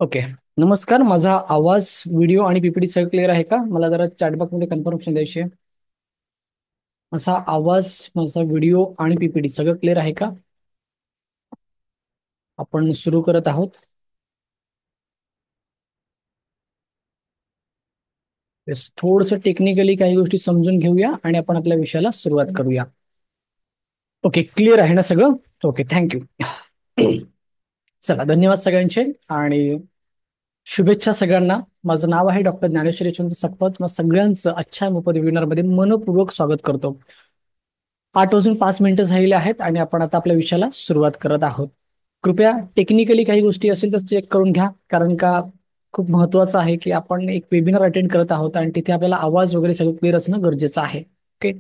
Okay. नमस्कार. माझा आवाज, व्हिडिओ आणि पीपीटी सगळं क्लिअर आहे का? मला जरा चॅटबॉक्स मध्ये कन्फर्मेशन द्यायची आहे. माझा आवाज, माझा व्हिडिओ आणि पीपीटी सगळं क्लिअर आहे का? आपण सुरू करत आहोत. थोडस टेक्निकली काही गोष्टी समजून घेऊया आणि आपण आपल्या विषयाला सुरुवात करूया. ओके, क्लिअर आहे ना सगळं? Okay, thank you. चला, धन्यवाद सगळ्यांचे आणि शुभेच्छा सगळ्यांना. माझं नाव आहे डॉक्टर ज्ञानेश्वर यशवंत सकपत. मग सगळ्यांचं अच्छा मोफत वेबिनार मध्ये मनपूर्वक स्वागत करतो. 8 वाजून 5 मिनिटं झालेले आहेत आणि आपण आता आपल्या विषयाला सुरुवात करत आहोत. कृपया टेक्निकली काही गोष्टी असतील तर चेक करून घ्या, कारण का खूप महत्वाचं आहे की आपण एक वेबिनार अटेंड करत आहोत आणि तिथे आपल्याला आवाज वगैरे सगळं क्लिअर असणं गरजेचं आहे. ओके.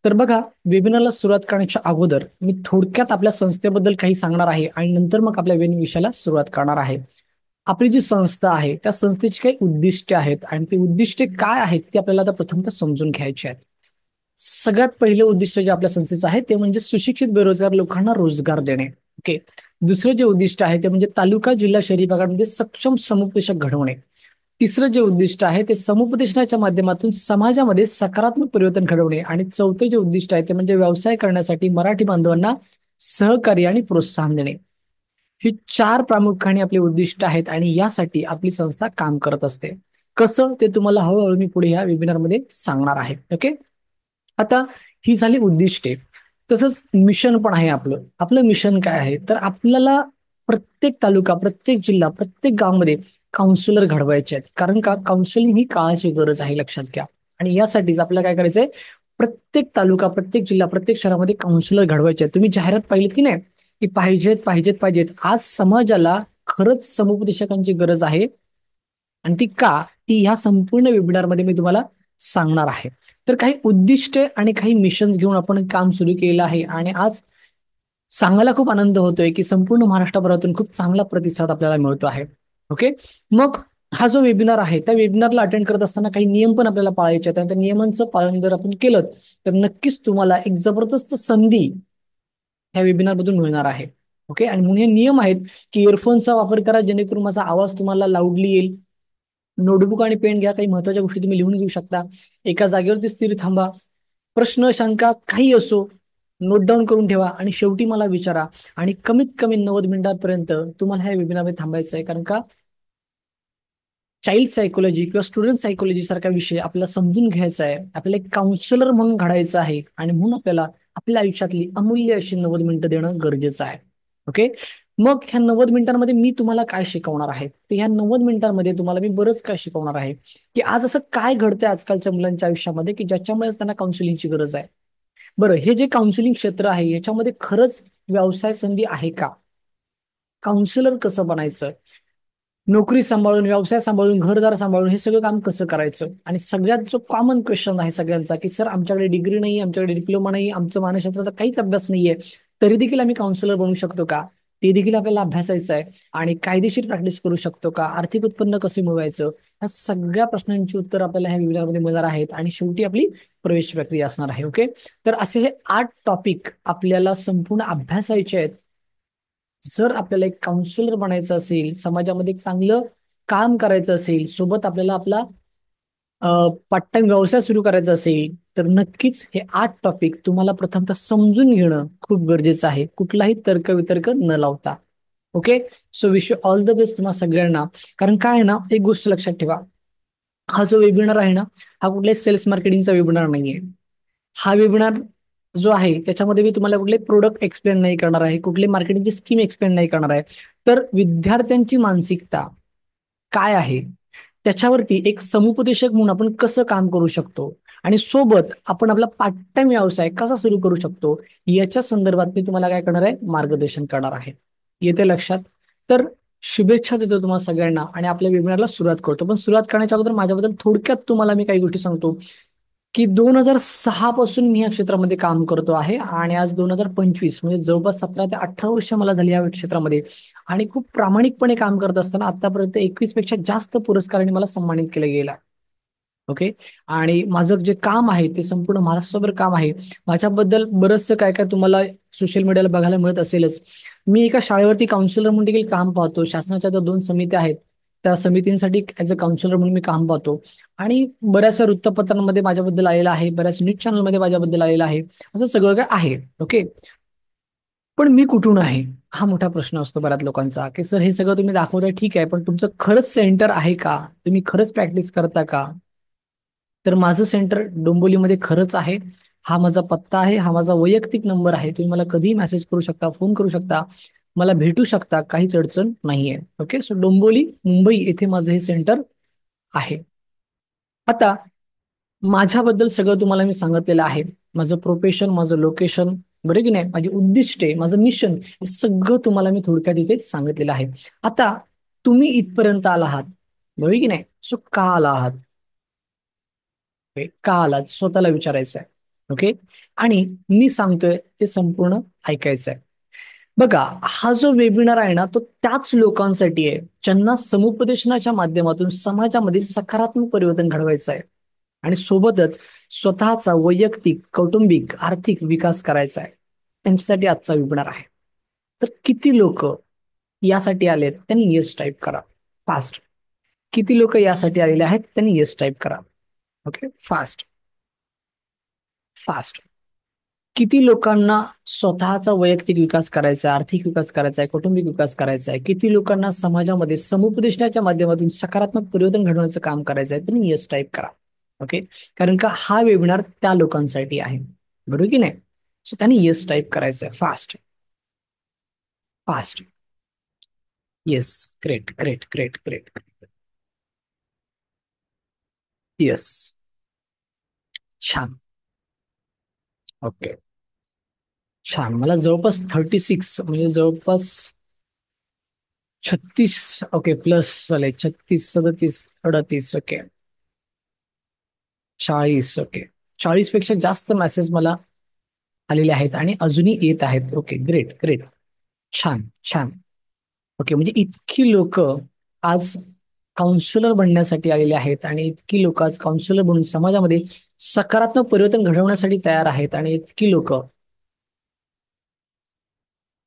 तर बघा, वेबिनारला सुरुवात करण्याच्या अगोदर मी थोडक्यात आपल्या संस्थेबद्दल काही सांगणार आहे आणि नंतर मग आपल्या विषयाला सुरुवात करणार आहे. आपली जी संस्था आहे त्या संस्थेची काही उद्दिष्टे आहेत आणि ती उद्दिष्टे काय आहेत ते आपल्याला आता प्रथमतः समजून घ्यायची आहेत. सगळ्यात पहिलं उद्दिष्ट जे आपल्या संस्थेचं आहे ते म्हणजे सुशिक्षित बेरोजगार लोकांना रोजगार देणे. ओके. दुसरं जे उद्दिष्ट आहे ते म्हणजे तालुका जिल्हा शहरी भागामध्ये सक्षम समुपदेशक घडवणे. तिसरं जे उद्दिष्ट आहे ते समुपदेशनाच्या माध्यमातून समाजामध्ये सकारात्मक परिवर्तन घडवणे. आणि चौथं जे उद्दिष्ट आहे ते म्हणजे व्यवसाय करण्यासाठी मराठी बांधवांना सहकार्य आणि प्रोत्साहन देणे. ही चार प्रामुख्याने आपले उद्दिष्ट आहेत आणि यासाठी आपली संस्था काम करत असते. कसं ते तुम्हाला हळूहळू मी पुढे या वेबिनारमध्ये सांगणार आहे. ओके. आता ही झाली उद्दिष्टे. तसंच मिशन पण आहे. आपलं आपलं मिशन काय आहे तर आपल्याला प्रत्येक तालुका, प्रत्येक जिल्हा, प्रत्येक गावामध्ये काउन्सिलर घडवायचे आहेत. कारण का काउन्सिलिंग ही काळाची गरज आहे, लक्षात घ्या. आणि यासाठीच आपल्याला काय करायचंय, प्रत्येक तालुका, प्रत्येक जिल्हा, प्रत्येक शहरामध्ये काउन्सिलर घडवायचे आहेत. तुम्ही जाहिरात पाहिलीत की नाही, की पाहिजेत पाहिजेत पाहिजेत. आज समाजाला खरंच समुपदेशकांची गरज आहे. आणि ती का, ती ह्या संपूर्ण वेबिनारमध्ये मी तुम्हाला सांगणार आहे. तर काही उद्दिष्टे आणि काही मिशन्स घेऊन आपण काम सुरू केलं आहे आणि आज सांगायला खूप आनंद होतोय की संपूर्ण महाराष्ट्रभरातून खूप चांगला प्रतिसाद आपल्याला मिळतो आहे. ओके. मग हा जो वेबिनार आहे त्या वेबिनारला अटेंड करत असताना काही नियम पण आपल्याला पाळायचे आहेत आणि त्या नियमांचं पालन जर आपण केलं तर नक्कीच तुम्हाला एक जबरदस्त संधी ह्या वेबिनार मधून मिळणार आहे. ओके. आणि म्हणून हे नियम आहेत की इयरफोनचा वापर करा जेणेकरून माझा आवाज तुम्हाला लाऊडली येईल. नोटबुक आणि पेन घ्या, काही महत्वाच्या गोष्टी तुम्ही लिहून घेऊ शकता. एका जागेवरती स्थिर थांबा. प्रश्न, शंका काही असो, नोट डाऊन करून ठेवा आणि शेवटी मला विचारा. आणि कमीत कमी 90 मिनिटांपर्यंत तुम्हाला ह्या वेबिनारमध्ये थांबायचं आहे. कारण का चाइल्ड सायकोलॉजी किंवा स्टुडंट सायकोलॉजी सारखा विषय आपल्याला समजून घ्यायचा आहे. आपल्याला एक काउन्सिलर म्हणून घडायचं आहे आणि म्हणून आपल्याला आपल्या आयुष्यातली अमूल्य अशी 90 मिनिटं देणं गरजेचं आहे. ओके. मग ह्या 90 मिनिटांमध्ये मी तुम्हाला काय शिकवणार आहे, तर ह्या 90 मिनिटांमध्ये तुम्हाला मी बरंच काय शिकवणार आहे की आज असं काय घडतंय आजकालच्या मुलांच्या आयुष्यामध्ये की ज्याच्यामुळे त्यांना काउन्सिलिंगची गरज आहे. बरं, हे जे काउन्सिलिंग क्षेत्र आहे याच्यामध्ये खरंच व्यवसाय संधी आहे का? काउन्सिलर कसं बनायचं, नोकरी सांभाळून, व्यवसाय सांभाळून, घरदार सांभाळून हे सगळं काम कसं करायचं? आणि सगळ्यात जो कॉमन क्वेश्चन आहे सगळ्यांचा की सर आमच्याकडे डिग्री नाही, आमच्याकडे डिप्लोमा नाही, आमचं मानसशास्त्राचा काहीच अभ्यास नाहीये, तरी देखील आम्ही काउन्सिलर बनू शकतो का? ते देखील आपल्याला अभ्यासायचं आहे. आणि कायदेशीर प्रॅक्टिस करू शकतो का? आर्थिक उत्पन्न कसं मिळवायचं? ह्या सगळ्या प्रश्नांची उत्तर आपल्याला ह्या वेबिनारमध्ये मिळणार आहेत आणि शेवटी आपली प्रवेश प्रक्रिया असणार आहे. ओके. तर असे हे 8 टॉपिक आपल्याला संपूर्ण अभ्यासायचे आहेत. जर आपल्याला एक काउन्सिलर बनायचं असेल, समाजामध्ये एक चांगलं काम करायचं असेल, सोबत आपल्याला आपला पार्ट टाइम व्यवसाय सुरू करायचा असेल, तर नक्कीच हे 8 टॉपिक तुम्हाला प्रथमतः समजून घेणं खूप गरजेचं आहे, कुठलाही तर्कवितर्क न लावता. Okay. So wish you all the best तुम्हाला सगळ्यांना. कारण काय आहे ना, एक गोष्ट लक्षात ठेवा, हा जो वेबिनार आहे ना, हा कुठलाही सेल्स मार्केटिंगचा वेबिनार नाहीये. हा वेबिनार जो आहे त्याच्यामध्ये मी तुम्हाला कुठले प्रोडक्ट एक्सप्लेन नाही करणार आहे, कुठले मार्केटिंगची स्कीम एक्सप्लेन नाही करणार आहे. तर विद्यार्थ्यांची मानसिकता काय आहे, त्याच्यावरती एक समुपदेशक म्हणून आपण कसं काम करू शकतो आणि सोबत आपण आपला पार्ट टाइम व्यवसाय कसा सुरू करू शकतो, याच्या संदर्भात मी तुम्हाला काय करणार आहे, मार्गदर्शन करणार आहे. येते लक्षात? तर शुभेच्छा देतो तुम्हाला सगळ्यांना आणि आपल्या वेबिनारला सुरुवात करतो. पण सुरुवात करण्याच्या अगोदर माझ्याबद्दल थोडक्यात तुम्हाला मी काही गोष्टी सांगतो की 2006 पासून मी या क्षेत्रामध्ये काम करतो आहे आणि आज 2025 म्हणजे जवळपास 17 ते 18 वर्ष मला झाली या क्षेत्रामध्ये. आणि खूप प्रामाणिकपणे काम करत असताना आतापर्यंत 21 पेक्षा जास्त पुरस्कारांनी मला सन्मानित केलं गेलं. ओके. आणि माझं जे काम आहे ते संपूर्ण महाराष्ट्रभर काम आहे. माझ्याबद्दल बरंचसं काय काय तुम्हाला सोशल मीडियाला बघायला मिळत असेलच. मी एका शाळेवरती काउन्सिलर म्हणून देखील काम पाहतो. शासनाच्या त्या 2 समित्या आहेत, त्या समितींसाठी ऍज अ काउन्सिलर म्हणून मी काम पाहतो. आणि बऱ्याचशा वृत्तपत्रांमध्ये माझ्याबद्दल आलेलं आहे, बऱ्याच न्यूज चॅनलमध्ये माझ्याबद्दल आलेलं आहे, असं सगळं काय आहे. ओके. पण मी कुठून आहे, हा मोठा प्रश्न असतो बऱ्याच लोकांचा, की सर हे सगळं तुम्ही दाखवताय ठीक आहे, पण तुमचं खरंच सेंटर आहे का, तुम्ही खरंच प्रॅक्टिस करता का? तर माझं सेंटर डोंबिवलीमध्ये खरंच आहे. हा माझा पत्ता आहे, हा माझा वैयक्तिक नंबर आहे, तुम्ही मला कधीही मेसेज करू शकता, फोन करू शकता, मला भेटू शकता, काहीच अडचण नाहीये. ओके. सो डोंबिवली मुंबई येथे माझं हे सेंटर आहे. आता माझ्याबद्दल सगळं तुम्हाला मी सांगितलेलं आहे. माझं प्रोफेशन, माझं लोकेशन, बरं की नाही, माझी उद्दिष्टे, माझं मिशन, हे सगळं तुम्हाला मी थोडक्यात इथे सांगितलेलं आहे. आता तुम्ही इथपर्यंत आला आहात, बरोबर की नाही? सो का आला आहात? का आलात स्वतःला विचारायचं आहे. ओके. आणि मी सांगतोय ते संपूर्ण ऐकायचं आहे. बघा, हा जो वेबिनार आहे ना, तो त्याच लोकांसाठी आहे ज्यांना समुपदेशनाच्या माध्यमातून समाजामध्ये सकारात्मक परिवर्तन घडवायचं आहे आणि सोबतच स्वतःचा वैयक्तिक, कौटुंबिक, आर्थिक विकास करायचा आहे. त्यांच्यासाठी आजचा वेबिनार आहे. तर किती लोक यासाठी आलेत त्यांनी येस टाईप करा फास्ट. किती लोक यासाठी आलेले आहेत त्यांनी येस टाईप करा. ओके. Fast fast. किती लोकांना स्वतःचा वैयक्तिक विकास करायचा आहे, आर्थिक विकास करायचा आहे, कौटुंबिक विकास करायचा आहे, किती लोकांना समाजामध्ये समुपदेशनाच्या माध्यमातून सकारात्मक परिवर्तन घडवण्याचं काम करायचं आहे, त्यांनी येस टाईप करा. ओके. कारण का हा वेबिनार त्या लोकांसाठी आहे, बरोबर की नाही? सो त्यांनी येस टाईप करायचं आहे fast fast. Yes. Great great great great. Yes. छान. ओके. छान. मला जवळपास 36 म्हणजे जवळपास 36. ओके. प्लस झाले 36, 37, 38. ओके. 40. ओके. 40 पेक्षा जास्त मेसेज मला आलेले आहेत आणि अजूनही येत आहेत. ओके. Great great. छान छान. ओके. म्हणजे इतकी लोक आज काउन्सिलर बनण्यासाठी आलेले आहेत आणि इतकी लोक आज काउन्सिलर बनून समाजामध्ये सकारात्मक परिवर्तन घडवण्यासाठी तयार आहेत आणि इतकी लोक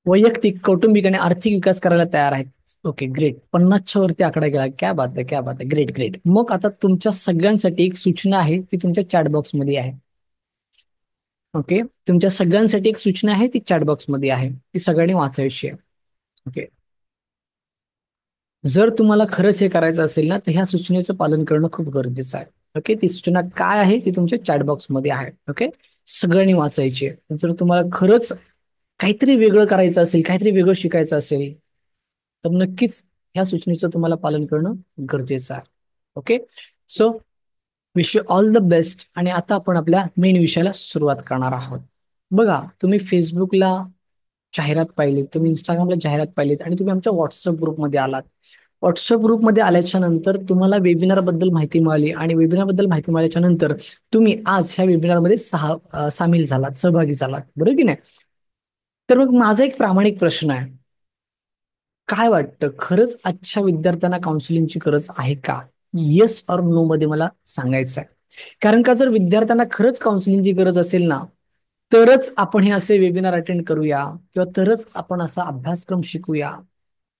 वैयक्तिक, कौटुंबिक आणि आर्थिक विकास करायला तयार आहेत. ओके. ग्रेट. 50च्या वरती आकडा गेला. क्या बात आहे, क्या बात आहे. Great great. मग आता तुमच्या सगळ्यांसाठी एक सूचना आहे, ती तुमच्या चॅट बॉक्समध्ये आहे. ओके. तुमच्या सगळ्यांसाठी एक सूचना आहे, ती चॅट बॉक्समध्ये आहे, ती सगळ्यांनी वाचायची आहे. ओके. जर तुम्हाला खरंच हे करायचं असेल ना, तर ह्या सूचनेचं पालन करणं खूप गरजेचं आहे. ओके. ती सूचना काय आहे ती तुमच्या चॅट बॉक्समध्ये आहे. ओके. सगळ्यांनी वाचायची आहे. जर तुम्हाला खरंच काहीतरी वेगळं करायचं असेल, काहीतरी वेगळं शिकायचं असेल, तर नक्कीच ह्या सूचनेचं तुम्हाला पालन करणं गरजेचं आहे. Okay. So wish you all the best. आणि आता आपण आपल्या मेन विषयाला सुरुवात करणार आहोत. बघा, तुम्ही फेसबुकला जाहिरात पाहिलीत, तुम्ही इंस्टाग्रामला जाहिरात पाहिलीत आणि तुम्ही आमच्या व्हॉट्सअप ग्रुपमध्ये आलात. व्हॉट्सअप ग्रुपमध्ये आल्याच्या नंतर तुम्हाला वेबिनार बद्दल माहिती मिळाली आणि वेबिनार बद्दल माहिती मिळाल्याच्या नंतर तुम्ही आज ह्या वेबिनारमध्ये सामील झालात, सहभागी झालात, बरोबर की नाही? तर मग माझा एक प्रामाणिक प्रश्न आहे, काय वाटतं, खरंच आजच्या विद्यार्थ्यांना काउन्सिलिंगची गरज आहे का? येस और नो मध्ये मला सांगायचं आहे. कारण का जर विद्यार्थ्यांना खरंच काउन्सिलिंगची गरज असेल ना, तरच आपण हे असे वेबिनार अटेंड करूया किंवा तरच आपण असा अभ्यासक्रम शिकूया,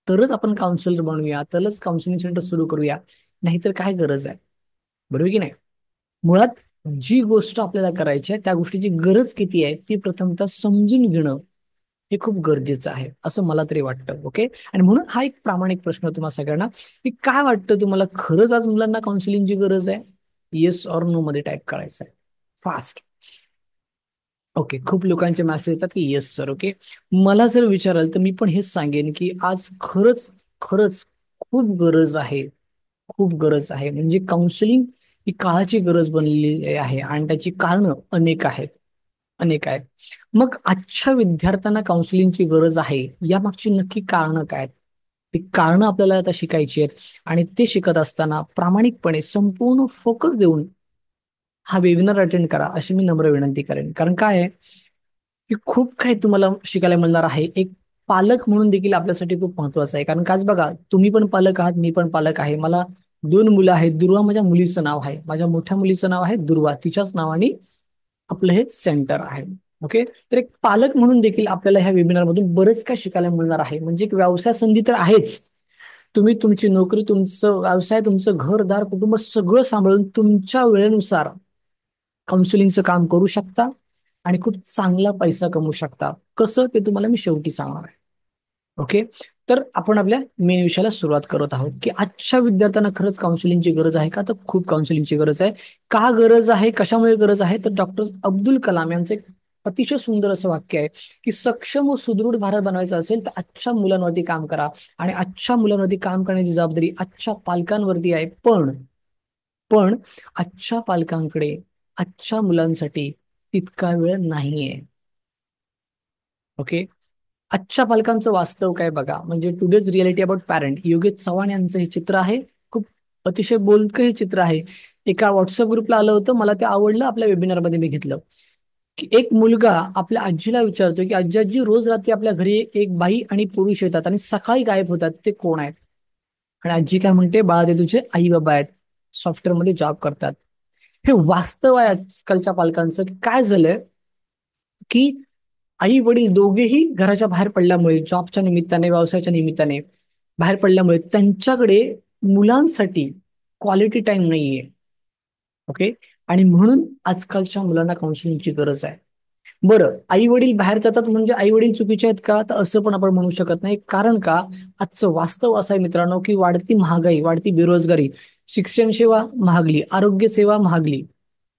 तरच आपण काउन्सिलर बनूया, तरच काउन्सिलिंग सेंटर सुरू करूया. नाहीतर काय गरज आहे, बरोबर की नाही? मुळात जी गोष्ट आपल्याला करायची आहे त्या गोष्टीची गरज किती आहे ती प्रथमतः समजून घेणं हे खूप गरजेचं आहे, असं मला तरी वाटतं. ओके. आणि म्हणून हा एक प्रामाणिक प्रश्न तुम्हाला सगळ्यांना, की काय वाटतं तुम्हाला, खरंच आज मुलांना काउन्सिलिंगची गरज आहे? येस ऑर नो मध्ये टाईप करायचं आहे फास्ट. ओके. खूप लोकांचे मेसेज येतात की येस सर. ओके. मला जर विचाराल तर मी पण हेच सांगेन की आज खरंच खरंच खूप गरज आहे, खूप गरज आहे. म्हणजे काउन्सिलिंग ही काळाची गरज बनलेली आहे आणि त्याची कारणं अनेक आहेत, अनेक आहेत. मग आजच्या विद्यार्थ्यांना काउन्सिलिंगची गरज आहे, यामागची नक्की कारणं काय आहेत? ती कारणं आपल्याला आता शिकायची आहेत आणि ते शिकत असताना प्रामाणिकपणे संपूर्ण फोकस देऊन हा वेबिनार अटेंड करा, अशी मी नम्र विनंती करेन. कारण काय आहे की खूप काही तुम्हाला शिकायला मिळणार आहे. एक पालक म्हणून देखील आपल्यासाठी खूप महत्वाचं आहे. कारण काच बघा, तुम्ही पण पालक आहात, मी पण पालक आहे. मला 2 मुलं आहेत. दुर्वा माझ्या मुलीचं नाव आहे, माझ्या मोठ्या मुलीचं नाव आहे दुर्वा, तिच्याच नावाने आपलं हे सेंटर आहे. ओके. तर एक पालक म्हणून देखील आपल्याला ह्या वेबिनार मधून बरंच काय शिकायला मिळणार आहे. म्हणजे एक व्यवसाय संधी तर आहेच, तुम्ही तुमची नोकरी, तुमचं व्यवसाय, तुमचं घरदार, कुटुंब सगळं सांभाळून तुमच्या वेळेनुसार काउन्सिलिंगचं काम करू शकता आणि खूप चांगला पैसा कमवू शकता. कसं ते तुम्हाला मी शेवटी सांगणार आहे. ओके. तर आपण आपल्या मेन विषयाला सुरुवात करत आहोत की आजच्या विद्यार्थ्यांना खरंच काउन्सिलिंगची गरज आहे का? तर खूप काउन्सिलिंगची गरज आहे. का गरज आहे, कशामुळे गरज आहे? तर डॉक्टर अब्दुल कलाम यांचं एक अतिशय सुंदर असं वाक्य आहे की सक्षम व सुदृढ भारत बनवायचा असेल तर आजच्या मुलांवरती काम करा. आणि आजच्या मुलांवरती काम करण्याची जबाबदारी आजच्या पालकांवरती आहे. पण आजच्या पालकांकडे आजच्या मुलांसाठी तितका वेळ नाहीये. ओके. आजच्या पालकांचं वास्तव काय बघा, म्हणजे today's reality about parent, Yogesh Chavan यांचं हे चित्र आहे. खूप अतिशय बोलकं हे चित्र आहे. एका व्हॉट्सअप ग्रुपला आलं होतं, मला ते आवडलं, आपल्या वेबिनारमध्ये मी घेतलं. की एक मुलगा आपल्या आजीला विचारतो की आजी आजी, रोज रात्री आपल्या घरी एक बाई आणि पुरुष येतात आणि सकाळी गायब होतात, ते कोण आहेत? आणि आजी काय म्हणते, बाळा ते तुझे आई बाबा आहेत, सॉफ्टवेअर मध्ये जॉब करतात. हे वास्तव आहे आजकालच्या पालकांचं. की काय झालंय की आई वडील दोघेही घराच्या बाहेर पडल्यामुळे, जॉबच्या निमित्ताने, व्यवसायाच्या निमित्ताने बाहेर पडल्यामुळे त्यांच्याकडे मुलांसाठी क्वालिटी टाइम नाहीये. ओके. आणि म्हणून आजकालच्या मुलांना काउन्सिलिंगची गरज आहे. बरं, आई वडील बाहेर जातात म्हणजे आई वडील चुकीचे आहेत का? तर असं पण आपण म्हणू शकत नाही. कारण का, आजचं वास्तव असं आहे मित्रांनो की वाढती महागाई, वाढती बेरोजगारी, शिक्षण सेवा महागली, आरोग्य सेवा महागली.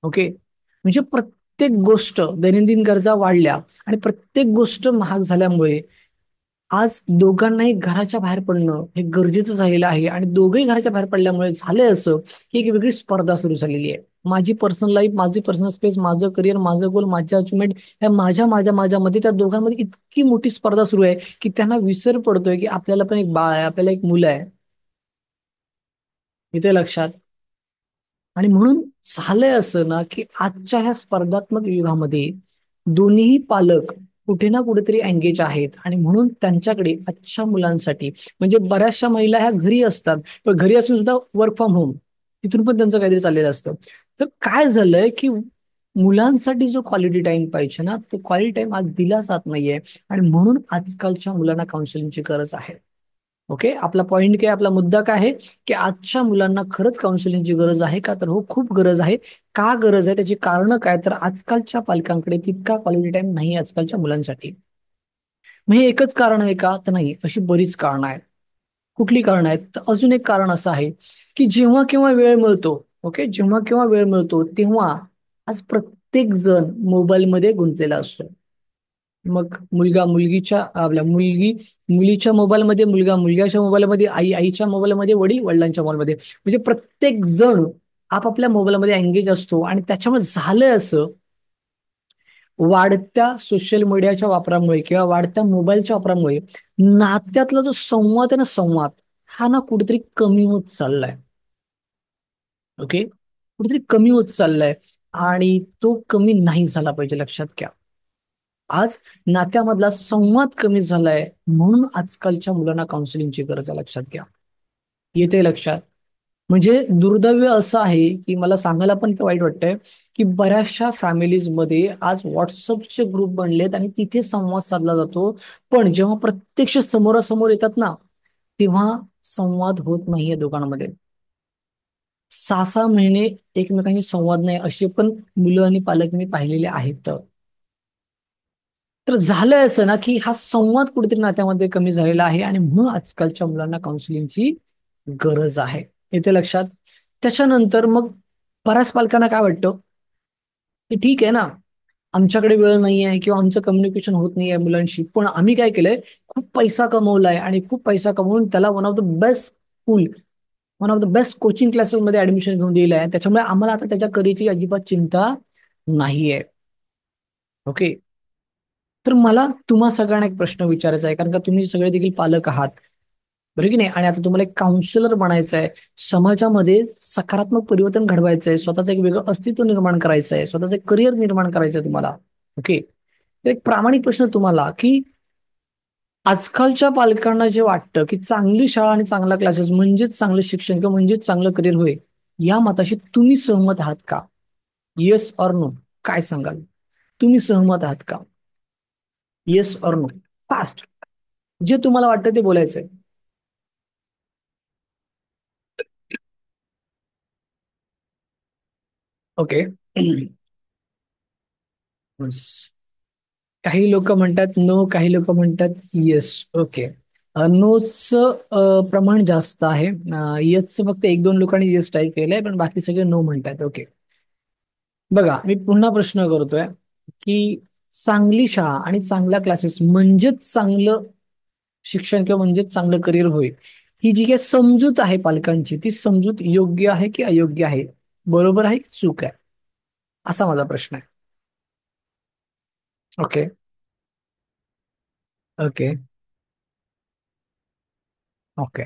ओके. म्हणजे प्रत्येक गोष्ट, दैनंदिन गरजा वाढल्या आणि प्रत्येक गोष्ट महाग झाल्यामुळे आज दोघांनाही घराच्या बाहेर पडणं हे गरजेचं झालेलं आहे. आणि दोघंही घराच्या बाहेर पडल्यामुळे झालंय असं की एक वेगळी स्पर्धा सुरू झालेली आहे. माझी पर्सनल लाईफ, माझी पर्सनल स्पेस, माझं करिअर, माझं गोल, माझी अचिव्हमेंट, या माझ्यामध्ये त्या दोघांमध्ये इतकी मोठी स्पर्धा सुरू आहे की त्यांना विसर पडतोय की आपल्याला पण एक बाळ आहे, आपल्याला एक मुलं आहे. इथे लक्षात. आणि म्हणून झालंय असं ना की आजच्या ह्या स्पर्धात्मक युगामध्ये दोन्ही पालक कुठे ना कुठेतरी एंगेज आहेत. आणि म्हणून त्यांच्याकडे आजच्या मुलांसाठी, म्हणजे बऱ्याचशा महिला ह्या घरी असतात, पण घरी असून सुद्धा वर्क फ्रॉम होम, तिथून पण त्यांचं काहीतरी चाललेलं असतं. तर काय झालंय की मुलांसाठी जो क्वालिटी टाइम पाहिजे ना, तो क्वालिटी टाइम आज दिला जात नाहीये. आणि म्हणून आजकालच्या मुलांना काउन्सिलिंगची गरज आहे. ओके. आपला पॉइंट काय, आपला मुद्दा काय आहे की आजच्या मुलांना खरंच काउन्सिलिंगची गरज आहे का? तर हो, खूप गरज आहे. का गरज आहे, त्याची कारणं काय? तर आजकालच्या पालकांकडे तितका क्वालिटी टाइम नाही आजकालच्या मुलांसाठी. मग हे एकच कारण आहे का? तर नाही, अशी बरीच कारणं आहेत. कुठली कारणं आहेत? तर अजून एक कारण असं आहे की जेव्हा केव्हा वेळ मिळतो, ओके, जेव्हा केव्हा वेळ मिळतो तेव्हा आज प्रत्येक जण मोबाईलमध्ये गुंतलेला असतो. मग मुलगा मुलगीच्या, आपल्या मुलगी मुलीच्या मोबाईलमध्ये, मुलगा मुलग्याच्या मोबाईलमध्ये, आई आईच्या मोबाईलमध्ये, वडील वडिलांच्या मोबाईलमध्ये, म्हणजे प्रत्येक जण आपापल्या मोबाईलमध्ये एंगेज असतो. आणि त्याच्यामुळे झालंय असं, वाढत्या सोशल मीडियाच्या वापरामुळे किंवा वाढत्या मोबाईलच्या वापरामुळे नात्यातला जो संवाद आहे ना, संवाद हा ना कुठेतरी कमी होत चाललाय. ओके. कुठेतरी कमी होत चाललाय. आणि तो कमी नाही झाला पाहिजे, लक्षात घ्या. आज नात्यामधला संवाद कमी झालाय, म्हणून आजकालच्या मुलांना काउन्सिलिंगची गरज आहे, लक्षात घ्या. येते लक्षात. म्हणजे दुर्दैव असं आहे की मला सांगायला पण इतकं वाईट वाटतंय की बऱ्याचशा फॅमिलीज मध्ये आज व्हॉट्सअपचे ग्रुप बनलेत आणि तिथे संवाद साधला जातो. पण जेव्हा प्रत्यक्ष समोरासमोर येतात ना, तेव्हा संवाद होत नाहीये दोघांमध्ये. 6 6 महिने एकमेकांशी संवाद नाही, असे पण मुलं आणि पालक मी पाहिलेले आहेत. तर झालंय असं ना की हा संवाद कुठेतरी नात्यामध्ये कमी झालेला आहे. आणि म्हणून आजकालच्या मुलांना काउन्सिलिंगची गरज आहे. येते लक्षात. त्याच्यानंतर मग बऱ्याच पालकांना काय वाटतं की ठीक आहे ना, आमच्याकडे वेळ नाही आहे किंवा आमचं कम्युनिकेशन होत नाही आहे मुलांशी, पण आम्ही काय केलंय, खूप पैसा कमवलाय आणि खूप पैसा कमवून त्याला one of the best school, one of the best coaching classes मध्ये ऍडमिशन घेऊन दिलं आहे. त्याच्यामुळे आम्हाला आता त्याच्या करिअरची अजिबात चिंता नाहीये. ओके. तर मला तुम्हा सगळ्यांना एक प्रश्न विचारायचा आहे, कारण का तुम्ही सगळे देखील पालक आहात, बरोबर की नाही? आणि आता तुम्हाला एक काउन्सिलर बनायचं आहे, समाजामध्ये सकारात्मक परिवर्तन घडवायचं आहे, स्वतःचं एक वेगळं अस्तित्व निर्माण करायचं आहे, स्वतःचं एक करिअर निर्माण करायचं आहे तुम्हाला. ओके. तर एक प्रामाणिक प्रश्न तुम्हाला की आजकालच्या पालकांना जे वाटतं की चांगली शाळा आणि चांगला क्लासेस म्हणजेच चांगलं शिक्षण किंवा म्हणजेच चांगलं करिअर होय, या मताशी तुम्ही सहमत आहात का? Yes or no? काय सांगाल? तुम्ही सहमत आहात का? Yes or no? फास्ट. जे तुम्हाला वाटतं ते बोलायचंय. ओके. काही लोक म्हणतात नो, काही लोक म्हणतात येस. ओके. नोचं प्रमाण जास्त आहे. येसचं फक्त एक दोन लोकांनी येस टाईप केलंय, पण बाकी सगळे नो म्हणतात. ओके. बघा, मी पुन्हा प्रश्न करतोय की चांगली शाळा आणि चांगला क्लासेस म्हणजेच चांगलं शिक्षण किंवा म्हणजेच चांगलं करिअर होईल, ही जी काही समजूत आहे पालकांची, ती समजूत योग्य आहे की अयोग्य आहे, बरोबर आहे की चूक आहे, असा माझा प्रश्न आहे. ओके. ओके. ओके.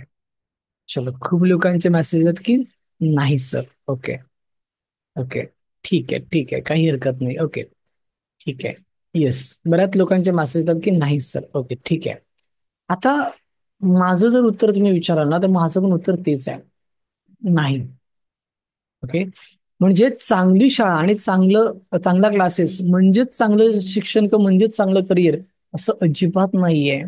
चलो, खूप लोकांचे मेसेज आहेत की नाही सर. ओके. ओके. ठीक आहे, ठीक आहे, काही हरकत नाही. ओके. ठीक आहे. येस. बऱ्याच लोकांचे मेसेज येतात की नाही सर. ओके, ठीक आहे. आता माझं जर उत्तर तुम्ही विचाराल ना, तर माझं पण उत्तर तेच आहे, नाही. ओके. म्हणजे चांगली शाळा आणि चांगला क्लासेस म्हणजेच चांगलं शिक्षण किंवा म्हणजेच चांगलं करिअर, असं अजिबात नाहीये.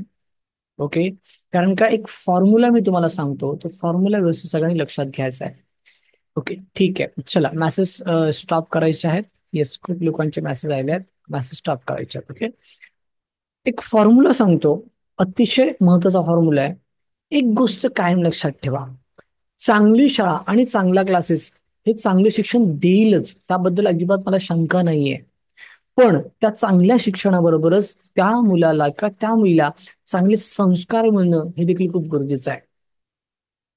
ओके. कारण का, एक फॉर्म्युला मी तुम्हाला सांगतो, तो फॉर्म्युला व्यवस्थित सगळ्यांनी लक्षात घ्यायचा आहे. ओके, ठीक आहे. चला, मेसेज स्टॉप करायचे आहेत. येस, खूप लोकांचे मेसेज आले आहेत. मेसेज स्टॉप करायचे आहेत. ओके. एक फॉर्म्युला सांगतो, अतिशय महत्वाचा फॉर्म्युला आहे. एक गोष्ट कायम लक्षात ठेवा, चांगली शाळा आणि चांगला क्लासेस हे चांगले शिक्षण देईलच, त्याबद्दल अजिबात मला शंका नाहीये. पण त्या चांगल्या शिक्षणाबरोबरच त्या मुलाला किंवा त्या मुलीला चांगले संस्कार मिळणं हे देखील खूप गरजेचं आहे.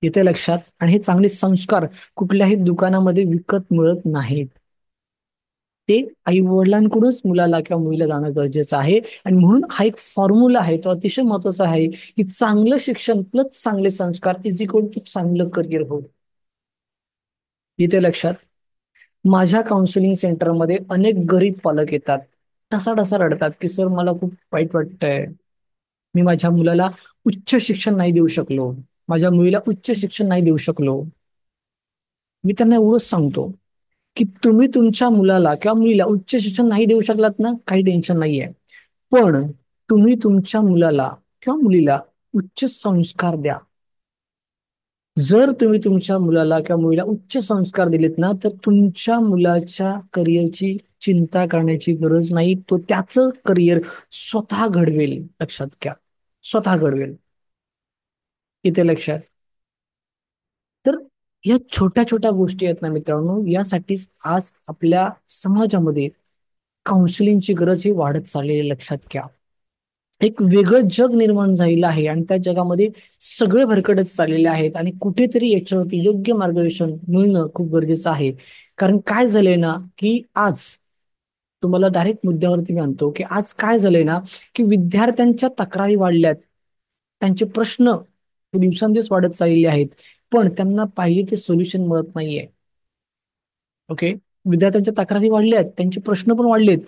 येते लक्षात? आणि हे चांगले संस्कार कुठल्याही दुकानामध्ये विकत मिळत नाहीत. ते आई वडिलांकडूनच मुलाला किंवा मुलीला जाणं गरजेचं आहे. आणि म्हणून हा एक फॉर्म्युला आहे, तो अतिशय महत्वाचा आहे, की चांगलं शिक्षण प्लस चांगले संस्कार इज इक्वल टू चांगलं करिअर होईल. येते लक्षात? माझ्या काउन्सिलिंग सेंटरमध्ये अनेक गरीब पालक येतात, ढसाढसा रडतात की सर, मला खूप वाईट वाटतंय, मी माझ्या मुलाला उच्च शिक्षण नाही देऊ शकलो, माझ्या मुलीला उच्च शिक्षण नाही देऊ शकलो. मी त्यांना एवढंच सांगतो की तुम्ही तुमच्या मुलाला किंवा मुलीला उच्च शिक्षण नाही देऊ शकलात ना, काही टेन्शन नाहीये. पण तुम्ही तुमच्या मुलाला किंवा मुलीला उच्च संस्कार द्या. जर तुम्ही तुमच्या मुलाला किंवा मुलीला उच्च संस्कार दिलेत ना, तर तुमच्या मुलाच्या करिअरची चिंता करण्याची गरज नाही. तो त्याचं करिअर स्वतः घडवेल. लक्षात घ्या, स्वतः घडवेल. इथे लक्षात. तर या छोट्या छोट्या गोष्टी आहेत ना मित्रांनो, यासाठीच आज आपल्या समाजामध्ये काउन्सिलिंगची गरज ही वाढत चाललेली आहे. लक्षात घ्या. एक वेगळं जग निर्माण झालेलं आहे आणि त्या जगामध्ये सगळे भरकटत चाललेले आहेत, आणि कुठेतरी याच्यावरती योग्य मार्गदर्शन मिळणं खूप गरजेचं आहे. कारण काय झालंय ना, की आज तुम्हाला डायरेक्ट मुद्द्यावरती मी आणतो, की आज काय झालंय ना, की विद्यार्थ्यांच्या तक्रारी वाढल्यात, त्यांचे प्रश्न हे दिवसांदिवस वाढत चाललेले आहेत, पण त्यांना पाहिजे ते सोल्युशन मिळत नाहीये. ओके. विद्यार्थ्यांच्या तक्रारी वाढल्या आहेत, त्यांचे प्रश्न पण वाढलेत,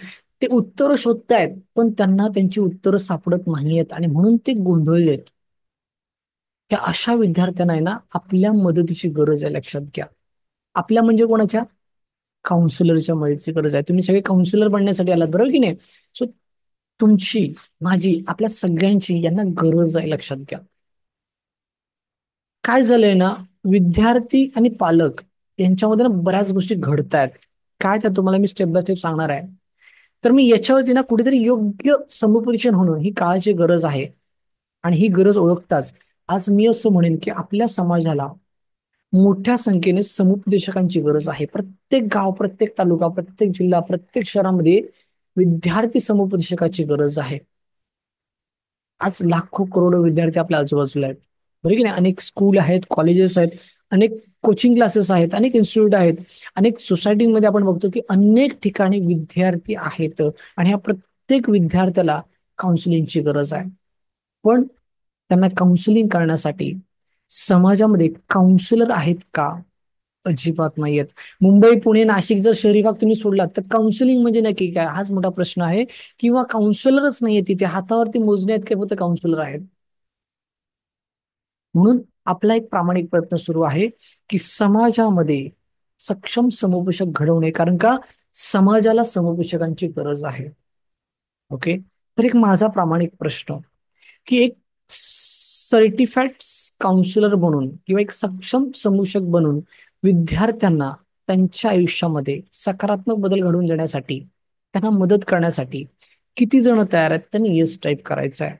ते उत्तरं शोधतायत, पण त्यांना त्यांची उत्तरं सापडत नाहीयेत, आणि म्हणून ते गोंधळलेत. या अशा विद्यार्थ्यांना आहे ना, आपल्या मदतीची गरज आहे. लक्षात घ्या. आपल्या म्हणजे कोणाच्या? काउन्सिलरच्या मदतीची गरज आहे. तुम्ही सगळे काउन्सिलर बनण्यासाठी आलात, बरोबर की नाही? सो तुमची, माझी, आपल्या सगळ्यांची यांना गरज आहे. लक्षात घ्या. काय झालंय ना, विद्यार्थी आणि पालक यांच्यामध्ये ना बऱ्याच गोष्टी घडतायत. काय, त्या तुम्हाला मी स्टेप बाय स्टेप सांगणार आहे. तर मी याच्यावरती ना कुठेतरी योग्य समुपदेशन होणं ही काळाची गरज आहे. आणि ही गरज ओळखताच आज मी असं म्हणेन की आपल्या समाजाला मोठ्या संख्येने समुपदेशकांची गरज आहे. प्रत्येक गाव, प्रत्येक तालुका, प्रत्येक जिल्हा, प्रत्येक शहरामध्ये विद्यार्थी समुपदेशकाची गरज आहे. आज लाखो करोडो विद्यार्थी आपल्या आजूबाजूला आहेत, बरोबर की नाही? अनेक स्कूल आहेत, कॉलेजेस आहेत, अनेक कोचिंग क्लासेस आहेत, अनेक इन्स्टिट्यूट आहेत, अनेक सोसायटीमध्ये आपण बघतो की अनेक ठिकाणी विद्यार्थी आहेत, आणि ह्या प्रत्येक विद्यार्थ्याला काउन्सिलिंगची गरज आहे. पण त्यांना काउन्सिलिंग करण्यासाठी समाजामध्ये काउन्सिलर आहेत का? अजिबात नाहीयेत. मुंबई, पुणे, नाशिक जर शहरी भाग तुम्ही सोडलात, तर काउन्सिलिंग म्हणजे नक्की काय, हाच मोठा प्रश्न आहे. किंवा काउन्सिलरच नाहीये तिथे, हातावरती मोजणे आहेत काय फक्त काउन्सिलर आहेत. म्हणून आपला एक प्रामाणिक प्रयत्न सुरू आहे की समाजामध्ये सक्षम समुपदेशक घडवणे, कारण का समाजाला समुपदेशकांची गरज आहे. ओके. तर एक माझा प्रामाणिक प्रश्न, की एक सर्टिफाईड काउन्सिलर बनून किंवा एक सक्षम समूशक बनून विद्यार्थ्यांना त्यांच्या आयुष्यामध्ये सकारात्मक बदल घडवून देण्यासाठी, त्यांना मदत करण्यासाठी किती जण तयार आहेत त्यांनी येस टाईप करायचं आहे.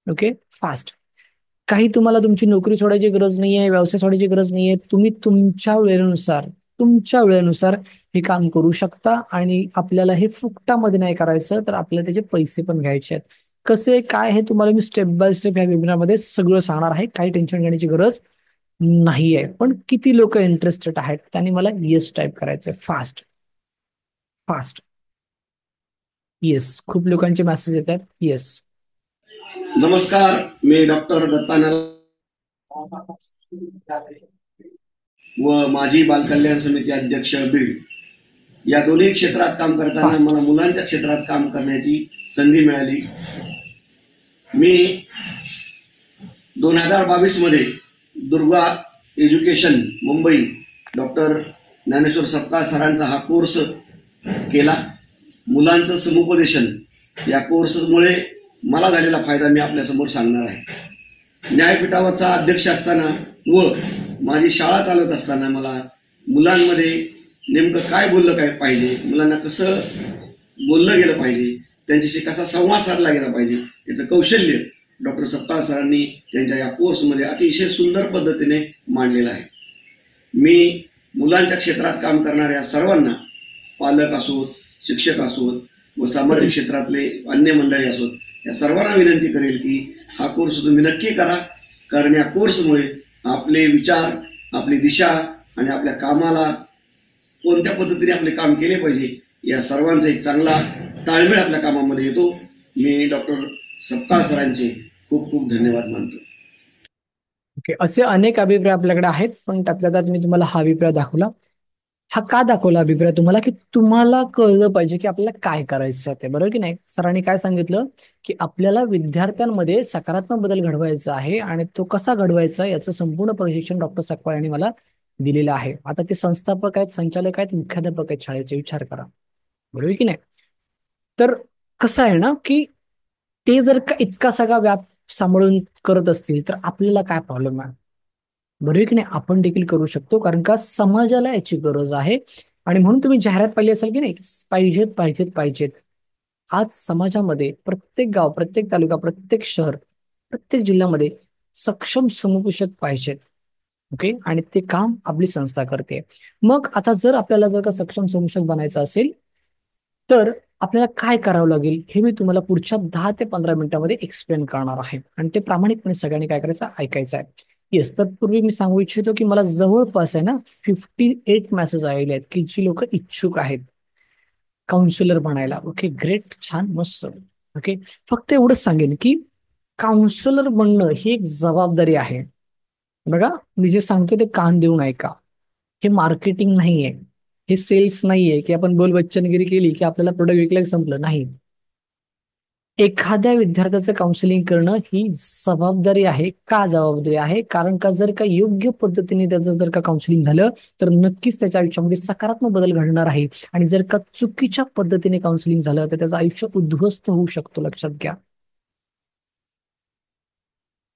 Okay, fast. काही तुम्हाला तुमची नोकरी सोडायची गरज नाहीये, व्यवसाय सोडायची गरज नाहीये. तुम्ही तुमच्या वेळेनुसार हे काम करू शकता आणि आपल्याला हे फुकटामध्ये नाही करायचं, तर आपल्याला त्याचे पैसे पण घ्यायचे आहेत. कसे काय हे तुम्हाला मी स्टेप बाय स्टेप या वेबिनारमध्ये सगळं सांगणार आहे. काही टेन्शन घेण्याची गरज नाहीये. पण किती लोक इंटरेस्टेड आहेत त्यांनी मला येस टाईप करायचंय. Fast fast. येस, खूप लोकांचे मेसेज येत आहेत. येस. नमस्कार, मी डॉक्टर दत्तानंद व माजी बालकल्याण समिती अध्यक्ष बीड. या दोन्ही क्षेत्रात काम करताना फास्ट. मला मुलांच्या क्षेत्रात काम करण्याची संधी मिळाली. मी 2022 मध्ये दुर्गा एज्युकेशन मुंबई डॉक्टर ज्ञानेश्वर सपकाळ सरांचा हा कोर्स केला. मुलांचं समुपदेशन या कोर्समुळे मला झालेला फायदा मी आपल्यासमोर सांगणार आहे. न्यायपीठावरचा अध्यक्ष असताना व माझी शाळा चालवत असताना मला मुलांमध्ये नेमकं काय बोललं काय पाहिजे, मुलांना कसं बोललं गेलं पाहिजे, त्यांच्याशी कसा संवाद साधला गेला पाहिजे याचं कौशल्य डॉक्टर सपकाळ सरांनी त्यांच्या या कोर्समध्ये अतिशय सुंदर पद्धतीने मांडलेलं आहे. मी मुलांच्या क्षेत्रात काम करणाऱ्या सर्वांना, पालक असोत, शिक्षक असोत व सामाजिक क्षेत्रातले अन्य मंडळी असोत, या सर्वांना विनंती करेल की हा कोर्स तुम्ही नक्की करा. कारण या कोर्समुळे आपले विचार, आपली दिशा आणि आपल्या कामाला कोणत्या पद्धतीने आपले काम केले पाहिजे या सर्वांचा एक चांगला ताळमेळ आपल्या कामामध्ये येतो. मी डॉक्टर सपकाळ सरांचे खूप खूप धन्यवाद मानतो. ओके, असे अनेक अभिप्राय आपल्याकडे आहेत, पण त्यातल्या त्यात मी तुम्हाला हा अभिप्राय दाखवला. हा का दाखवला अभिप्राय तुम्हाला? की तुम्हाला कळलं पाहिजे की आपल्याला काय करायचं आहे ते, बरोबर की नाही? सरांनी काय सांगितलं की आपल्याला विद्यार्थ्यांमध्ये सकारात्मक बदल घडवायचा आहे आणि तो कसा घडवायचा याचं संपूर्ण प्रशिक्षण डॉक्टर सकपाळ यांनी मला दिलेलं आहे. आता ते संस्थापक आहेत, संचालक आहेत, मुख्याध्यापक आहेत शाळेचे, विचार करा, बरोबर की नाही? तर कसं आहे ना की ते जर का इतका सगळा व्याप सांभाळून करत असतील तर आपल्याला काय प्रॉब्लेम आहे? बरोबर की नाही? आपण देखील करू शकतो, कारण का समाजाला याची गरज आहे. आणि म्हणून तुम्ही जाहिरात पाहिली असेल की नाही, पाहिजेत पाहिजेत पाहिजेत. आज समाजामध्ये प्रत्येक गाव, प्रत्येक तालुका, प्रत्येक शहर, प्रत्येक जिल्ह्यामध्ये सक्षम समुपदेशक पाहिजेत. ओके, आणि ते काम आपली संस्था करते. मग आता जर का सक्षम समुपदेशक बनायचं असेल तर आपल्याला काय करावं लागेल हे मी तुम्हाला पुढच्या 10 ते 15 मिनिटांमध्ये एक्सप्लेन करणार आहे, आणि ते प्रामाणिकपणे सगळ्यांनी काय करायचं, ऐकायचं आहे. येस, तत्पूर्वी मी सांगू इच्छितो की मला जवळपास आहे ना 58 मेसेज आलेले आहेत की जी लोक इच्छुक आहेत काउन्सिलर बनायला. ओके, ग्रेट, छान, मस्त. ओके, फक्त एवढंच सांगेन की काउन्सिलर बनणं ही एक जबाबदारी आहे. बघा, मी जे सांगतो ते कान देऊन ऐका. हे मार्केटिंग नाहीये, हे सेल्स नाहीये की आपण बोलबच्चनगिरी केली की आपल्याला प्रोडक्ट विकलं की संपलं. नाही, एखाद्या विद्यार्थ्याचं काउन्सिलिंग करणं ही जबाबदारी आहे. का जबाबदारी आहे? कारण का जर का योग्य पद्धतीने त्याचं जर का काउन्सिलिंग झालं तर नक्कीच त्याच्या आयुष्यामध्ये सकारात्मक बदल घडणार आहे. आणि जर का चुकीच्या पद्धतीने काउन्सिलिंग झालं तर त्याचं आयुष्य उद्ध्वस्त होऊ शकतो. लक्षात घ्या,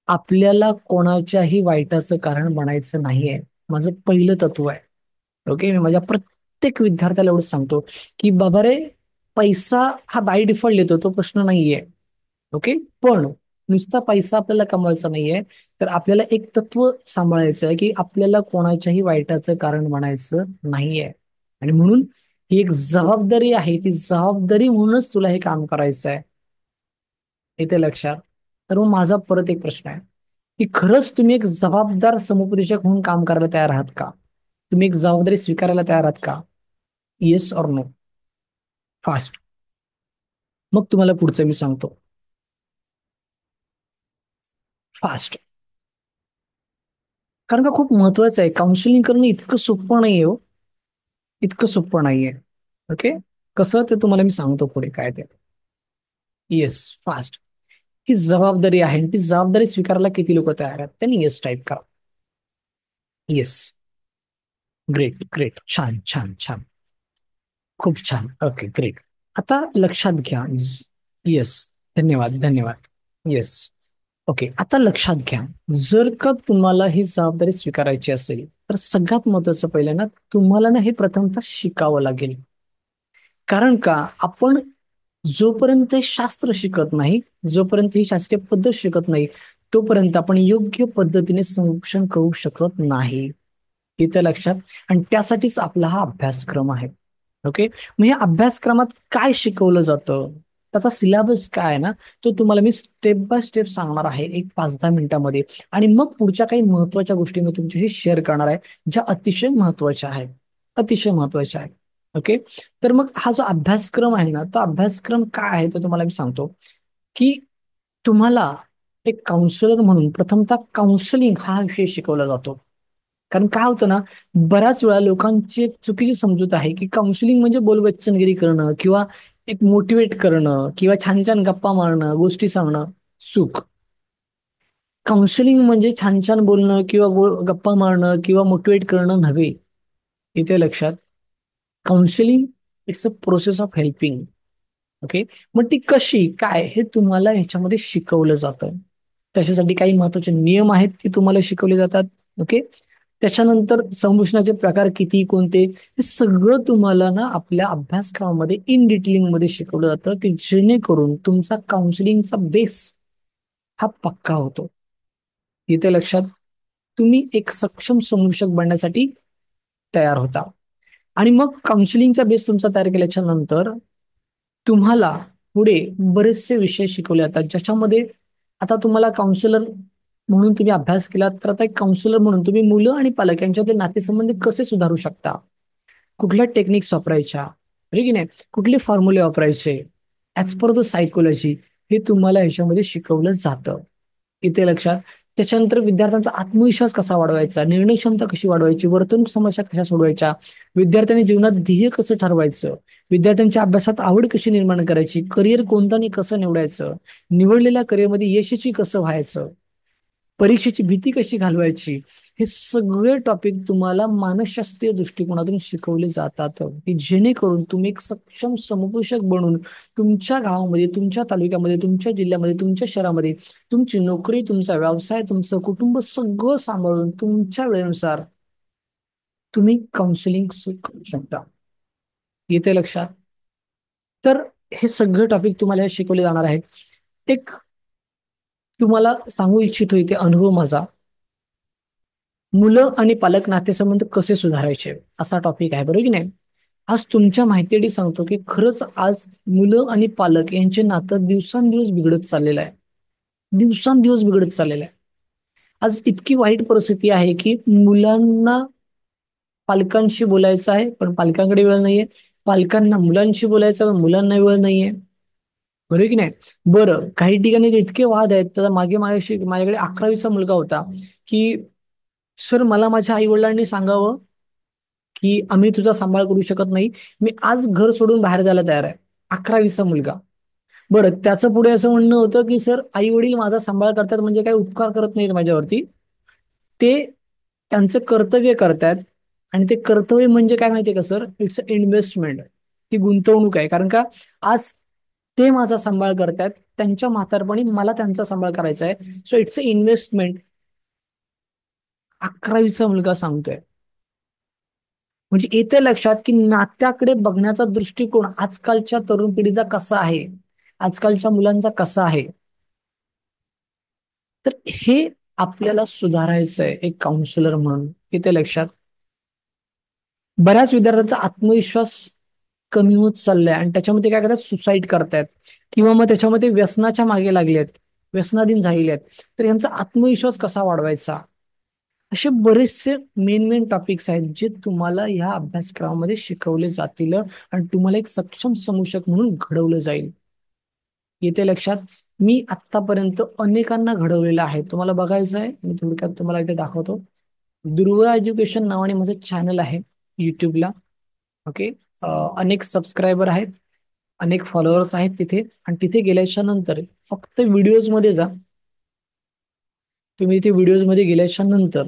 आपल्याला कोणाच्याही वाईटाचं कारण बनायचं नाहीये. माझं पहिलं तत्व आहे. ओके, मी माझ्या प्रत्येक विद्यार्थ्याला एवढंच सांगतो की बाबा रे, पैसा हा बाय डिफॉल्ट येतो, तो प्रश्न नाहीये. ओके, पण नुसता पैसा आपल्याला कमवायचा नाहीये, तर आपल्याला एक तत्व सांभाळायचं आहे की आपल्याला कोणाच्याही वाईटाचं कारण बनायचं नाहीये. आणि म्हणून ही एक जबाबदारी आहे, ती जबाबदारी म्हणूनच तुला हे काम करायचं आहे. इथे लक्षात. तर मग माझा परत एक प्रश्न आहे की खरंच तुम्ही एक जबाबदार समुपदेशक म्हणून काम करायला तयार आहात का? तुम्ही एक जबाबदारी स्वीकारायला तयार आहात का? Yes or no? फास्ट. मग तुम्हाला पुढचं मी सांगतो. फास्ट. कारण का खूप महत्वाचं आहे, काउन्सिलिंग करणं इतकं सोपं नाहीये हो, इतकं सोपं नाहीये. ओके, कसं ते तुम्हाला मी सांगतो पुढे काय ते. Yes, fast. ही जबाबदारी आहे आणि ती जबाबदारी स्वीकारायला किती लोक तयार आहेत त्यांनी येस टाईप करा. येस, ग्रेट ग्रेट, छान छान छान, खूप छान. Okay, great. आता लक्षात घ्या. येस, धन्यवाद धन्यवाद. येस, ओके, आता लक्षात घ्या, जर का तुम्हाला ही जबाबदारी स्वीकारायची असेल तर सगळ्यात महत्वाचं पहिलं ना, तुम्हाला ना हे प्रथमतः शिकावं लागेल. कारण का, आपण जोपर्यंत शास्त्र शिकत नाही, जोपर्यंत ही शास्त्रीय पद्धत शिकत नाही, तोपर्यंत आपण योग्य पद्धतीने संरक्षण करू शकत नाही. इथे लक्षात. आणि त्यासाठीच आपला हा अभ्यासक्रम आहे. ओके. मग या अभ्यासक्रमात काय शिकवलं जातं, त्याचा सिलेबस काय आहे ना, तो तुम्हाला मी स्टेप बाय स्टेप सांगणार आहे एक 5-10 मिनिटांमध्ये. आणि मग पुढच्या काही महत्वाच्या गोष्टी मी तुमच्याशी शेअर करणार आहे, ज्या अतिशय महत्वाच्या आहेत. अतिशय महत्वाच्या आहेत. ओके. तर मग हा जो अभ्यासक्रम आहे ना, तो अभ्यासक्रम काय आहे तो तुम्हाला मी सांगतो. की तुम्हाला एक काउन्सिलर म्हणून प्रथमतः काउन्सिलिंग हा विषय शिकवला जातो. कारण काय होतं ना, बऱ्याच वेळा लोकांची एक चुकीची समजूत आहे की काउन्सिलिंग म्हणजे बोलबच्चनगिरी करणं किंवा एक मोटिवेट करणं किंवा छान छान गप्पा मारणं, गोष्टी सांगणं. चूक. काउन्सिलिंग म्हणजे छान छान बोलणं किंवा गप्पा मारणं किंवा मोटिवेट करणं नव्हे. इथे लक्षात. Counselling it's a process of helping. Okay. मग ती कशी काय हे तुम्हाला ह्याच्यामध्ये शिकवलं जातं. त्याच्यासाठी काही महत्वाचे नियम आहेत ते तुम्हाला शिकवले जातात. ओके. त्याच्यानंतर संभाषणाचे प्रकार किती, कोणते, हे सगळं तुम्हाला ना आपल्या अभ्यासक्रमामध्ये इन डिटेलिंग मध्ये शिकवलं जातं, की जेणेकरून तुमचा काउन्सिलिंगचा बेस हा पक्का होतो. इथे लक्षात. तुम्ही एक सक्षम संभाषक बनण्यासाठी तयार होता. आणि मग काउन्सिलिंगचा बेस तुमचा तयार केल्याच्या नंतर तुम्हाला पुढे बरेचसे विषय शिकवले जातात, ज्याच्यामध्ये आता तुम्हाला काउन्सिलर म्हणून तुम्ही अभ्यास केला तर आता एक काउन्सिलर म्हणून तुम्ही मुलं आणि पालक यांच्यातील नातेसंबंध कसे सुधारू शकता, कुठल्या टेक्निक्स वापरायच्या, बरोबर की नाही, कुठले फॉर्म्युले वापरायचे ऍज पर द सायकोलॉजी, हे तुम्हाला ह्याच्यामध्ये शिकवलं जातं. इथे लक्षात. त्याच्यानंतर विद्यार्थ्यांचा आत्मविश्वास कसा वाढवायचा, निर्णय क्षमता कशी वाढवायची, वर्तणूक समस्या कशा सोडवायच्या, विद्यार्थ्यांनी जीवनात ध्येय कसं ठरवायचं, विद्यार्थ्यांच्या अभ्यासात आवड कशी निर्माण करायची, करिअर कोणतं आणि कसं निवडायचं, निवडलेल्या करिअरमध्ये यशस्वी कसं व्हायचं, परीक्षेची भीती कशी घालवायची, हे सगळे टॉपिक तुम्हाला मानसशास्त्रीय दृष्टिकोनातून शिकवले जातात, की जेणेकरून तुम्ही एक सक्षम समुपदेशक बनून तुमच्या गावामध्ये, तुमच्या तालुक्यामध्ये, तुमच्या जिल्ह्यामध्ये, तुमच्या शहरामध्ये तुमची नोकरी, तुमचा व्यवसाय, तुमचं कुटुंब सगळं सांभाळून तुमच्या वेळेनुसार तुम्ही काउन्सिलिंग करू शकता. येते लक्षात. तर हे सगळे टॉपिक तुम्हाला शिकवले जाणार आहेत. एक तुम्हाला सांगू इच्छितो इथे अनुभव माझा. मुलं आणि पालक नातेसंबंध कसे सुधारायचे असा टॉपिक आहे, बरोबर की नाही. आज तुमच्या माहितीसाठी सांगतो की खरंच आज मुलं आणि पालक यांचे नातं दिवसांदिवस बिघडत चाललेलं आहे. दिवसांदिवस बिघडत चाललेलं आहे. आज इतकी वाईट परिस्थिती आहे की मुलांना पालकांशी बोलायचं आहे पण पालकांकडे वेळ नाहीये, पालकांना मुलांशी बोलायचं पण मुलांना वेळ नाहीये, बरोबर की नाही. बरं, काही ठिकाणी तर इतके वाद आहेत. तर मागे माझ्याकडे 11वीचा मुलगा होता की सर मला माझ्या आई वडिलांनी सांगावं की आम्ही तुझा सांभाळ करू शकत नाही, मी आज घर सोडून बाहेर जायला तयार आहे. 11वीचा मुलगा. बरं, त्याचं पुढे असं म्हणणं होतं की सर आई वडील माझा सांभाळ करतात म्हणजे काही उपकार करत नाहीत माझ्यावरती, ते त्यांचं कर्तव्य करतात. आणि ते कर्तव्य म्हणजे काय माहितीये का सर, इट्स अ इन्व्हेस्टमेंट. ती गुंतवणूक आहे. कारण का आज ते माझा सांभाळ करतात, त्यांच्या म्हातारपणी मला त्यांचा सांभाळ करायचा आहे, सो इट्स अ इन्व्हेस्टमेंट. 11वीचा मुलगा सांगतोय. म्हणजे येते लक्षात की नात्याकडे बघण्याचा दृष्टिकोन आजकालच्या तरुण पिढीचा कसा आहे, आजकालच्या मुलांचा कसा आहे. तर हे आपल्याला सुधारायचं आहे एक काउन्सिलर म्हणून. येते लक्षात. बऱ्याच विद्यार्थ्यांचा आत्मविश्वास कमी होत चाललाय आणि त्याच्यामध्ये काय करतात, सुसाईड करतायत किंवा मग त्याच्यामध्ये व्यसनाच्या मागे लागलेत, व्यसनाधीन झालेले आहेत. तर यांचा आत्मविश्वास कसा वाढवायचा, असे बरेचसे मेन मेन टॉपिक्स आहेत जे तुम्हाला ह्या अभ्यासक्रमामध्ये शिकवले जातील आणि तुम्हाला एक सक्षम समूशक म्हणून घडवलं जाईल. येते लक्षात. मी आतापर्यंत अनेकांना घडवलेलं आहे. तुम्हाला बघायचं आहे, मी थोडक्यात तुम्हाला इथे दाखवतो. दुर्वा एज्युकेशन नावाने माझं चॅनल आहे युट्यूबला. ओके. अनेक सबस्क्रायबर आहेत, अनेक फॉलोअर्स आहेत तिथे. आणि तिथे गेल्याच्या नंतर फक्त व्हिडिओज मध्ये जा. तुम्ही इथे व्हिडिओज मध्ये गेल्याच्या नंतर,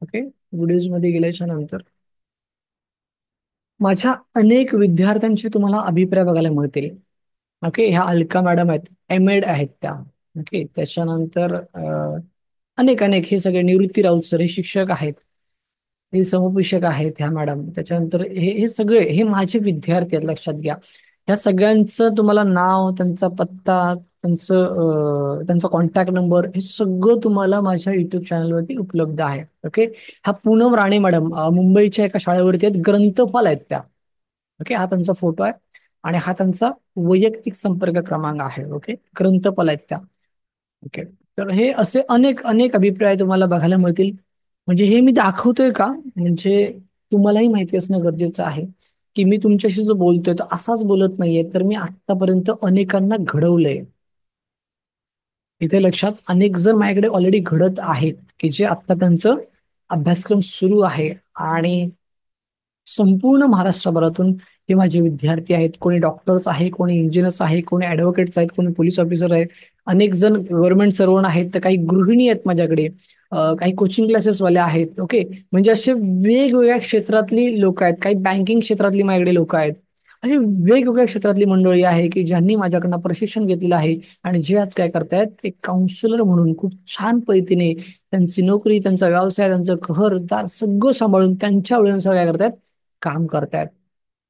ओके, व्हिडिओज मध्ये गेल्याच्या नंतर माझ्या अनेक विद्यार्थ्यांचे तुम्हाला अभिप्राय बघायला मिळतील. ओके. ह्या अलका मॅडम आहेत, एम एड आहेत त्या. ओके. त्याच्यानंतर अनेक अनेक हे सगळे निवृत्ती राऊत सर हे शिक्षक आहेत, हे समुपदेशक आहेत ह्या मॅडम. त्याच्यानंतर हे हे सगळे हे माझे विद्यार्थी आहेत, लक्षात घ्या. ह्या सगळ्यांचं तुम्हाला नाव, त्यांचा पत्ता, त्यांचा कॉन्टॅक्ट नंबर हे सगळं तुम्हाला माझ्या युट्यूब चॅनलवरती उपलब्ध आहे. ओके. हा पूनम राणे मॅडम मुंबईच्या एका शाळेवरती आहेत, ग्रंथपाल आहेत त्या. ओके. हा त्यांचा फोटो आहे आणि हा त्यांचा वैयक्तिक संपर्क क्रमांक आहे. ओके. ग्रंथपाल आहेत त्या. ओके. तर हे असे अनेक अनेक अभिप्राय तुम्हाला बघायला मिळतील. म्हणजे हे मी दाखवतोय का, म्हणजे तुम्हालाही माहिती असणं गरजेचं आहे की मी तुमच्याशी जो बोलतोय तो असाच बोलत नाहीये, तर मी आतापर्यंत अनेकांना घडवलंय. इथे लक्षात, अनेक जण माझ्याकडे ऑलरेडी घडत आहेत की जे आता त्यांचं अभ्यासक्रम सुरू आहे. आणि संपूर्ण महाराष्ट्रभरातून हे माझे विद्यार्थी आहेत. कोणी डॉक्टर्स आहे, कोणी इंजिनियर्स आहे, कोणी ऍडव्होकेट्स आहेत, कोणी पोलीस ऑफिसर आहेत, अनेक जण गव्हर्नमेंट सर्वंट आहेत, तर काही गृहिणी आहेत माझ्याकडे, काही कोचिंग क्लासेसवाले आहेत. ओके. म्हणजे असे वेगवेगळ्या क्षेत्रातली लोक आहेत, काही बँकिंग क्षेत्रातली माझ्याकडे लोक आहेत. अशी वेगवेगळ्या क्षेत्रातली मंडळी आहे की ज्यांनी माझ्याकडनं प्रशिक्षण घेतलेलं आहे आणि जे आज काय करतायत, एक काउन्सिलर म्हणून खूप छान पद्धतीने त्यांची नोकरी, त्यांचा व्यवसाय, त्यांचं घरदार सगळं सांभाळून त्यांच्या वेळेनुसार काय करतायत, काम करतायत.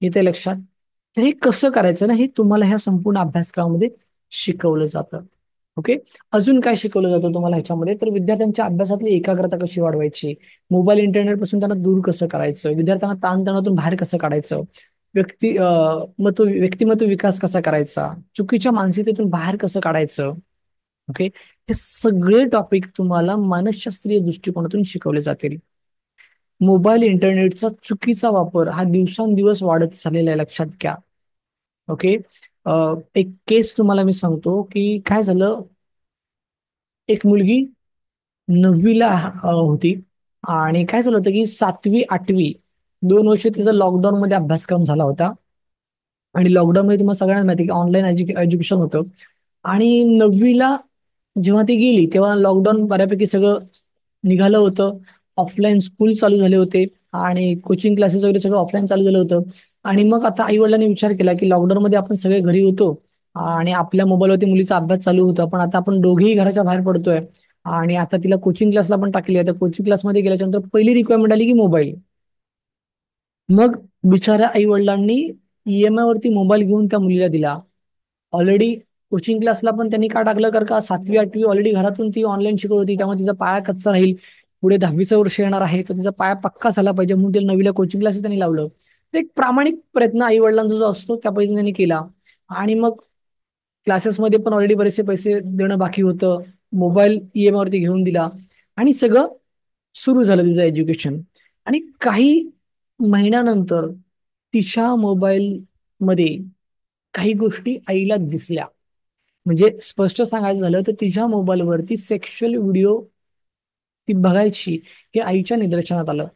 येते लक्षात. तर हे कसं करायचं ना, हे तुम्हाला ह्या संपूर्ण अभ्यासक्रमामध्ये शिकवलं जातं. ओके. अजून काय शिकवलं जातं तुम्हाला ह्याच्यामध्ये, तर विद्यार्थ्यांच्या अभ्यासातली एकाग्रता कशी वाढवायची, मोबाईल इंटरनेट पासून त्यांना दूर कसं करायचं, विद्यार्थ्यांना ताणतणावातून बाहेर कसं काढायचं, व्यक्तिमत्व विकास कसा करायचा, चुकीच्या मानसिकतेतून बाहेर कसं काढायचं. ओके. हे सगळे टॉपिक तुम्हाला मानसशास्त्रीय दृष्टिकोनातून शिकवले जातील. मोबाईल इंटरनेटचा चुकीचा वापर हा दिवसांदिवस वाढत चाललेला आहे, लक्षात घ्या. ओके. एक केस तुम्हाला मी सांगतो की काय झालं. एक मुलगी 9वीला होती आणि काय झालं होतं की 7वी 8वी 2 वर्ष तिचा लॉकडाऊन मध्ये अभ्यासक्रम झाला होता. आणि लॉकडाऊन मध्ये तुम्हाला सगळ्यांना माहिती की ऑनलाईन एज्युकेशन होतं. आणि 9वीला जेव्हा ती गेली तेव्हा लॉकडाऊन बऱ्यापैकी सगळं निघालं होतं. ऑफलाईन स्कूल चालू झाले होते आणि कोचिंग क्लासेस वगैरे सगळं ऑफलाईन चालू झालं होतं. आणि मग आता आई वडिलांनी विचार केला की लॉकडाऊन मध्ये आपण सगळे घरी होतो आणि आपल्या मोबाईलवरती मुलीचा अभ्यास चालू होता, पण आता आपण दोघेही घराच्या बाहेर पडतोय आणि आता तिला कोचिंग क्लासला पण टाकली आहे. तर कोचिंग क्लासमध्ये गेल्याच्यानंतर पहिली रिक्वायरमेंट आली की मोबाईल. मग बिचाऱ्या आई वडिलांनी EMI वरती मोबाईल घेऊन त्या मुलीला दिला. ऑलरेडी कोचिंग क्लासला पण त्यांनी का टाकलं, कारण का 7वी 8वी ऑलरेडी घरातून ती ऑनलाईन शिकत होती, त्यामुळे तिचा पाया कच्चा राहील. पुढे 10वीचं वर्ष येणार आहे तर तिचा पाया पक्का झाला पाहिजे म्हणून तिला 9वीला कोचिंग क्लासेस त्यांनी लावलं. तर एक प्रामाणिक प्रयत्न आई वडिलांचा जो असतो त्या पद्धतीने त्यांनी केला. आणि मग क्लासेसमध्ये पण ऑलरेडी बरेचसे पैसे देणं बाकी होतं, मोबाईल EMI वरती घेऊन दिला आणि सगळं सुरू झालं तिचं एज्युकेशन. आणि काही महिन्यानंतर तिच्या मोबाईल मध्ये काही गोष्टी आईला दिसल्या. म्हणजे स्पष्ट सांगायचं झालं तर तिच्या मोबाईलवरती सेक्शुअल व्हिडिओ ती बघायची, हे आईच्या निदर्शनात आलं.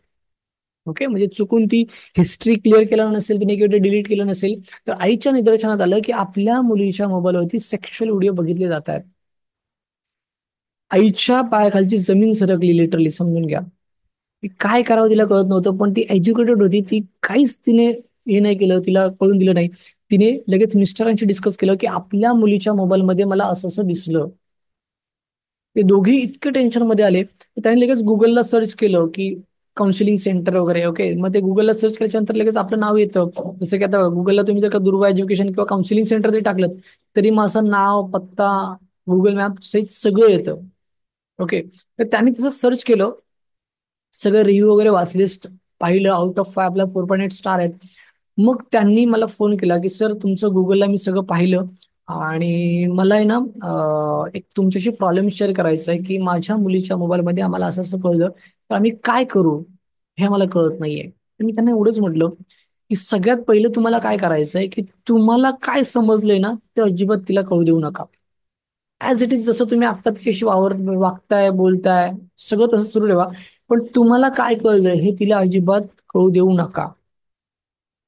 ओके. म्हणजे चुकून ती हिस्ट्री क्लिअर केलं नसेल, तिने किंवा डिलीट केलं नसेल, तर आईच्या निदर्शनात आलं की आपल्या मुलीच्या मोबाईलवरती सेक्शुअल व्हिडिओ बघितले जात आहेत. आईच्या पायाखालची जमीन सरकली, लिटरली, समजून घ्या. की काय करावं तिला कळत नव्हतं, पण ती एज्युकेटेड होती, ती काहीच तिने हे नाही केलं, तिला कळून दिलं नाही. तिने लगेच मिस्टरांशी डिस्कस केलं की आपल्या मुलीच्या मोबाईलमध्ये मला असं असं दिसलं. ते दोघी इतके टेन्शन मध्ये आले की त्यांनी लगेच गुगलला सर्च केलं की काउन्सिलिंग सेंटर वगैरे. ओके. मग ते गुगलला सर्च केल्याच्यानंतर लगेच आपलं नाव येतं. जसं की आता गुगलला तुम्ही जर का दुर्वा एज्युकेशन किंवा काउन्सिलिंग सेंटर जरी टाकलं तरी मग असं नाव, पत्ता, गुगल मॅप सहित सगळं येतं. ओके. तर त्यांनी तसं सर्च केलं, सगळं रिव्ह्यू वगैरे वाचले, पाहिलं, आउट ऑफ 5 आपला 4.8 स्टार आहेत. मग त्यांनी मला फोन केला की सर तुमचं गुगलला मी सगळं पाहिलं आणि मला आहे ना एक तुमच्याशी प्रॉब्लेम शेअर करायचा आहे की माझ्या मुलीच्या मोबाईलमध्ये आम्हाला असं असं कळलं, तर आम्ही काय करू हे आम्हाला कळत नाहीये. तर मी त्यांना एवढंच म्हटलं की सगळ्यात पहिलं तुम्हाला काय करायचं आहे की तुम्हाला काय समजलंय ना ते अजिबात तिला कळू देऊ नका. ऍज इट इज, जसं तुम्ही आता तिच्याशी वागताय, बोलताय, सगळं तसं सुरू ठेवा. पण तुम्हाला काय कळलंय हे तिला अजिबात कळू देऊ नका.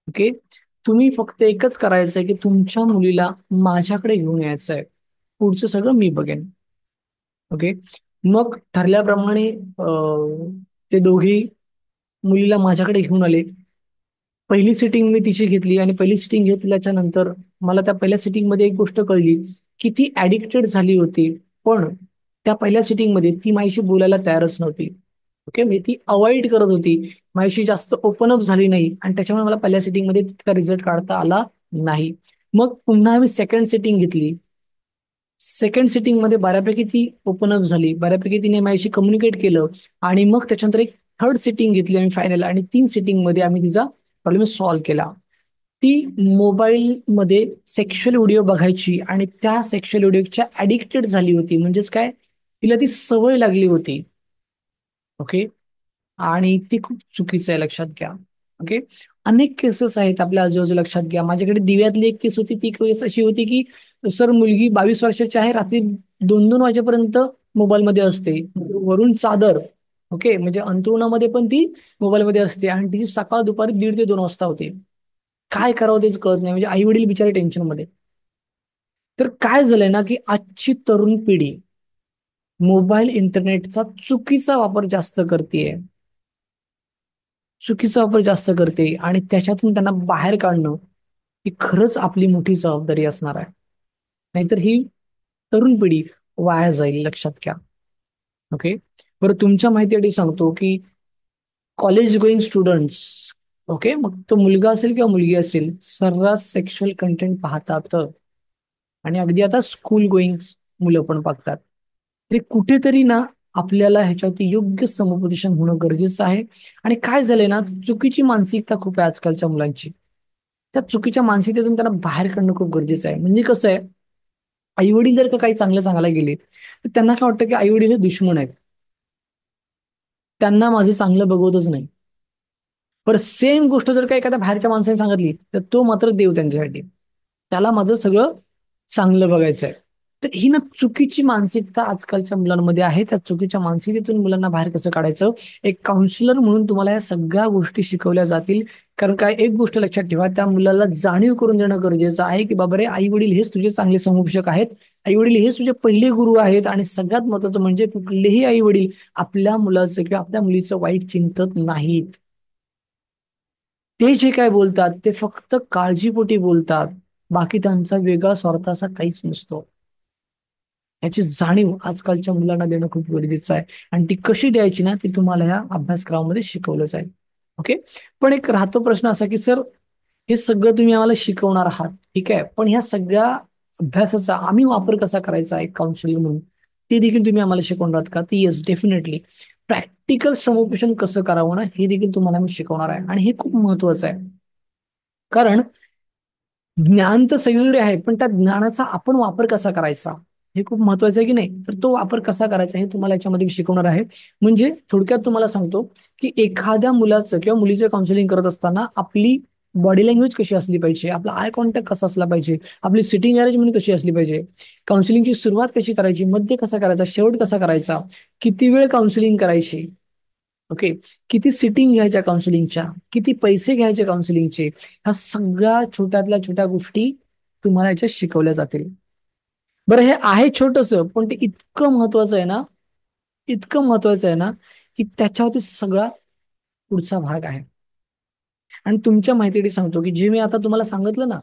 ओके. तुम्ही फक्त एकच करायचंय की तुमच्या मुलीला माझ्याकडे घेऊन यायचंय, पुढचं सगळं मी बघेन. ओके. मग ठरल्याप्रमाणे ते दोघी मुलीला माझ्याकडे घेऊन आले. पहिली सिटिंग मी तिची घेतली आणि पहिली सिटिंग घेतल्याच्या नंतर मला त्या पहिल्या सिटिंग मध्ये एक गोष्ट कळली की ती ऍडिक्टेड झाली होती पण त्या पहिल्या सिटिंगमध्ये ती माझ्याशी बोलायला तयारच नव्हती. ओके, म्हणजे ती अवॉइड करत होती, माझ्याशी जास्त ओपन अप झाली नाही, आणि त्याच्यामुळे मला पहिल्या सिटिंगमध्ये तितका रिझल्ट काढता आला नाही. मग पुन्हा मी सेकंड सिटिंग घेतली. सेकंड सिटिंग मध्ये बऱ्यापैकी ती ओपन अप झाली, बऱ्यापैकी तिने माझ्याशी कम्युनिकेट केलं. आणि मग त्याच्यानंतर एक थर्ड सिटिंग घेतली आम्ही फायनल, आणि 3 सिटिंग मध्ये आम्ही तिचा प्रॉब्लेम सॉल्व्ह केला. ती मोबाईलमध्ये सेक्शुअल व्हिडिओ बघायची आणि त्या सेक्शुअल व्हिडिओच्या ऍडिक्टेड झाली होती. म्हणजेच काय, तिला ती सवय लागली होती. ओके, आणि ते खूप चुकीचं आहे, लक्षात घ्या. ओके, अनेक केसेस आहेत आपल्या आजूबाजू, लक्षात घ्या. माझ्याकडे दिव्यातली एक केस होती. ती केस अशी होती की सर, मुलगी 22 वर्षाची आहे, रात्री 2-2 वाजेपर्यंत मोबाईलमध्ये असते, वरून चादर. ओके, म्हणजे अंथरुणामध्ये पण ती मोबाईलमध्ये असते, आणि तिची सकाळ दुपारी 1:30 ते 2 वाजता होते. काय करावं तेच कळत नाही, म्हणजे आई वडील बिचारे टेन्शनमध्ये. तर काय झालंय ना, की आजची तरुण पिढी मोबाईल इंटरनेटचा चुकीचा वापर जास्त करते, आणि त्याच्यातून त्यांना बाहेर काढणं ही खरंच आपली मोठी जबाबदारी असणार आहे. नाहीतर ही तरुण पिढी वाया जाईल, लक्षात घ्या. ओके, बरं, तुमच्या माहितीसाठी सांगतो की कॉलेज गोईंग स्टुडंट्स, ओके, मग तो मुलगा असेल किंवा मुलगी असेल, सर्रास सेक्शुअल कंटेंट पाहतात. आणि अगदी आता स्कूल गोईंग मुलं पण बघतात. तरी कुठेतरी ना, आपल्याला ह्याच्यावरती योग्य समुपदेशन होणं गरजेचं आहे. आणि काय झालंय ना, चुकीची मानसिकता खूप आहे आजकालच्या मुलांची. त्या चुकीच्या मानसिकतेतून त्यांना बाहेर काढणं खूप गरजेचं आहे. म्हणजे कसं आहे, आई वडील जर का काही चांगलं सांगायला गेले, तर त्यांना काय वाटतं की आई वडील हे दुश्मन आहेत, त्यांना माझे चांगलं बघवतच नाही. पर सेम गोष्ट जर का एखाद्या बाहेरच्या माणसाने सांगितली, तर तो मात्र देव त्यांच्यासाठी, त्याला माझं सगळं चांगलं बघायचं आहे. तर ही ना चुकीची मानसिकता आजकालच्या मुलांमध्ये आहे. त्या चुकीच्या मानसिकतेतून मुलांना बाहेर कसं काढायचं, एक काउन्सिलर म्हणून तुम्हाला या सगळ्या गोष्टी शिकवल्या जातील. कारण काय, एक गोष्ट लक्षात ठेवा, त्या मुलाला जाणीव करून देणं गरजेचं आहे की बाबा रे, आई वडील हेच तुझे चांगले समुपदेशक आहेत, आई वडील हेच तुझे पहिले गुरु आहेत. आणि सगळ्यात महत्वाचं म्हणजे कुठलेही आई वडील आपल्या मुलाचं किंवा आपल्या मुलीचं वाईट चिंतत नाहीत. ते जे काय बोलतात ते फक्त काळजीपोटी बोलतात. बाकी त्यांचा वेगळा स्वार्थ असा काहीच नसतो. याची जाणीव आजकालच्या मुलांना देणं खूप गरजेचं आहे. आणि ती कशी द्यायची ना, ती तुम्हाला या अभ्यासक्रमामध्ये शिकवलं जाईल. ओके, पण एक राहतो प्रश्न असा की सर, हे सगळं तुम्ही आम्हाला शिकवणार आहात, ठीक आहे, पण ह्या सगळ्या अभ्यासाचा आम्ही वापर कसा करायचा आहे काउन्सिलिंग म्हणून, ते देखील तुम्ही आम्हाला शिकवणार आहात का? ती येस, डेफिनेटली. प्रॅक्टिकल समुपदेशन कसं करावं ना, हे देखील तुम्हाला मी शिकवणार आहे. आणि हे खूप महत्वाचं आहे. कारण ज्ञान तर सगळीकडे आहे, पण त्या ज्ञानाचा आपण वापर कसा करायचा हे खूप महत्वाचं आहे की नाही. तर तो वापर कसा करायचा हे तुम्हाला याच्यामध्ये शिकवणार आहे. म्हणजे थोडक्यात तुम्हाला सांगतो की एखाद्या मुलाचं किंवा मुलीचं काउन्सिलिंग करत असताना आपली बॉडी लँग्वेज कशी असली पाहिजे, आपला आय कॉन्टॅक्ट कसा असला पाहिजे, आपली सिटिंग अरेंजमेंट कशी असली पाहिजे, काउन्सिलिंगची सुरुवात कशी करायची, मध्य कसा करायचा, शेवट कसा करायचा, किती वेळ काउन्सिलिंग करायची. ओके, किती सिटिंग घ्यायच्या काउन्सिलिंगच्या, किती पैसे घ्यायचे काउन्सिलिंगचे, ह्या सगळ्या छोट्यातल्या छोट्या गोष्टी तुम्हाला याच्यात शिकवल्या जातील. बरं, हे आहे छोटस, पण ते इतकं महत्वाचं आहे ना, इतकं महत्वाचं आहे ना, की त्याच्यावरती सगळा पुढचा भाग आहे. आणि तुमच्या माहितीसाठी सांगतो की जे मी आता तुम्हाला सांगितलं ना,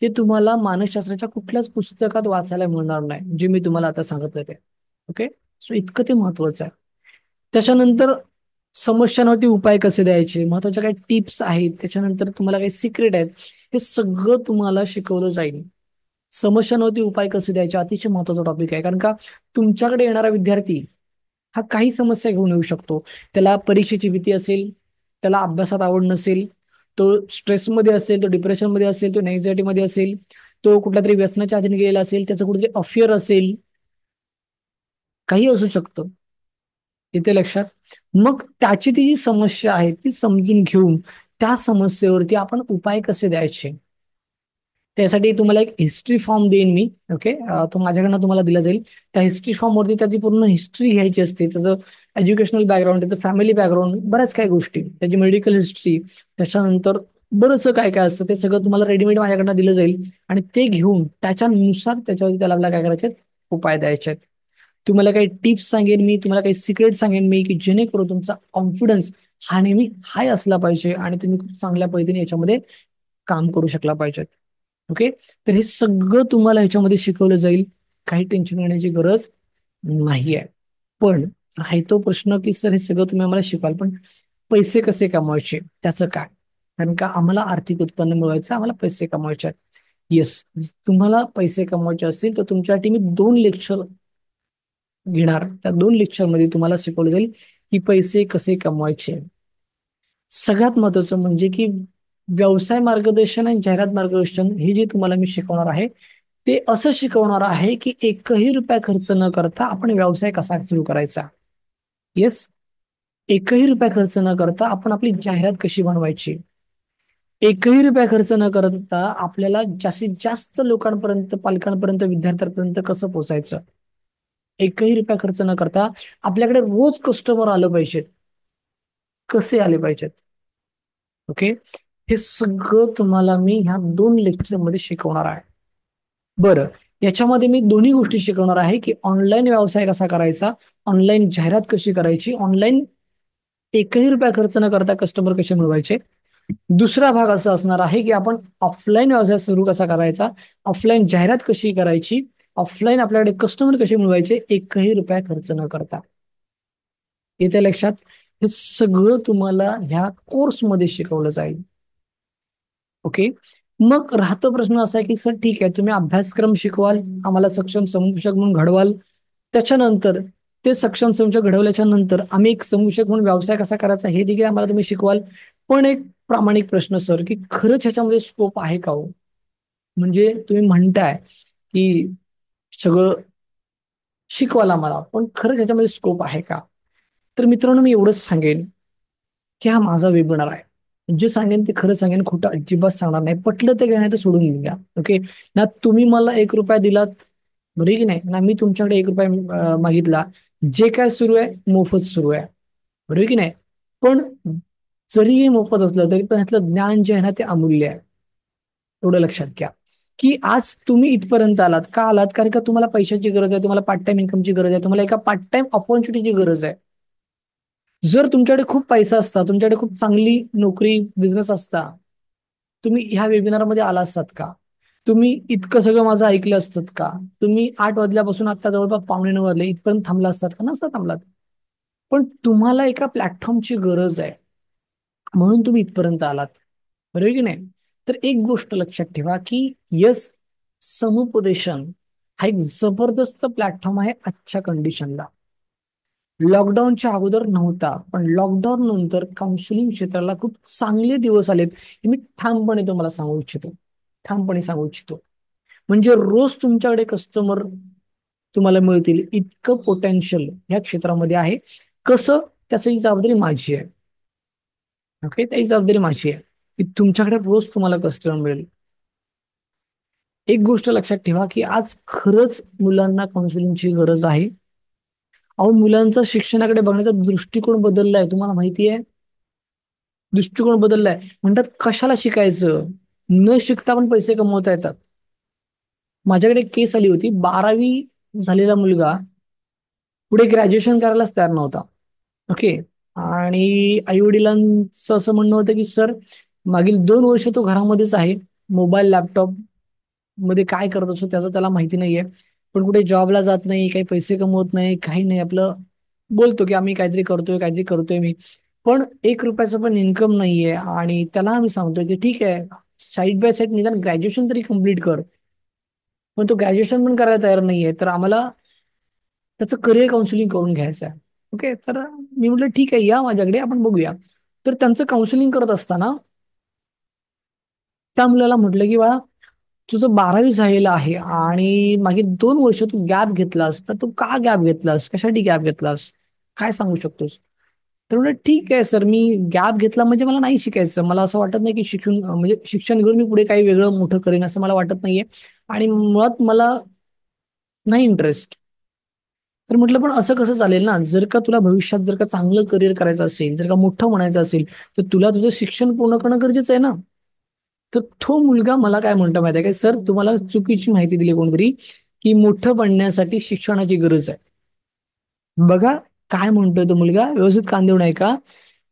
ते तुम्हाला मानसशास्त्राच्या कुठल्याच पुस्तकात वाचायला मिळणार नाही, जे मी तुम्हाला आता सांगितलं ते. ओके, सो इतकं ते महत्वाचं आहे. त्याच्यानंतर समस्यांवरती उपाय कसे द्यायचे, महत्वाच्या काही टिप्स आहेत, त्याच्यानंतर तुम्हाला काही सिक्रेट आहेत, हे सगळं तुम्हाला शिकवलं जाईल. समस्यांवरती उपाय कसे द्यायचे अतिशय महत्वाचा टॉपिक आहे. कारण का, तुमच्याकडे येणारा विद्यार्थी हा काही समस्या घेऊन येऊ शकतो. त्याला परीक्षेची भीती असेल, त्याला अभ्यासात आवड नसेल, तो स्ट्रेसमध्ये असेल, तो डिप्रेशनमध्ये असेल, तो एन्झायटी मध्ये असेल, तो कुठल्या तरी व्यसनाच्या अधीन गेलेला असेल, त्याचं कुठेतरी अफेअर असेल, काही असू शकतं. येते लक्षात? मग त्याची ती जी समस्या आहे ती समजून घेऊन त्या समस्येवरती आपण उपाय कसे द्यायचे, त्यासाठी तुम्हाला एक हिस्ट्री फॉर्म देईन मी. ओके, तो माझ्याकडनं तुम्हाला दिला जाईल. त्या हिस्ट्री फॉर्म वरती त्याची पूर्ण हिस्ट्री घ्यायची असते, त्याचं एज्युकेशनल बॅकग्राऊंड, त्याचं फॅमिली बॅकग्राऊंड, बऱ्याच काही गोष्टी, त्याची मेडिकल हिस्ट्री, त्याच्यानंतर बरंचसं काय काय असतं ते सगळं तुम्हाला रेडीमेड माझ्याकडनं दिलं जाईल. आणि ते घेऊन त्याच्यानुसार त्याच्यावरती त्याला आपल्याला काय करायचे, उपाय द्यायचे आहेत. तुम्हाला काही टिप्स सांगेन मी, तुम्हाला काही सिक्रेट सांगेन मी, की जेणेकरून तुमचा कॉन्फिडन्स हा नेहमी हाय असला पाहिजे आणि तुम्ही खूप चांगल्या पद्धतीने याच्यामध्ये काम करू शकला पाहिजेत. ओके, तर हे सगळं तुम्हाला ह्याच्यामध्ये शिकवलं जाईल, काही टेन्शन घेण्याची गरज नाही आहे. पण आहे तो प्रश्न की सर हे सगळं तुम्ही आम्हाला शिकवाल, पण पैसे कसे कमवायचे त्याचं काय? कारण का आम्हाला आर्थिक उत्पन्न मिळवायचं, आम्हाला पैसे कमवायचे आहेत. येस, तुम्हाला पैसे कमवायचे असतील तर तुमच्यासाठी मी 2 लेक्चर घेणार. त्या 2 लेक्चरमध्ये तुम्हाला शिकवलं जाईल की पैसे कसे कमवायचे. सगळ्यात महत्वाचं म्हणजे की व्यवसाय मार्गदर्शन आणि जाहिरात मार्गदर्शन हे जे तुम्हाला मी शिकवणार आहे, ते असं शिकवणार आहे की एकही रुपया खर्च न करता आपण व्यवसाय कसा सुरू करायचा. येस, एकही रुपया खर्च न करता आपण आपली जाहिरात कशी बनवायची. एकही रुपया खर्च न करता आपल्याला जास्तीत जास्त लोकांपर्यंत, पालकांपर्यंत, विद्यार्थ्यांपर्यंत कसं पोहोचायचं. एकही रुपया खर्च न करता आपल्याकडे रोज कस्टमर आलं पाहिजेत, कसे आले पाहिजेत. ओके, हे सगळं तुम्हाला मी ह्या 2 लेक्चरमध्ये शिकवणार आहे. बरं, याच्यामध्ये मी दोन्ही गोष्टी शिकवणार आहे की ऑनलाईन व्यवसाय कसा करायचा, ऑनलाईन जाहिरात कशी करायची, ऑनलाईन एकही रुपया खर्च न करता कस्टमर कसे मिळवायचे. दुसरा भाग असा असणार आहे की आपण ऑफलाईन व्यवसाय सुरू कसा करायचा, ऑफलाईन जाहिरात कशी करायची, ऑफलाईन आपल्याकडे कस्टमर कसे मिळवायचे एकही रुपया खर्च न करता. येत्या लक्षात, हे सगळं तुम्हाला ह्या कोर्समध्ये शिकवलं जाईल. ओके, मग राहतो प्रश्न असा आहे की सर ठीक आहे, तुम्ही अभ्यासक्रम शिकवाल, आम्हाला सक्षम समूशक म्हणून घडवाल, त्याच्यानंतर ते सक्षम समूशक घडवल्याच्या नंतर आम्ही एक समूशक म्हणून व्यवसाय कसा करायचा हे देखील आम्हाला तुम्ही शिकवाल. पण एक प्रामाणिक प्रश्न सर, की खरंच ह्याच्यामध्ये स्कोप आहे का हो? म्हणजे तुम्ही म्हणताय की सगळं शिकवाल आम्हाला, पण खरंच ह्याच्यामध्ये स्कोप आहे का? तर मित्रांनो, मी एवढंच सांगेन की हा माझा वेबिनार आहे. जे सांगेन ते खरं सांगेन, खोटं अजिबात सांगणार नाही. पटलं ते काय, नाही तर सोडून द्या. ओके, ना तुम्ही मला 1 रुपया दिलात, बरोबर की नाही, ना मी तुमच्याकडे 1 रुपया मागितला. जे काय सुरू आहे मोफत सुरू आहे, बरोबर की नाही. पण जरी हे मोफत असलं तरी पण ह्यातलं ज्ञान जे आहे ना ते अमूल्य आहे. एवढं लक्षात घ्या की आज तुम्ही इथपर्यंत आलात का आलात, कारण का तुम्हाला पैशाची गरज आहे, तुम्हाला पार्ट टाइम इन्कमची गरज आहे, तुम्हाला एका पार्ट टाइम ऑपॉर्च्युनिटीची गरज आहे. जर तुमच्याकडे खूप पैसा असता, तुमच्याकडे खूप चांगली नोकरी, बिझनेस असता, तुम्ही ह्या वेबिनारमध्ये आला असतात का? तुम्ही इतकं सगळं माझं ऐकलं असतं का? तुम्ही 8 वाजल्यापासून आता जवळपास 8:45 वाजले इथपर्यंत थांबला असतात का? नसता थांबलात. पण तुम्हाला एका प्लॅटफॉर्मची गरज आहे म्हणून तुम्ही इथपर्यंत आलात, बरोबर की नाही. तर एक गोष्ट लक्षात ठेवा की यस, समुपदेशन हा एक जबरदस्त प्लॅटफॉर्म आहे आजच्या कंडिशनला. लॉकडाऊनच्या अगोदर नव्हता, पण लॉकडाऊन नंतर काउन्सिलिंग क्षेत्राला खूप चांगले दिवस आलेत, हे मी ठामपणे तुम्हाला सांगू इच्छितो. ठामपणे सांगू इच्छितो. म्हणजे रोज तुमच्याकडे कस्टमर तुम्हाला मिळतील इतकं पोटेन्शियल ह्या क्षेत्रामध्ये आहे. कसं, त्याची जबाबदारी माझी आहे. ओके, त्याची जबाबदारी माझी आहे की तुमच्याकडे रोज तुम्हाला कस्टमर मिळेल. एक गोष्ट लक्षात ठेवा की आज खरंच मुलांना काउन्सिलिंगची गरज आहे. अहो, मुलांचा शिक्षणाकडे बघण्याचा दृष्टिकोन बदललाय, तुम्हाला माहिती आहे. दृष्टिकोन बदललाय. म्हणतात कशाला शिकायचं, न शिकता पण पैसे कमवता येतात. माझ्याकडे एक केस आली होती, 12वी झालेला मुलगा पुढे ग्रॅज्युएशन करायलाच तयार नव्हता. ओके, आणि आई वडिलांचं असं म्हणणं होतं की सर, मागील 2 वर्ष तो घरामध्येच आहे, मोबाईल लॅपटॉप मध्ये काय करत असतो त्याचं त्याला माहिती नाहीये. पण कुठे जॉबला जात नाही, काही पैसे कमवत नाही, काही नाही. आपलं बोलतो की आम्ही काहीतरी करतोय, काहीतरी करतोय मी, पण 1 रुपयाचं पण इन्कम नाहीये. आणि त्याला आम्ही सांगतोय की ठीक आहे, साईड बाय साईड निदान ग्रॅज्युएशन तरी कम्प्लीट कर. पण तो ग्रॅज्युएशन पण करायला तयार नाहीये, तर आम्हाला त्याचं करिअर काउन्सिलिंग करून घ्यायचं आहे. ओके, तर मी म्हटलं ठीक आहे, या माझ्याकडे, आपण बघूया. तर त्यांचं काउन्सिलिंग करत असताना त्या मुलाला म्हटलं की बाळा, तुझं 12वी झालेलं आहे आणि मागे 2 वर्ष तू गॅप घेतलास, तर तू का गॅप घेतलास, कशासाठी गॅप घेतलास, काय सांगू शकतोस? तर म्हणलं ठीक आहे सर, मी गॅप घेतला म्हणजे मला नाही शिकायचं, मला असं वाटत नाही की शिक्षण म्हणजे शिक्षण घेऊन मी पुढे काही वेगळं मोठं करेन असं मला वाटत नाहीये, आणि मुळात मला नाही इंटरेस्ट. तर म्हटलं पण असं कसं चालेल ना, जर का तुला भविष्यात जर का चांगलं करिअर करायचं असेल, जर का मोठं म्हणायचं असेल, तर तुला तुझं शिक्षण पूर्ण करणं गरजेचं आहे ना. तर तो मुलगा मला काय म्हणतो माहिती आहे काय, सर तुम्हाला चुकीची माहिती दिली कोणतरी, की मोठं बनण्यासाठी शिक्षणाची गरज आहे. बघा काय म्हणतोय तो मुलगा, व्यवस्थित कान देऊन ऐका,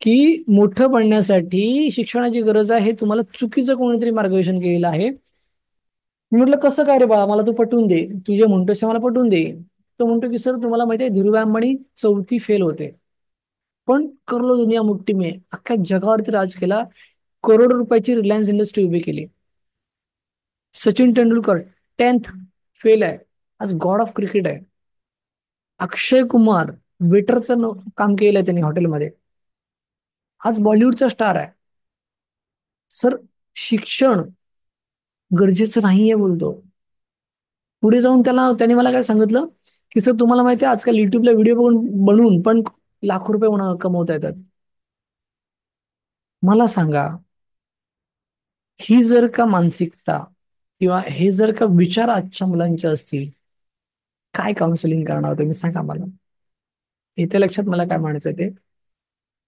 की मोठं बनण्यासाठी शिक्षणाची गरज आहे, हे तुम्हाला चुकीचं कोणीतरी मार्गदर्शन केलेलं आहे. मी म्हटलं कसं काय रे बाळा, मला तू पटवून दे, तू जे म्हणतोस ते मला पटवून दे. तो म्हणतो की सर तुम्हाला माहिती आहे धीरूभाई अंबानी 4थी फेल होते, पण कर लो दुनिया मुट्ठी में, अख्ख्या जगावरती राज केला, करोडो रुपयाची रिलायन्स इंडस्ट्री उभी केली. सचिन तेंडुलकर 10th फेल आहे, आज गॉड ऑफ क्रिकेट आहे. अक्षय कुमार वेटरचं काम केलंय त्यांनी हॉटेलमध्ये, आज बॉलिवूडचा स्टार आहे. सर शिक्षण गरजेचं नाहीये बोलतो. पुढे जाऊन त्याने मला काय सांगितलं की सर तुम्हाला माहिती आहे आजकाल युट्यूबला व्हिडिओ बघून बनवून पण लाखो रुपये कमवता येतात. मला सांगा, ही जर का मानसिकता किंवा हे जर का विचार आजच्या मुलांचे असतील, काय काउन्सिलिंग करणार तुम्ही सांगा मला. इथे लक्षात मला काय म्हणायचं ते.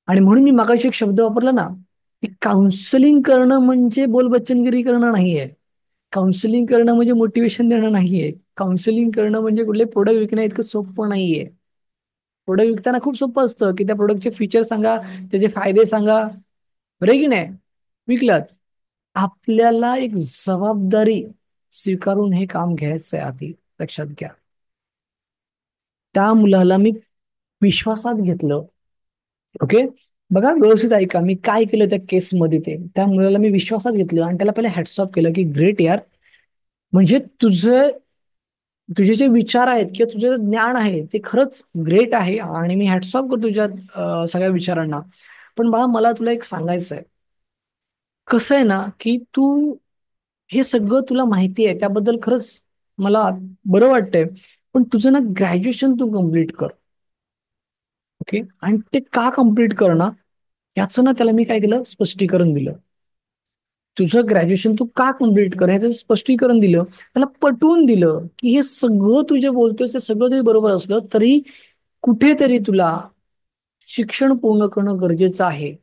आणि म्हणून मी मागाशी एक शब्द वापरला ना, की काउन्सिलिंग करणं म्हणजे बोलबच्चनगिरी करणं नाहीये. काउन्सिलिंग करणं म्हणजे मोटिवेशन देणं नाहीये. काउन्सिलिंग करणं म्हणजे कुठले प्रोडक्ट विकणं इतकं सोपं नाहीये. प्रोडक्ट विकताना खूप सोपं असतं की त्या प्रोडक्टचे फीचर सांगा, त्याचे फायदे सांगा, बरे की नाही, विकलात. आपल्याला एक जबाबदारी स्वीकारून हे काम घ्यायचं आहे आधी, लक्षात घ्या. त्या मुलाला मी विश्वासात घेतलं. ओके, बघा व्यवस्थित ऐका मी काय केलं त्या केसमध्ये. त्या मुलाला मी विश्वासात घेतलं आणि त्याला पहिले हॅट्स ऑफ केलं की ग्रेट यार, म्हणजे तुझे जे विचार आहेत किंवा तुझे जे ज्ञान आहे ते खरंच ग्रेट आहे आणि मी हॅट्स ऑफ करतो तुझ्या सगळ्या विचारांना. पण बाळा मला तुला एक सांगायचं आहे, कसं आहे ना की तू हे सगळं तुला माहिती आहे त्याबद्दल खरंच मला बरं वाटतंय, पण तुझं ना ग्रॅज्युएशन तू कम्प्लीट कर. ओके, आणि ते का कम्प्लीट कर ना, याचं ना त्याला मी काय केलं स्पष्टीकरण दिलं. तुझं ग्रॅज्युएशन तू का कम्प्लीट कर ह्याचं स्पष्टीकरण दिलं, त्याला पटवून दिलं की हे सगळं तू जे बोलतोयस ते सगळं जरी बरोबर असलं तरी कुठेतरी तुला शिक्षण पूर्ण करणं गरजेचं आहे.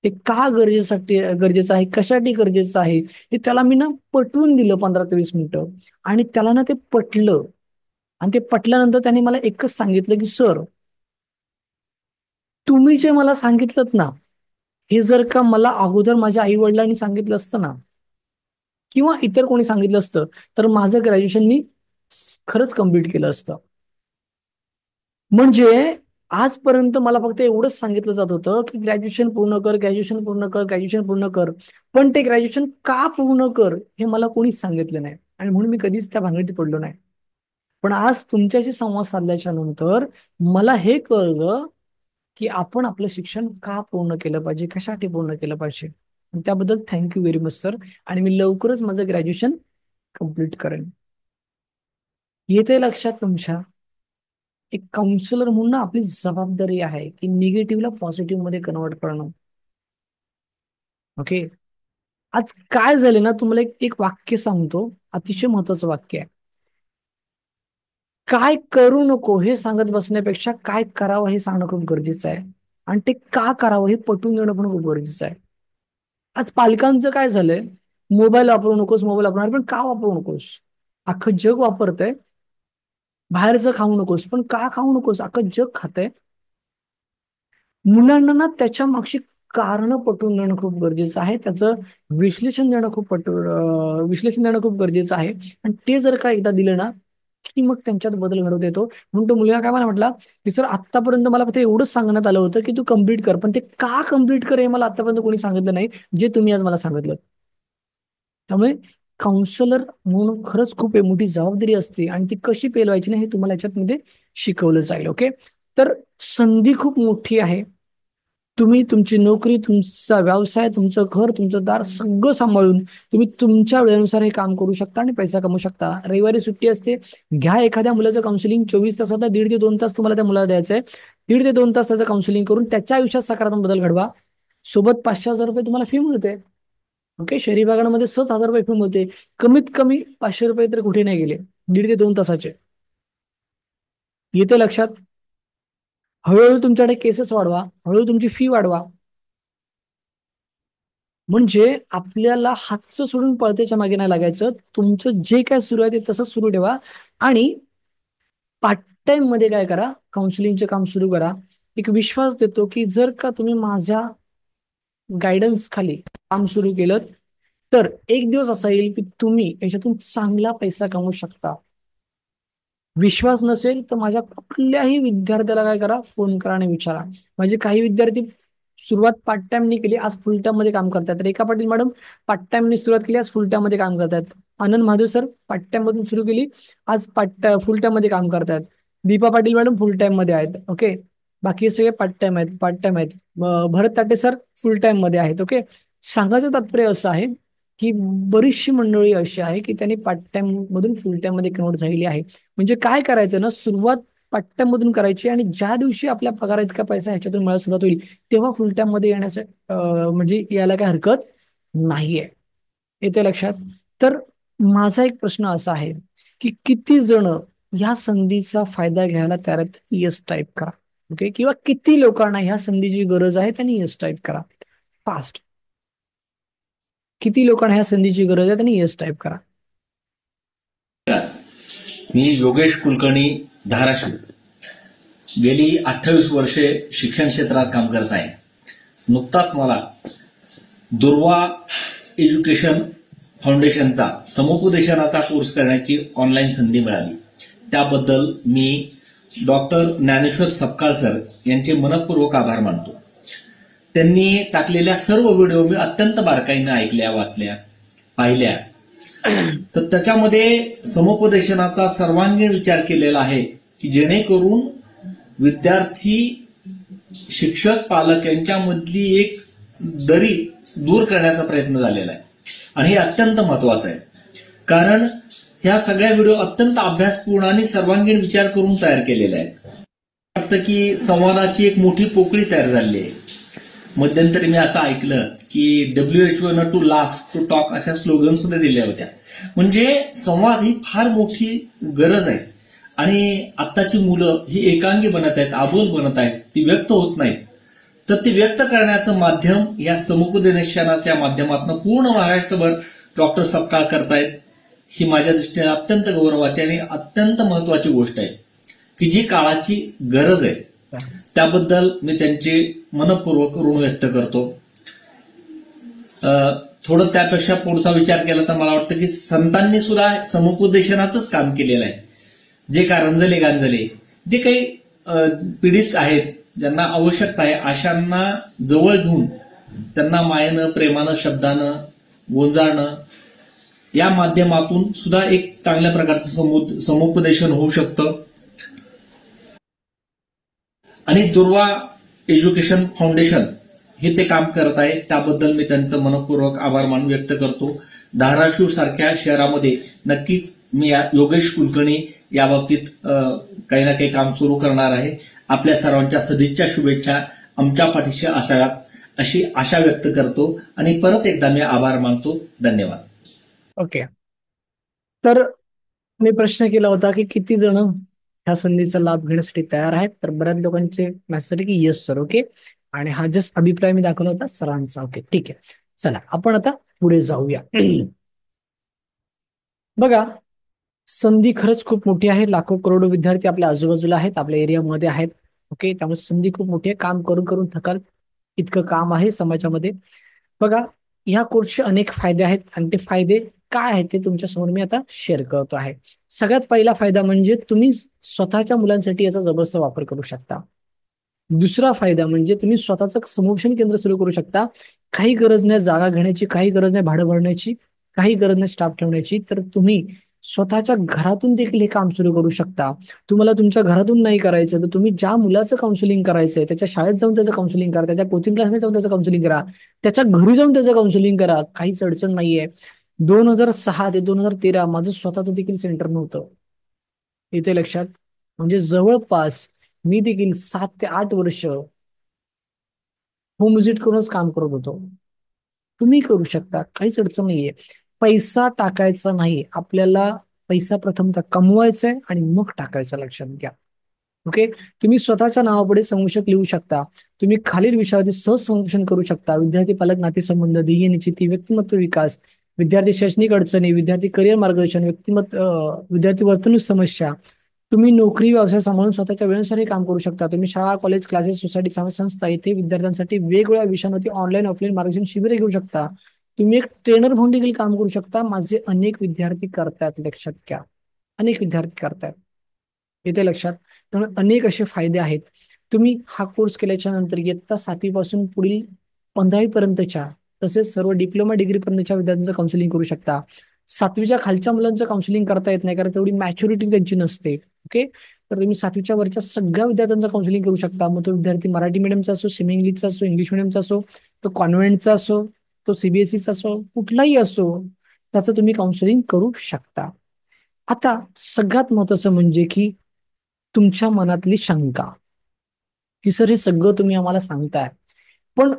ते का गरजेचं आहे, कशासाठी गरजेचं आहे, हे त्याला मी ना पटवून दिलं 15 ते 20 मिनिटं. आणि त्याला ना ते पटलं. आणि ते पटल्यानंतर त्याने मला एकच सांगितलं की सर, तुम्ही जे मला सांगितलं ना, हे जर का मला अगोदर माझ्या आई वडिलांनी सांगितलं असतं ना, किंवा इतर कोणी सांगितलं असतं, तर माझं ग्रॅज्युएशन मी खरंच कम्प्लीट केलं असतं. म्हणजे आजपर्यंत मला फक्त एवढंच सांगितलं जात होतं की ग्रॅज्युएशन पूर्ण कर, ग्रॅज्युएशन पूर्ण कर, ग्रॅज्युएशन पूर्ण कर. पण ते ग्रॅज्युएशन का पूर्ण कर हे मला कोणीच सांगितलं नाही आणि म्हणून मी कधीच त्या भानगडीत पडलो नाही. पण आज तुमच्याशी संवाद साधल्याच्या नंतर मला हे कळलं की आपण आपलं शिक्षण का पूर्ण केलं पाहिजे, कशासाठी पूर्ण केलं पाहिजे. आणि त्याबद्दल थँक्यू व्हेरी मच सर. आणि मी लवकरच माझं ग्रॅज्युएशन कम्प्लीट करेन. येते लक्षात तुमच्या, एक काउन्सिलर म्हणून ना आपली जबाबदारी आहे की निगेटिव्हला पॉझिटिव्ह मध्ये कन्वर्ट करणं. ओके, आज काय झाले ना, तुम्हाला एक वाक्य सांगतो, अतिशय महत्वाचं वाक्य आहे. काय करू नको हे सांगत बसण्यापेक्षा काय करावं हे सांगणं खूप गरजेचं आहे. आणि ते का करावं हे पटवून देणं पण खूप गरजेचं आहे. आज पालकांचं काय झालंय, मोबाईल वापरू नकोस, मोबाईल वापरणार, पण का वापरू नकोस, अख्खं जग वापरतंय. बाहेरचं खाऊ नकोस, पण का खाऊ नकोस, अख्खं जग खातंय. मुलांना ना त्याच्या मागची कारणं पटवून देणं खूप गरजेचं आहे. त्याचं विश्लेषण देणं खूप गरजेचं आहे. आणि ते जर का एकदा दिलं ना की मग त्यांच्यात बदल घडवता येतो. म्हणून तो मुलगा काय मला म्हटला की सर आतापर्यंत मला फक्त एवढंच सांगण्यात आलं होतं की तू कम्प्लीट कर, पण ते का कम्प्लीट कर हे मला आतापर्यंत कोणी सांगितलं नाही, जे तुम्ही आज मला सांगितलं. त्यामुळे काउन्सिलर म्हणून खरंच खूप मोठी जबाबदारी असते आणि ती कशी पेलवायची ना हे तुम्हाला याच्यात मध्ये शिकवलं जाईल. ओके, तर संधी खूप मोठी आहे. तुम्ही तुमची नोकरी, तुमचा व्यवसाय, तुमचं घर, तुमचं दार सगळं सांभाळून तुम्ही तुमच्या वेळेनुसार हे काम करू शकता आणि पैसा कमवू शकता. रविवारी सुट्टी असते, घ्या एखाद्या मुलाचं काउन्सिलिंग. 24 तास होता, 1.5 ते 2 तास तुम्हाला त्या मुलाला द्यायचं आहे. 1.5 ते 2 तास त्याचं काउन्सिलिंग करून त्याच्या आयुष्यात सकारात्मक बदल घडवा. सोबत 500,000 रुपये तुम्हाला फी मिळते. ओके, शहरी भागामध्ये 7,000 रुपये फी मिळते. कमीत कमी 500 रुपये तर कुठे नाही गेले 1.5 ते 2 तासाचे. येते लक्षात. हळूहळू तुमच्याकडे केसेस वाढवा, हळूहळू तुमची फी वाढवा. म्हणजे आपल्याला हातचं सोडून पळतेच्या मागे नाही लागायचं. तुमचं जे काय सुरू आहे ते तसंच सुरू ठेवा. आणि पार्ट टाइम मध्ये काय करा, काउन्सिलिंगचे काम सुरू करा. एक विश्वास देतो की जर का तुम्ही माझ्या गायडन्स खाली काम सुरू केलं तर एक दिवस असा येईल की तुम्ही याच्यातून चांगला पैसा कमवू शकता. विश्वास नसेल तर माझ्या कुठल्याही विद्यार्थ्याला काय करा, फोन करा आणि विचारा. म्हणजे काही विद्यार्थी सुरुवात पार्ट टाइमने केली, आज फुल टाइम मध्ये काम करतात. रेखा पाटील मॅडम पार्ट टाइमने सुरुवात केली, आज फुल टाइम मध्ये काम करतात. आनंद महादेव सर पार्ट टाइम मधून सुरू केली, आज फुल टाइम मध्ये काम करतात. दीपा पाटील मॅडम फुल टाइम मध्ये आहेत. ओके, बाकी सगळे पार्ट टाइम आहेत. भरत ताटे सर फुल टाइम मध्ये आहेत. ओके, सांगायचं तात्पर्य असं आहे की बरीचशी मंडळी अशी आहे की त्यांनी पार्ट टाइम मधून फुल टाइम मध्ये कन्वर्ट झालेली आहे. म्हणजे काय करायचं ना, सुरुवात पार्ट टाइम मधून करायची आणि ज्या दिवशी आपल्या पगार इतका पैसा ह्याच्यातून मिळायला सुरुवात होईल तेव्हा फुल टाइम मध्ये येण्यासाठी म्हणजे यायला काय हरकत नाहीये. येते लक्षात? तर माझा एक प्रश्न असा आहे की किती जण ह्या संधीचा फायदा घ्यायला तयार आहेत? येस टाईप करा. ओके, किंवा किती लोकांना ह्या संधीची गरज आहे त्यांनी येस टाईप करा फास्ट. किती लोकांना ह्या संधीची गरज आहे त्यांनी येस टाईप करा. मी योगेश कुलकर्णी, धाराशिव. गेली 28 वर्षे शिक्षण क्षेत्रात काम करत आहे. नुकताच मला दुर्वा एज्युकेशन फाउंडेशनचा समुपदेशनाचा कोर्स करण्याची ऑनलाईन संधी मिळाली. त्याबद्दल मी डॉक्टर ज्ञानेश्वर सपकाळ सर यांचे मनपूर्वक आभार मानतो. त्यांनी टाकलेल्या सर्व व्हिडिओ मी अत्यंत बारकाईने ऐकल्या, वाचल्या, पाहिल्या. तर त्याच्यामध्ये समुपदेशनाचा सर्वांगीण विचार केलेला आहे की जेणेकरून विद्यार्थी, शिक्षक, पालक यांच्यामधली एक दरी दूर करण्याचा प्रयत्न झालेला आहे. आणि हे अत्यंत महत्वाचं आहे, कारण ह्या सगळ्या व्हिडिओ अत्यंत अभ्यासपूर्ण आणि सर्वांगीण विचार करून तयार केलेले आहेत. वाटतं की संवादाची एक मोठी पोकळी तयार झाली आहे. मध्यंतरी मी असं ऐकलं की WHO to laugh to talk अशा स्लोगन सुद्धा दिल्या होत्या. म्हणजे संवाद ही फार मोठी गरज आहे. आणि आत्ताची मुलं ही एकांगी बनत आहेत, आबोल बनत आहेत, ती व्यक्त होत नाहीत. तर ती व्यक्त करण्याचं माध्यम या समुपदेशनाच्या माध्यमातून पूर्ण महाराष्ट्रभर डॉक्टर सपकाळ करतायत. ही माझ्या दृष्टीने अत्यंत गौरवाची आणि अत्यंत महत्वाची गोष्ट आहे की जी काळाची गरज आहे. त्याबद्दल मी त्यांचे मनपूर्वक ऋण व्यक्त करतो. थोडं त्यापेक्षा पुढचा विचार केला तर मला वाटतं की संतांनी सुद्धा समुपदेशनाचंच काम केलेलं आहे. जे का रंजले गांजले, जे काही पीडित आहेत, ज्यांना आवश्यकता आहे, अशांना जवळ घेऊन त्यांना मायेनं, प्रेमानं, शब्दानं, गोंजाळणं या माध्यमातून सुद्धा एक चांगल्या प्रकारचं समुपदेशन होऊ शकतं. आणि दुर्वा एज्युकेशन फाउंडेशन हे ते काम करत आहे, त्याबद्दल मी त्यांचं मनपूर्वक आभार मानून व्यक्त करतो. धाराशिव सारख्या शहरामध्ये नक्कीच मी योगेश कुलकर्णी या बाबतीत काही ना काही काम सुरू करणार आहे. आपल्या सर्वांच्या सदिच्छा, शुभेच्छा आमच्या पाठीशी असाव्यात अशी आशा व्यक्त करतो आणि परत एकदा मी आभार मानतो. धन्यवाद. ओके, तर मी प्रश्न केला होता की किती जण ह्या संधीचा लाभ घेण्यासाठी तयार आहेत. तर बऱ्याच लोकांचे मेसेज आले की येस सर. ओके, आणि हा जस्ट अभिप्राय मी दाखवला होता सरांचा. ओके, ठीक आहे. चला आपण आता पुढे जाऊया. बघा, संधी खरंच खूप मोठी आहे. लाखो करोडो विद्यार्थी आपल्या आजूबाजूला आहेत, आपल्या एरियामध्ये आहेत. ओके, त्यामुळे संधी खूप मोठी आहे. काम करून करून थकाल इतकं काम आहे समाजामध्ये. बघा, ह्या कोर्सचे अनेक फायदे आहेत आणि ते फायदे काय आहेत ते तुमच्या समोर मी आता शेअर करतो आहे. सगळ्यात पहिला फायदा म्हणजे तुम्ही स्वतःच्या मुलांसाठी याचा जबरदस्त वापर करू शकता. दुसरा फायदा म्हणजे तुम्ही स्वतःचं समुपदेशन केंद्र सुरू करू शकता. काही गरज नाही जागा घेण्याची, काही गरज नाही भाडं भरण्याची, काही गरज नाही स्टाफ ठेवण्याची. तर तुम्ही स्वतःच्या घरातून देखील हे काम सुरू करू शकता. तुम्हाला तुमच्या घरातून नाही करायचं तर तुम्ही ज्या मुलाचं काउन्सिलिंग करायचंय त्याच्या शाळेत जाऊन त्याचं काउन्सिलिंग करा, त्याच्या कोचिंग क्लासमध्ये जाऊन त्याचं काउन्सिलिंग करा, त्याच्या घरी जाऊन त्याचं काउन्सिलिंग करा. काहीच अडचण नाहीये. 2006 ते 2013 माझं स्वतःचं देखील सेंटर नव्हतं. इथे लक्षात, म्हणजे जवळपास मी देखील 7 ते 8 वर्ष होम व्हिजिट करूनच काम करत होतो. तुम्ही करू शकता, काहीच अडचण नाहीये. पैसा टाकायचा नाही, आपल्याला पैसा प्रथमतः कमवायचा आहे आणि मग टाकायचा, लक्षात घ्या. ओके, तुम्ही स्वतःच्या नावापुढे संशोधक लिहू शकता. तुम्ही खालील विषयावरती सहज संशोधन करू शकता. विद्यार्थी पालक नातेसंबंध, ध्येय निश्चिती, व्यक्तिमत्व विकास, विद्यार्थी शैक्षणिक अडचणी, विद्यार्थी करिअर मार्गदर्शन, विद्यार्थी वर्तणूक समस्या. तुम्ही नोकरी, व्यवसाय सांभाळून स्वतःच्या वेळेनुसारही काम करू शकता. तुम्ही शाळा, कॉलेज, क्लासेस, सोसायटी, संस्था इथे विद्यार्थ्यांसाठी वेगवेगळ्या विषयांवरती ऑनलाईन, ऑफलाईन मार्गदर्शन शिबिरे घेऊ शकता. तुम्ही एक ट्रेनर म्हणून देखील काम करू शकता. माझे अनेक विद्यार्थी करतात, लक्षात घ्या, अनेक विद्यार्थी करतात. येते लक्षात. त्यामुळे अनेक असे फायदे आहेत. तुम्ही हा कोर्स केल्याच्या नंतर इयत्ता 7वी पासून पुढील 15वी पर्यंतच्या, तसेच सर्व डिप्लोमा डिग्री पर्यंतच्या विद्यार्थ्यांचं काउन्सिलिंग करू शकता. 7वीच्या खालच्या मुलांचं काउन्सिलिंग करता येत नाही, कारण तेवढी मॅच्युरिटी त्यांची नसते. ओके, तर तुम्ही 7वीच्या वरच्या सगळ्या विद्यार्थ्यांचं काउन्सिलिंग करू शकता. मग तो विद्यार्थी मराठी मिडियमचा असो, सेमी इंग्लिशचा असो, इंग्लिश मिडियमचा असो, तो कॉन्व्हेंटचा असो, तो सीबीएसईचा असो, कुठलाही असो, त्याचं तुम्ही काउन्सिलिंग करू शकता. आता सगळ्यात महत्वाचं म्हणजे की तुमच्या मनातली शंका, की सर हे सगळं तुम्ही आम्हाला सांगताय, पण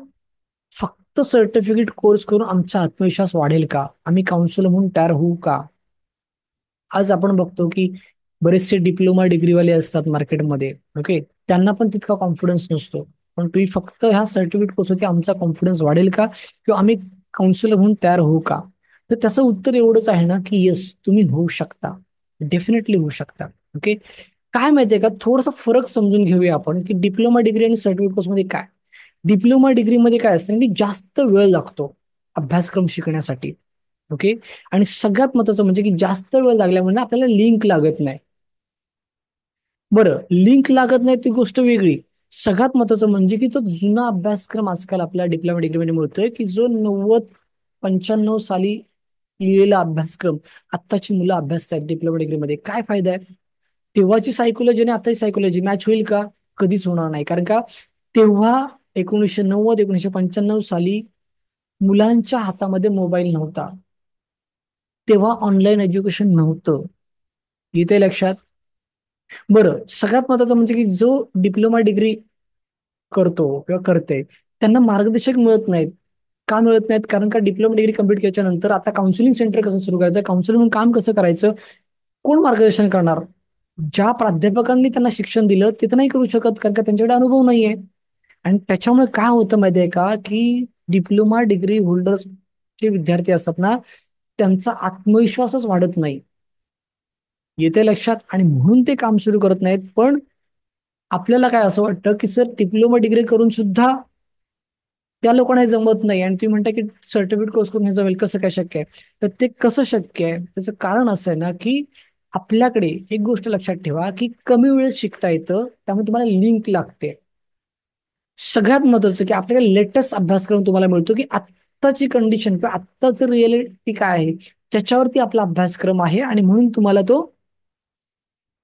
फक्त सर्टिफिकेट कोर्स करून आमचा आत्मविश्वास वाढेल का? आम्ही काउन्सिलर म्हणून तयार होऊ का? आज आपण बघतो की बरेचसे डिप्लोमा डिग्रीवाले असतात मार्केटमध्ये. ओके, त्यांना पण तितका कॉन्फिडन्स नसतो. पण तुम्ही फक्त ह्या सर्टिफिकेट कोर्सवरती आमचा कॉन्फिडन्स वाढेल का, किंवा आम्ही काउन्सिलर म्हणून तयार होऊ का? तर त्याचं उत्तर एवढंच आहे ना, की येस, तुम्ही होऊ शकता, डेफिनेटली होऊ शकता. ओके, काय माहितीये का, थोडासा फरक समजून घेऊया आपण की डिप्लोमा डिग्री आणि सर्टिफिकेट कोर्समध्ये काय. डिप्लोमा डिग्रीमध्ये काय असतं की जास्त वेळ लागतो अभ्यासक्रम शिकण्यासाठी. ओके, आणि सगळ्यात महत्वाचं म्हणजे की जास्त वेळ लागल्यामुळे ना आपल्याला लिंक लागत नाही. बरं, लिंक लागत नाही ती गोष्ट वेगळी. सगळ्यात महत्वाचं म्हणजे की तो जुना अभ्यासक्रम आजकाल आपल्या डिप्लोमा डिग्रीमध्ये मिळतोय, की जो 90-95 साली लिहिलेला अभ्यासक्रम आत्ताची मुलं अभ्यासतात डिप्लोमा डिग्रीमध्ये. काय फायदा आहे? तेव्हाची सायकोलॉजी आणि आताची सायकोलॉजी मॅच होईल का? कधीच होणार नाही. कारण का, तेव्हा 1990-1995 साली मुलांच्या हातामध्ये मोबाईल नव्हता, तेव्हा ऑनलाईन एज्युकेशन नव्हतं. येते लक्षात. बरं, सगळ्यात महत्वाचं म्हणजे की जो डिप्लोमा डिग्री करतो किंवा करते, त्यांना मार्गदर्शक मिळत नाहीत. का मिळत नाहीत? कारण का डिप्लोमा डिग्री कम्प्लीट केल्याच्या नंतर आता काउन्सिलिंग सेंटर कसं सुरू करायचं, काउन्सिलर म्हणून काम कसं करायचं, कोण मार्गदर्शन करणार? ज्या प्राध्यापकांनी त्यांना शिक्षण दिलं ते तर नाही करू शकत, कारण का त्यांच्याकडे अनुभव नाहीये. आणि त्याच्यामुळे काय होतं माहितीये का, की डिप्लोमा डिग्री होल्डर्स जे विद्यार्थी असतात ना, त्यांचा आत्मविश्वासच वाढत नाही. येते लक्षात. आणि म्हणून ते काम सुरू करत नाहीत. पण आपल्याला काय असं वाटतं की सर डिप्लोमा डिग्री करून सुद्धा त्या लोकांना हे जमत नाही, आणि तुम्ही म्हणता की सर्टिफिकेट कोर्स करून हे जमेल, कसं काय शक्य आहे? तर ते कसं शक्य आहे, त्याचं कारण असं आहे ना, की आपल्याकडे एक गोष्ट लक्षात ठेवा, की कमी वेळेत शिकता येतं, त्यामुळे तुम्हाला लिंक लागते. सगळ्यात महत्वाचं की आपल्याला लेटेस्ट अभ्यासक्रम तुम्हाला मिळतो, की आत्ताची कंडिशन किंवा आत्ताचं रिअलिटी काय आहे त्याच्यावरती आपला अभ्यासक्रम आहे, आणि म्हणून तुम्हाला तो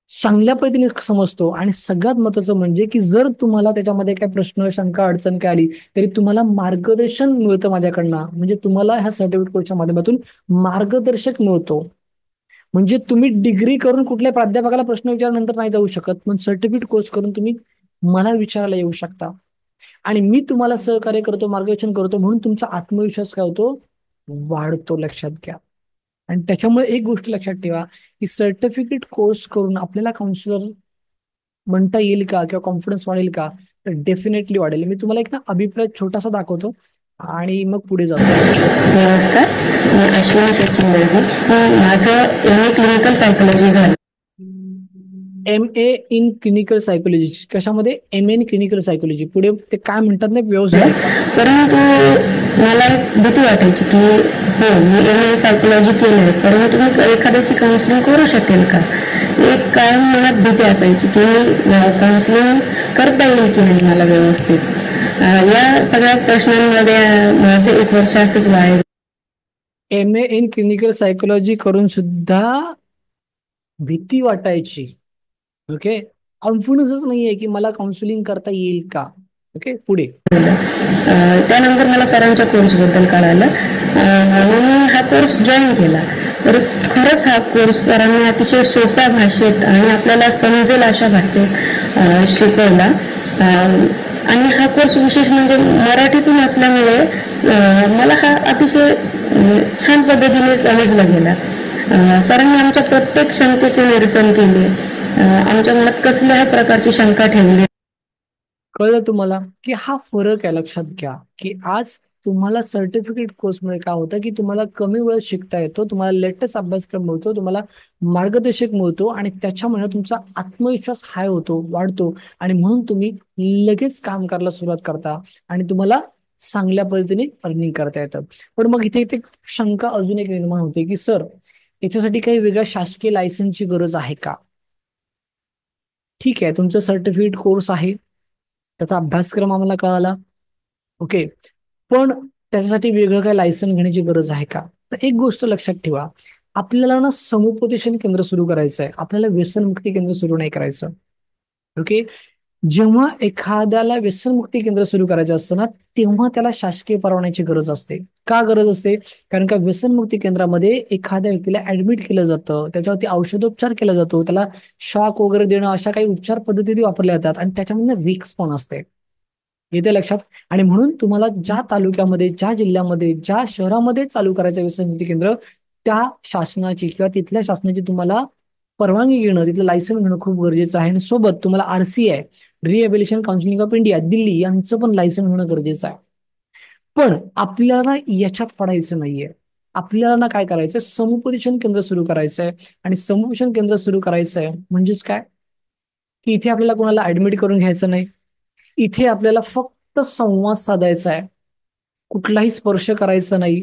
चांगल्या पद्धतीने समजतो. आणि सगळ्यात महत्वाचं म्हणजे की जर तुम्हाला त्याच्यामध्ये काय प्रश्न, शंका, अडचण काय आली, तरी तुम्हाला मार्गदर्शन मिळतं माझ्याकडनं. म्हणजे तुम्हाला ह्या सर्टिफिकेट कोर्सच्या माध्यमातून मार्गदर्शक मिळतो. म्हणजे तुम्ही डिग्री करून कुठल्या प्राध्यापकाला प्रश्न विचारल्यानंतर नाही जाऊ शकत, पण सर्टिफिकेट कोर्स करून तुम्ही मला विचारायला येऊ शकता, आणि मी तुम्हाला सहकार्य करतो, मार्गदर्शन करतो, म्हणून तुमचा आत्मविश्वास काय होतो, वाढतो. लक्षात घ्या. आणि त्याच्यामुळे एक गोष्ट लक्षात ठेवा, की सर्टिफिकेट कोर्स करून आपल्याला काउन्सिलर म्हणता येईल का, किंवा कॉन्फिडन्स वाढेल का? तर डेफिनेटली वाढेल. मी तुम्हाला एक ना अभिप्राय छोटासा दाखवतो आणि मग पुढे जातो. नमस्कार, मी अश्विनी सचिन दळवी. माझं MA क्लिनिकल सायकोलॉजी झालं. MA in clinical psychology. कशामध्ये? MA in clinical psychology. पुढे ते काय म्हणतात ना, व्यवसाय. परंतु मला एक भीती वाटायची की हो, मी MA सायकोलॉजी केलंय, परंतु मी एखाद्याची काउन्सिलिंग करू शकेल का? एक कायम मनात भीती असायची की काउन्सिलिंग करता येईल की नाही मला व्यवस्थित. या सगळ्या प्रश्नांमध्ये माझे 1 वर्ष असंच वाया. MA इन क्लिनिकल सायकोलॉजी करून सुद्धा भीती वाटायची. ओके, कॉन्फिडन्सच नाहीये की मला काउन्सिलिंग करता येईल का. ओके, पुढे. त्यानंतर मला सरांच्या कोर्सबद्दल कळालं आणि मी हा कोर्स जॉईन केला. तर खरंच हा कोर्स सरांनी अतिशय सोप्या भाषेत आणि आपल्याला समजेल अशा भाषेत शिकवला. आणि हा कोर्स विशेष म्हणजे मराठीतून असल्यामुळे मला हा अतिशय छान पद्धतीने समजला गेला. सरांनी आमच्या प्रत्येक शंकेचे निरसन केले, आमच्या मनात कसल्याही प्रकारची शंका ठेवली. कळलं तुम्हाला की हा फरक आहे. लक्षात घ्या की आज तुम्हाला सर्टिफिकेट कोर्समुळे काय होतं, की तुम्हाला कमी वेळेत शिकता येतो, तुम्हाला लेटेस्ट अभ्यासक्रम मिळतो, तुम्हाला मार्गदर्शक मिळतो, आणि त्याच्यामुळे तुमचा आत्मविश्वास हाय होतो, वाढतो, आणि म्हणून तुम्ही लगेच काम करायला सुरुवात करता, आणि तुम्हाला चांगल्या पद्धतीने अर्निंग करता येतं. पण मग इथे इथे शंका अजून एक निर्माण होते, की सर याच्यासाठी काही वेगळ्या शासकीय लायसन्सची गरज आहे का? ठीक आहे, तुमचं सर्टिफिकेट कोर्स आहे, त्याचा अभ्यासक्रम आम्हाला कळाला. ओके, पण त्याच्यासाठी वेगळं काही लायसन घेण्याची गरज आहे का? तर एक गोष्ट लक्षात ठेवा, आपल्याला ना समुपदेशन केंद्र सुरू करायचं आहे, आपल्याला व्यसनमुक्ती केंद्र सुरू नाही करायचं. ओके, जेव्हा एखाद्याला व्यसनमुक्ती केंद्र सुरू करायचं असतं ना, तेव्हा त्याला शासकीय परवान्याची गरज असते. का गरज असते? कारण का व्यसनमुक्ती केंद्रामध्ये एखाद्या व्यक्तीला ऍडमिट केलं जातं, त्याच्यावरती औषधोपचार केला जातो, त्याला शॉक वगैरे देणं, अशा काही उपचार पद्धती वापरल्या जातात आणि त्याच्यामध्ये रिस्क पण असते. येते लक्षात? आणि म्हणून तुम्हाला ज्या तालुक्यामध्ये, ज्या जिल्ह्यामध्ये, ज्या शहरामध्ये चालू करायचं व्यसनमुक्ती केंद्र, त्या शासनाची किंवा तिथल्या शासनाची तुम्हाला परवानगी घेणं, तिथलं लायसन घेणं खूप गरजेचं आहे. आणि सोबत तुम्हाला RCI, rehabilitation counselling of India, Delhi, यांचं पण लायसन होणं गरजेचं आहे. पण आपल्याला याच्यात पडायचं नाहीये. आपल्याला ना काय करायचंय, समुपदेशन केंद्र सुरू करायचंय. आणि समुपदेशन केंद्र सुरू करायचंय म्हणजेच काय, की इथे आपल्याला कोणाला ऍडमिट करून घ्यायचं नाही. इथे आपल्याला फक्त संवाद साधायचा आहे, कुठलाही स्पर्श करायचा नाही.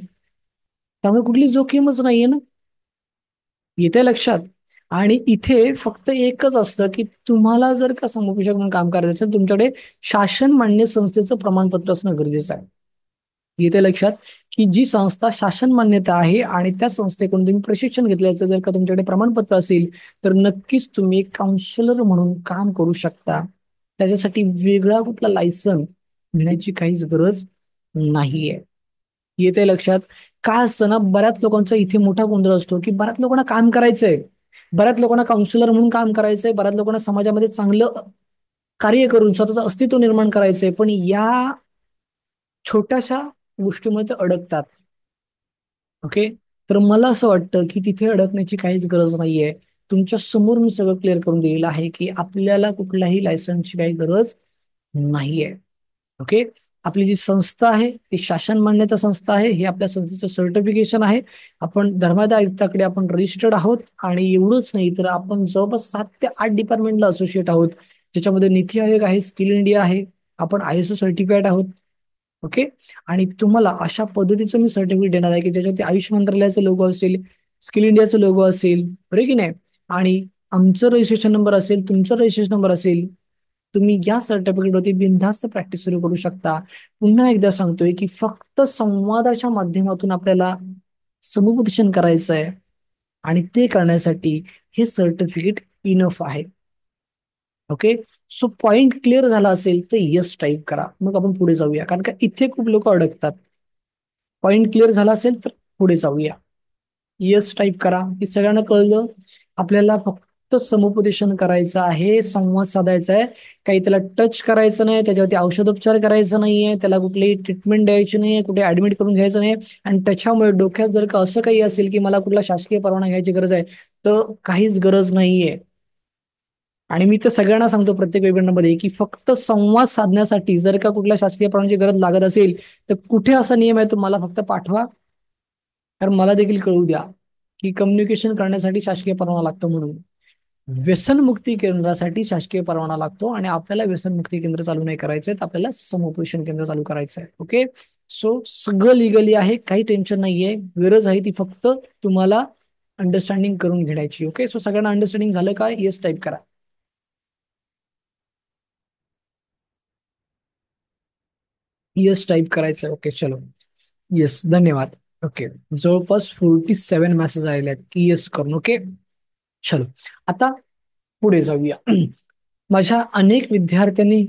त्यामुळे कुठली जोखीमच नाहीये ना. येते लक्षात? आणि इथे फक्त एकच असतं, की तुम्हाला जर का समुपदेशक म्हणून काम करायचं असेल, तुमच्याकडे शासन मान्य संस्थेचं प्रमाणपत्र असणं गरजेचं आहे. येते लक्षात? की जी संस्था शासन मान्यता आहे आणि त्या संस्थेकडून तुम्ही प्रशिक्षण घेतल्याचं जर का तुमच्याकडे प्रमाणपत्र असेल, तर नक्कीच तुम्ही काउन्सिलर म्हणून काम करू शकता. त्याच्यासाठी वेगळा कुठला लायसन घेण्याची काहीच गरज नाहीये. येते लक्षात? काय असतं ना, बऱ्याच लोकांचा इथे मोठा गोंधळ असतो, की बऱ्याच लोकांना काम करायचंय, बऱ्याच लोकांना काउन्सिलर म्हणून काम करायचंय, बऱ्याच लोकांना समाजामध्ये चांगलं कार्य करून स्वतःचं अस्तित्व निर्माण करायचंय, पण या छोट्याशा गोष्टीमुळे ते अडकतात. ओके, तर मला असं वाटतं की तिथे अडकण्याची काहीच गरज नाहीये. तुमच्या समोर मी सगळं क्लिअर करून दिलेलं आहे की आपल्याला कुठल्याही लायसन्सची काही गरज नाहीये. ओके, आपली जी संस्था आहे ती शासन मान्यता संस्था आहे, हे आपल्या संस्थेचं सर्टिफिकेशन आहे. आपण धर्मादाय आयुक्ताकडे आपण रजिस्टर्ड आहोत. आणि एवढंच नाही तर आपण जवळपास 7 ते 8 डिपार्टमेंटला असोसिएट आहोत, ज्याच्यामध्ये नीती आयोग आहे, स्किल इंडिया आहे, आपण ISO सर्टिफाईड आहोत. ओके, आणि तुम्हाला अशा पद्धतीचं मी सर्टिफिकेट देणार आहे की ज्याच्यावरती आयुष मंत्रालयाचा लोगो असेल, स्किल इंडियाचा लोगो असेल, बरोबर की नाही, आणि आमचं रजिस्ट्रेशन नंबर असेल, तुमचं रजिस्ट्रेशन नंबर असेल. तुम्ही या सर्टिफिकेटवरती बिनधास्त प्रॅक्टिस सुरू करू शकता. पुन्हा एकदा सांगतोय की फक्त संवादाच्या माध्यमातून आपल्याला समुपदेशन करायचं आहे आणि ते करण्यासाठी हे सर्टिफिकेट इनफ आहे. ओके, सो पॉइंट क्लिअर झाला असेल तर येस टाईप करा, मग आपण पुढे जाऊया, कारण का इथे खूप लोक अडकतात. पॉइंट क्लिअर झाला असेल तर पुढे जाऊया. येस टाईप करा की सगळ्यांना कळलं. आपल्याला फक्त समुपदेशन करायचं आहे, संवाद साधायचा आहे, काही त्याला टच करायचं नाही, त्याच्यावरती औषधोपचार करायचा नाहीये, त्याला कुठलीही ट्रीटमेंट द्यायची नाहीये, कुठे ऍडमिट करून घ्यायचं नाही. आणि त्याच्यामुळे डोक्यात जर का असं काही असेल की मला कुठला शासकीय परवाना घ्यायची गरज आहे, तर काहीच गरज नाहीये. आणि मी तर सगळ्यांना सांगतो प्रत्येक वेबिनारमध्ये की फक्त संवाद साधण्यासाठी जर का कुठल्या शासकीय परवानगी गरज लागत असेल, तर कुठे असा नियम आहे तो मला फक्त पाठवा, कारण मला देखील कळू द्या की कम्युनिकेशन करण्यासाठी शासकीय परवाना लागतो म्हणून. व्यसनमुक्ती केंद्रासाठी शासकीय परवाना लागतो आणि आपल्याला व्यसनमुक्ती केंद्र चालू नाही करायचंय, तर आपल्याला समुपदेशन केंद्र चालू करायचंय. ओके, सो सगळं लिगली आहे, काही टेन्शन नाहीये. गरज आहे ती फक्त तुम्हाला अंडरस्टँडिंग करून घेण्याची. ओके, सो सगळ्यांना अंडरस्टँडिंग झालं का? येस टाईप करा. येस टाईप करायचं. ओके, चलो, येस, धन्यवाद. ओके, जवळपास 47 मेसेज आलेले आहेत की येस करून. ओके, चलो, आता पुढे जाऊया. माझ्या अनेक विद्यार्थ्यांनी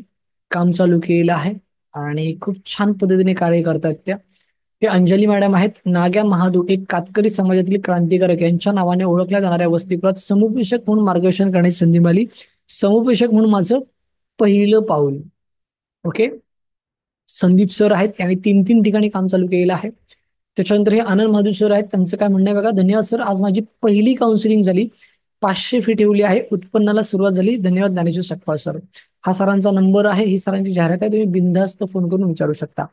काम चालू केलेलं आहे आणि खूप छान पद्धतीने कार्य करतात त्या. ते अंजली मॅडम आहेत. नाग्या महादू, एक कातकरी समाजातील क्रांतिकारक, यांच्या नावाने ओळखल्या जाणाऱ्या वस्तीपुरात समुपदेशक म्हणून मार्गदर्शन करण्याची संधी मिळाली. समुपदेशक म्हणून माझं पहिलं पाऊल. ओके, संदीप सर आहेत, यांनी 3 ठिकाणी काम चालू केलेलं आहे. त्याच्यानंतर हे आनंद महादूर सर आहेत, त्यांचं काय म्हणणं आहे बघा. धन्यवाद सर, आज माझी पहिली काउन्सिलिंग झाली, 500 फी ठेवली आहे, उत्पन्नाला सुरुवात झाली, धन्यवाद ज्ञानेश्वर सकपाळ सर. हा सरांचा नंबर आहे, ही सरांची जाहिरात आहे, तुम्ही बिनधास्त फोन करून विचारू शकता.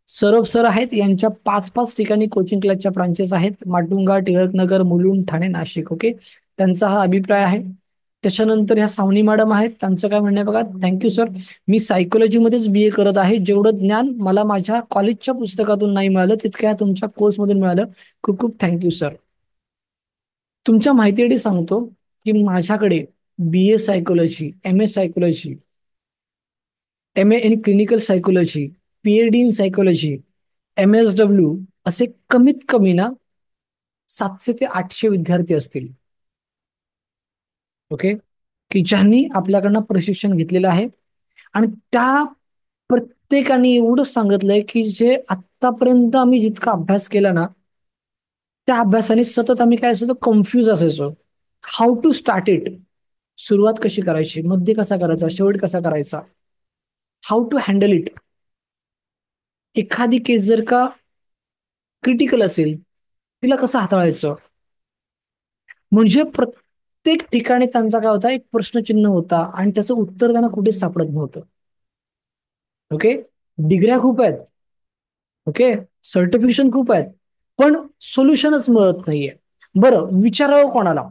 सौरभ सर आहेत, यांच्या 5 ठिकाणी कोचिंग क्लासच्या ब्रांचेस आहेत, माटुंगा, टिळकनगर, मुलुंड, ठाणे, नाशिक. ओके, त्यांचा हा अभिप्राय आहे. त्याच्यानंतर ह्या सावनी मॅडम आहेत, त्यांचं काय म्हणणं आहे बघा. थँक्यू सर, मी सायकोलॉजीमध्येच BA करत आहे, जेवढं ज्ञान मला माझ्या कॉलेजच्या पुस्तकातून नाही मिळालं तितक्या तुमच्या कोर्समधून मिळालं, खूप खूप थँक्यू सर. तुमच्या माहितीसाठी सांगतो की माझ्याकडे BA psychology, MA psychology, MA in clinical psychology, PhD in psychology, MSW, असे कमीत कमी ना 700 ते 800 विद्यार्थी असतील. ओके, की ज्यांनी आपल्याकडनं प्रशिक्षण घेतलेलं आहे. आणि त्या प्रत्येकाने एवढंच सांगितलंय की जे आतापर्यंत आम्ही जितका अभ्यास केला ना, त्या अभ्यासाने सतत आम्ही काय असायचो, कन्फ्यूज असायचो. हाऊ टू स्टार्ट इट, सुरुवात कशी करायची, मध्य कसा करायचा, शेवट कसा करायचा, हाऊ टू हँडल इट. एखादी केस जर का क्रिटिकल असेल, तिला कसं हाताळायचं. म्हणजे प्रत्येक ठिकाणी त्यांचा काय होता, एक प्रश्नचिन्ह होता आणि त्याचं उत्तर त्यांना कुठेच सापडत नव्हतं. ओके, डिग्र्या खूप आहेत, ओके, सर्टिफिकेशन खूप आहेत, पण सोल्युशनच मिळत नाहीये. बरं, विचारावं कोणाला,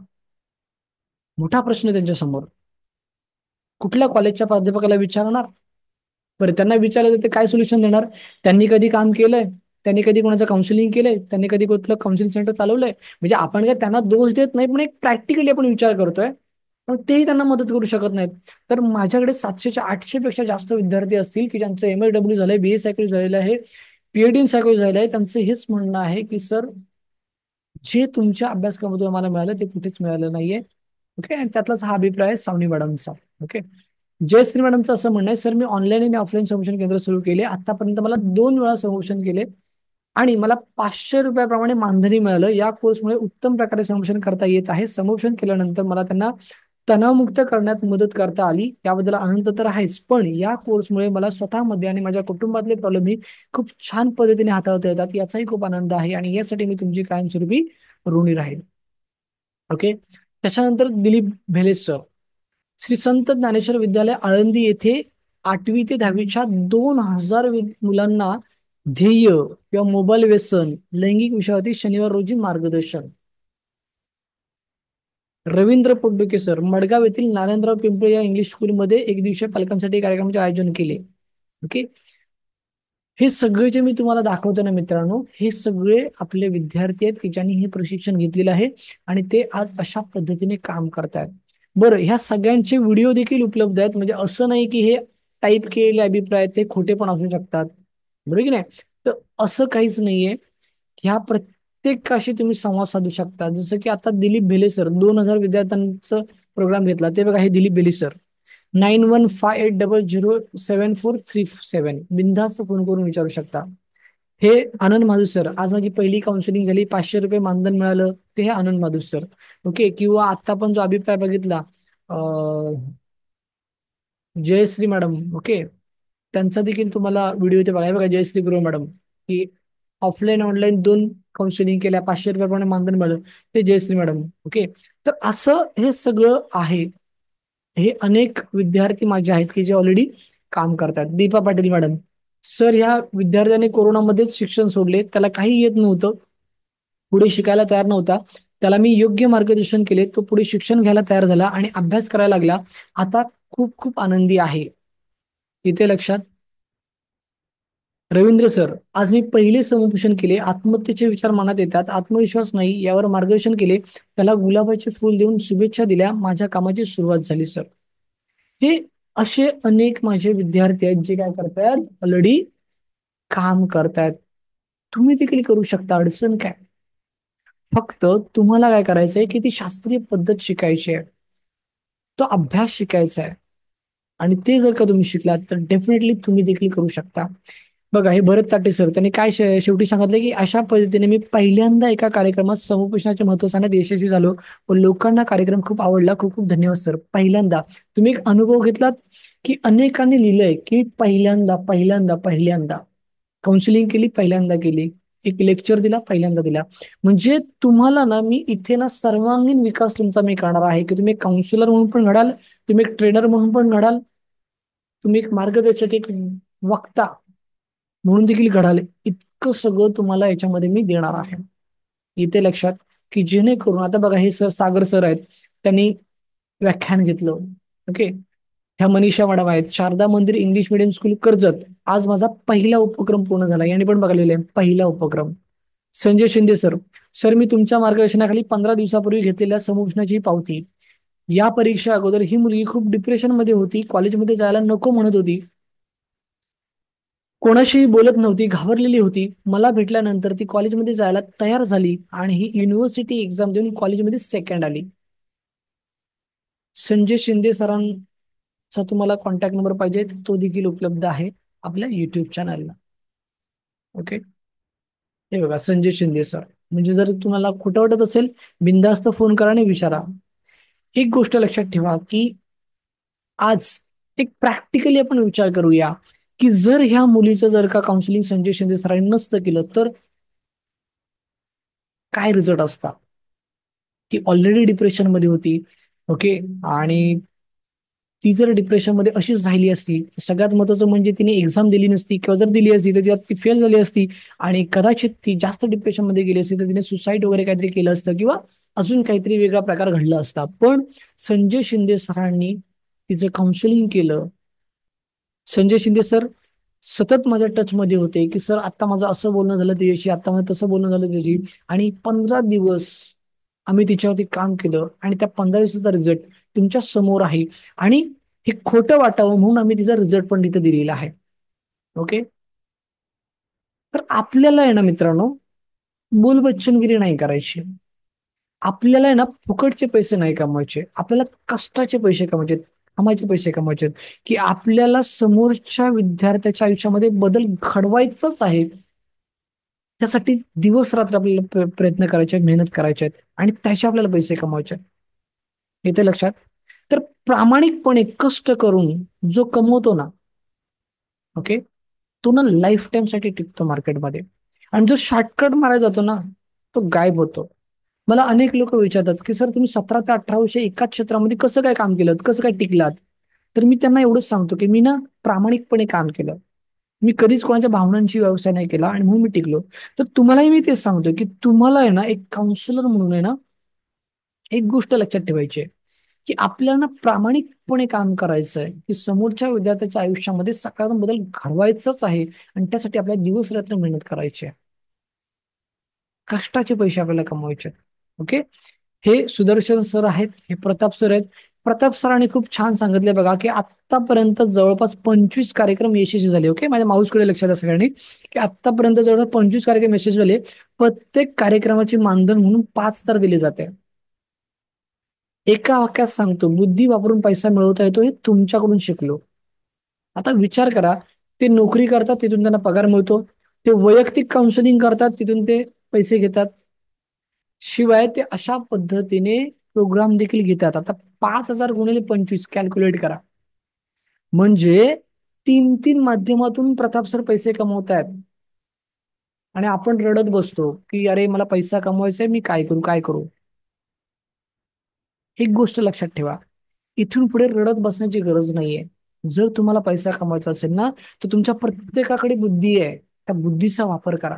मोठा प्रश्न आहे त्यांच्या समोर. कुठल्या कॉलेजच्या प्राध्यापकाला विचारणार? बरं, त्यांना विचारलं तर ते काय सोल्युशन देणार? त्यांनी कधी काम केलंय? त्यांनी कधी कोणाचं काउन्सिलिंग केलंय? त्यांनी कधी कुठलं काउन्सिलिंग सेंटर चालवलंय? म्हणजे आपण काय त्यांना दोष देत नाही, पण एक प्रॅक्टिकली आपण विचार करतोय, पण तेही त्यांना मदत करू शकत नाहीत. तर माझ्याकडे 700 ते 800 पेक्षा जास्त विद्यार्थी असतील की ज्यांचं MSW झालंय, BA सायकोलॉजी झालेलं आहे, PhD इन सायकोलॉजी झालेलं आहे. त्यांचं हेच म्हणणं आहे की सर, जे तुमच्या अभ्यासक्रमातून आम्हाला मिळालं ते कुठेच मिळालं नाहीये. ओके, आणि त्यातलाच हा अभिप्राय आहे सावनी मॅडमचा. ओके, जयश्री मॅडमचं असं म्हणणं आहे, सर मी ऑनलाईन आणि ऑफलाईन संशोधन केंद्र सुरू केले, आतापर्यंत मला 2 वेळा संशोधन केले आणि मला 500 रुपयाप्रमाणे मानधनी मिळालं. या कोर्समुळे उत्तम प्रकारे संशोधन करता येत आहे. संशोधन केल्यानंतर मला त्यांना तणावमुक्त करण्यात मदत करता आली, याबद्दल आनंद तर आहेच, पण या कोर्समुळे मला स्वतःमध्ये आणि माझ्या कुटुंबातले प्रॉब्लेम ही खूप छान पद्धतीने हाताळता येतात, याचाही खूप आनंद आहे आणि यासाठी मी तुमची कायमस्वरूपी ऋणी राहील. ओके, त्याच्यानंतर दिलीप भेले सर, श्री संत ज्ञानेश्वर विद्यालय आळंदी येथे 8वी ते 10वीच्या 2000 मुलांना ध्येय किंवा मोबाईल व्यसन, लैंगिक विषयावरती शनिवार रोजी मार्गदर्शन. रवींद्र पोड्डुके सर, मडगाव येथील नारायणराव पिंपळे या इंग्लिश स्कूलमध्ये एक दिवसीय पालकांसाठी कार्यक्रमाचे आयोजन केले. ओके, हे सगळे जे मी तुम्हाला दाखवतो ना मित्रांनो, हे सगळे आपले विद्यार्थी आहेत की ज्यांनी हे प्रशिक्षण घेतलेलं आहे आणि ते आज अशा पद्धतीने काम करतायत. बरं, ह्या सगळ्यांचे व्हिडिओ देखील उपलब्ध आहेत. म्हणजे असं नाही की हे टाईप केलेले अभिप्राय ते खोटे पण असू शकतात, बरोबर की नाही? तर असं काहीच नाहीये. ह्या प्रत्येकाशी तुम्ही संवाद साधू शकता. जसं की आता दिलीप भेले सर 2000 विद्यार्थ्यांचं प्रोग्राम घेतला, ते बघा, हे दिलीप भेले सर. 9158007437 बिनधास्त फोन करून विचारू शकता. हे आनंद माधू सर, आज माझी पहिली काउन्सिलिंग झाली, 500 रुपये मानधन मिळालं, ते हे आनंद माधू सर. ओके, किंवा आता पण जो अभिप्राय बघितला जयश्री मॅडम, ओके, त्यांचा देखील तुम्हाला व्हिडिओ इथे बघा. बघा, जयश्री गुरु मॅडम, की ऑफलाईन ऑनलाईन 2 काउन्सिलिंग केल्या, 500 रुपयाप्रमाणे मानधन मिळालं, ते जयश्री मॅडम. ओके, तर असं हे सगळं आहे. हे अनेक विद्यार्थी माझे आहेत की जे ऑलरेडी काम करतात. दीपा पाटील मॅडम, सर ह्या विद्यार्थ्याने कोरोनामध्येच शिक्षण सोडले, त्याला काही येत नव्हतं, पुढे शिकायला तयार नव्हता, त्याला मी योग्य मार्गदर्शन केले, तो पुढे शिक्षण घ्यायला तयार झाला आणि अभ्यास करायला लागला, आता खूप खूप आनंदी आहे. इथे लक्षात. रवींद्र सर, आज मी पहिले समुपदेशन केले, आत्महत्येचे विचार मनात येतात, आत्मविश्वास नाही, यावर मार्गदर्शन केले, त्याला गुलाबाचे फूल देऊन शुभेच्छा दिल्या, माझ्या कामाची सुरुवात झाली सर. हे असे अनेक माझे विद्यार्थी आहेत जे काय करतायत, ऑलरेडी काम करतायत. तुम्ही देखील करू शकता, अडचण काय? फक्त तुम्हाला काय करायचंय की ती शास्त्रीय पद्धत शिकायची आहे, तो अभ्यास शिकायचा आहे, आणि ते जर का तुम्ही शिकलात तर डेफिनेटली तुम्ही देखील करू शकता. बघा, हे भरत ताटे सर, त्यांनी काय शेवटी सांगितलं की अशा पद्धतीने मी पहिल्यांदा एका कार्यक्रमात समुपदेशनाचे महत्व सांगण्यात यशस्वी झालो व लोकांना कार्यक्रम खूप आवडला. खूप खूप धन्यवाद सर. पहिल्यांदा तुम्ही एक अनुभव घेतलात की अनेकांनी लिहिलंय की पहिल्यांदा पहिल्यांदा पहिल्यांदा काउन्सिलिंग केली, पहिल्यांदा केली, एक लेक्चर दिला, पहिल्यांदा दिला. म्हणजे तुम्हाला ना, मी इथे ना सर्वांगीण विकास तुमचा मी करणार आहे की तुम्ही एक काउन्सिलर म्हणून पण घडाल, तुम्ही एक ट्रेनर म्हणून पण घडाल, तुम्ही एक मार्गदर्शक, एक वक्ता म्हणून देखील घडाल. इतकं सगळं तुम्हाला याच्यामध्ये मी देणार आहे. इथे लक्षात, की जेणेकरून आता बघा, हे सर सागर सर आहेत, त्यांनी व्याख्यान घेतलं. ओके, ह्या मनीषा मॅडम आहेत, शारदा मंदिर इंग्लिश मिडियम स्कूल कर्जत, आज माझा पहिला उपक्रम पूर्ण झाला, यांनी पण बघालेला आहे पहिला उपक्रम. संजय शिंदे सर, सर मी तुमच्या मार्गदर्शनाखाली 15 दिवसापूर्वी घेतलेल्या समुपदेशनाची पावती, या परीक्षा अगोदर ही मुलगी खूप डिप्रेशन मध्ये होती, कॉलेजमध्ये जायला नको म्हणत होती, कोणाशीही बोलत नव्हती, घाबरलेली होती. मला भेटल्यानंतर ती कॉलेजमध्ये जायला तयार झाली आणि ही युनिव्हर्सिटी एक्झाम देऊन कॉलेजमध्ये सेकंड आली. संजय शिंदे सरांचा तुम्हाला कॉन्टॅक्ट नंबर पाहिजे तर तो देखील उपलब्ध आहे आपल्या युट्यूब चॅनलला. ओके, हे बघा संजय शिंदे सर. म्हणजे जर तुम्हाला खोटं वाटत असेल, बिनधास्त फोन करा आणि विचारा. एक गोष्ट लक्षात ठेवा की आज एक प्रॅक्टिकली आपण विचार करूया की जर ह्या मुलीचं जर का काउन्सिलिंग संजय शिंदे सरांनी नसतं केलं तर काय रिझल्ट असता. ती ऑलरेडी डिप्रेशन मध्ये होती. ओके, आणि ती जर डिप्रेशन मध्ये अशीच राहिली असती, सगळ्यात महत्वाचं म्हणजे तिने एक्झाम दिली नसती, किंवा जर दिली असती तर त्यात ती फेल झाली असती आणि कदाचित ती जास्त डिप्रेशन मध्ये गेली असती तर तिने सुसाईड वगैरे काहीतरी केलं असतं किंवा अजून काहीतरी वेगळा प्रकार घडला असता. पण संजय शिंदे सरांनी तिचं काउन्सिलिंग केलं. संजय शिंदे सर सतत माझ्या टच मध्ये होते की सर आता माझं असं बोलणं झालं त्याच्याशी, आता माझं तसं बोलणं झालं त्याची, आणि 15 दिवस आम्ही तिच्यावरती काम केलं आणि त्या 15 दिवसाचा रिझल्ट तुमच्या समोर आहे. आणि हे खोटं वाटावं म्हणून आम्ही तिचा रिझल्ट पण तिथे दिलेला आहे. ओके, तर आपल्याला आहे ना मित्रांनो, बोलबच्चनगिरी नाही करायची. आपल्याला आहे ना फुकटचे पैसे नाही कमवायचे, आपल्याला कष्टाचे पैसे कमवायचे, कामाचे पैसे कमवायचे, की आपल्याला समोरच्या विद्यार्थ्याच्या आयुष्यामध्ये बदल घडवायचाच आहे. त्यासाठी दिवस रात्र आपल्याला प्रयत्न करायचे, मेहनत करायचे आहेत आणि त्याचे आपल्याला पैसे कमवायचे आहेत. येते लक्षात. तर प्रामाणिकपणे कष्ट करून जो कमवतो ना, ओके, तो ना लाईफ टाइम साठी टिकतो मार्केटमध्ये. आणि जो शॉर्टकट मारायला जातो ना, तो गायब होतो. मला अनेक लोक विचारतात की सर तुम्ही 17 ते 18 वर्ष एकाच क्षेत्रामध्ये कसं काय काम केलं, कसं काय टिकलात. तर मी त्यांना एवढंच सांगतो की मी ना प्रामाणिकपणे काम केलं. मी कधीच कोणाच्या भावनांची व्यवसाय नाही केला आणि म्हणून मी टिकलो. तर तुम्हालाही मी तेच सांगतो की तुम्हाला आहे ना एक काउन्सिलर म्हणून आहे ना एक गोष्ट लक्षात ठेवायची आहे की आपल्याला प्रामाणिकपणे काम करायचं आहे, की समोरच्या विद्यार्थ्याच्या आयुष्यामध्ये सकारात्मक बदल घडवायचाच आहे आणि त्यासाठी आपल्याला दिवस रात्र मेहनत करायची आहे. कष्टाचे पैसे आपल्याला कमवायचे आहेत. ओके, हे सुदर्शन सर आहेत, हे प्रताप सर आहेत. प्रताप सरांनी खूप छान सांगितले बघा की आतापर्यंत जवळपास 25 कार्यक्रम यशस्वी झाले. ओके, माझ्या माऊसकडे लक्षात आहे सगळ्यांनी की आतापर्यंत जवळपास 25 कार्यक्रम यशस्वी झाले. प्रत्येक कार्यक्रमाची मानधन म्हणून 5 तर दिले जाते. एका वाक्यात सांगतो, बुद्धी वापरून पैसा मिळवता येतो हे तुमच्याकडून शिकलो. आता विचार करा, ते नोकरी करतात तिथून त्यांना पगार मिळतो, ते वैयक्तिक काउन्सिलिंग करतात तिथून ते पैसे घेतात, शिवाय ते अशा पद्धतीने प्रोग्राम देखील घेतात. आता 5,000 × 25 कॅल्क्युलेट करा. म्हणजे 3 माध्यमातून प्रताप सर पैसे कमवतायत आणि आपण रडत बसतो की अरे मला पैसा कमवायचा आहे, मी काय करू काय करू. एक गोष्ट लक्षात ठेवा, इथून पुढे रडत बसण्याची गरज नाहीये. जर तुम्हाला पैसा कमवायचा असेल ना, तर तुमच्या प्रत्येकाकडे बुद्धी आहे, त्या बुद्धीचा वापर करा.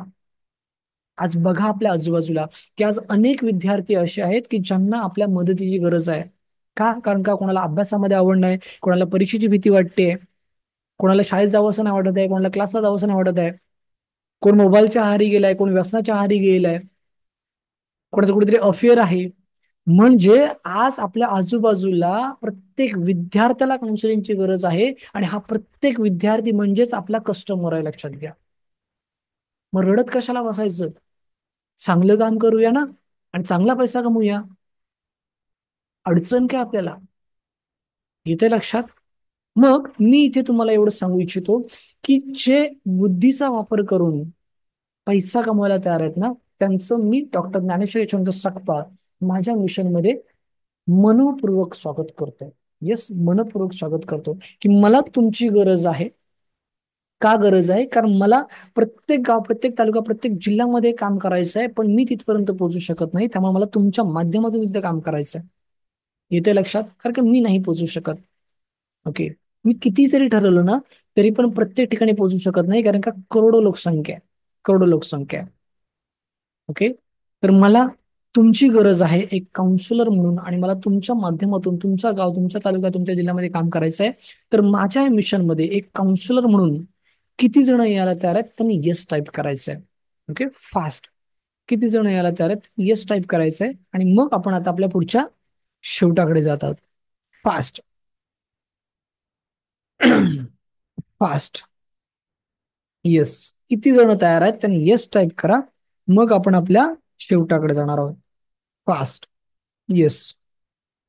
आज बघा आपल्या आजूबाजूला की आज अनेक विद्यार्थी असे आहेत की ज्यांना आपल्या मदतीची गरज आहे. का? कारण का कोणाला अभ्यासामध्ये आवड नाही, कोणाला परीक्षेची भीती वाटते, कोणाला शाळेत जावं असं नाही वाटत आहे, कोणाला क्लासला जावं असं नाही वाटत आहे, कोण मोबाईलच्या आहारी गेलाय, कोण व्यसनाच्या आहारी गेलाय, कोणाचं कुठेतरी अफेअर आहे. म्हणजे आज आपल्या आजूबाजूला प्रत्येक विद्यार्थ्याला काउन्सिलिंगची गरज आहे आणि हा प्रत्येक विद्यार्थी म्हणजेच आपला कस्टमर आहे, लक्षात घ्या. मग रडत कशाला बसायचं, चांगलं काम करूया ना आणि चांगला पैसा कमवूया. अडचण काय आपल्याला, येते लक्षात. मग मी इथे तुम्हाला एवढं सांगू इच्छितो की जे बुद्धीचा वापर करून पैसा कमवायला तयार आहेत ना, त्यांचं मी डॉक्टर ज्ञानेश्वर यशवंत सकपाळ माझ्या मिशन मध्ये मनपूर्वक स्वागत करतो. येस, मनपूर्वक स्वागत करतो की मला तुमची गरज आहे. का गरज आहे? कारण मला प्रत्येक गाव, प्रत्येक तालुका, प्रत्येक जिल्ह्यामध्ये काम करायचं आहे, पण मी तिथपर्यंत पोहोचू शकत नाही. त्यामुळे मला तुमच्या माध्यमातून तिथे काम करायचं आहे. येते लक्षात, कारण की मी नाही पोहोचू शकत. ओके, मी किती जरी ठरवलं ना तरी पण प्रत्येक ठिकाणी पोहोचू शकत नाही, कारण का करोडो लोकसंख्या आहे, करोडो लोकसंख्या आहे. ओके, तर मला तुमची गरज आहे एक काउन्सिलर म्हणून आणि मला तुमच्या माध्यमातून तुमचा गाव, तुमच्या तालुका, तुमच्या जिल्ह्यामध्ये काम करायचं आहे. तर माझ्या या मिशनमध्ये एक काउन्सिलर म्हणून किती जण यायला तयार आहेत त्यांनी येस टाईप करायचं आहे. Okay, fast. किती जण यायला तयार आहेत येस टाईप करायचं आहे आणि मग आपण आता आपल्या पुढच्या शेवटाकडे जातात. फास्ट. फास्ट. येस. किती जण तयार आहेत त्यांनी येस टाईप करा. मग आपण आपल्या शेवटाकडे जाणार आहोत. Fast. Yes.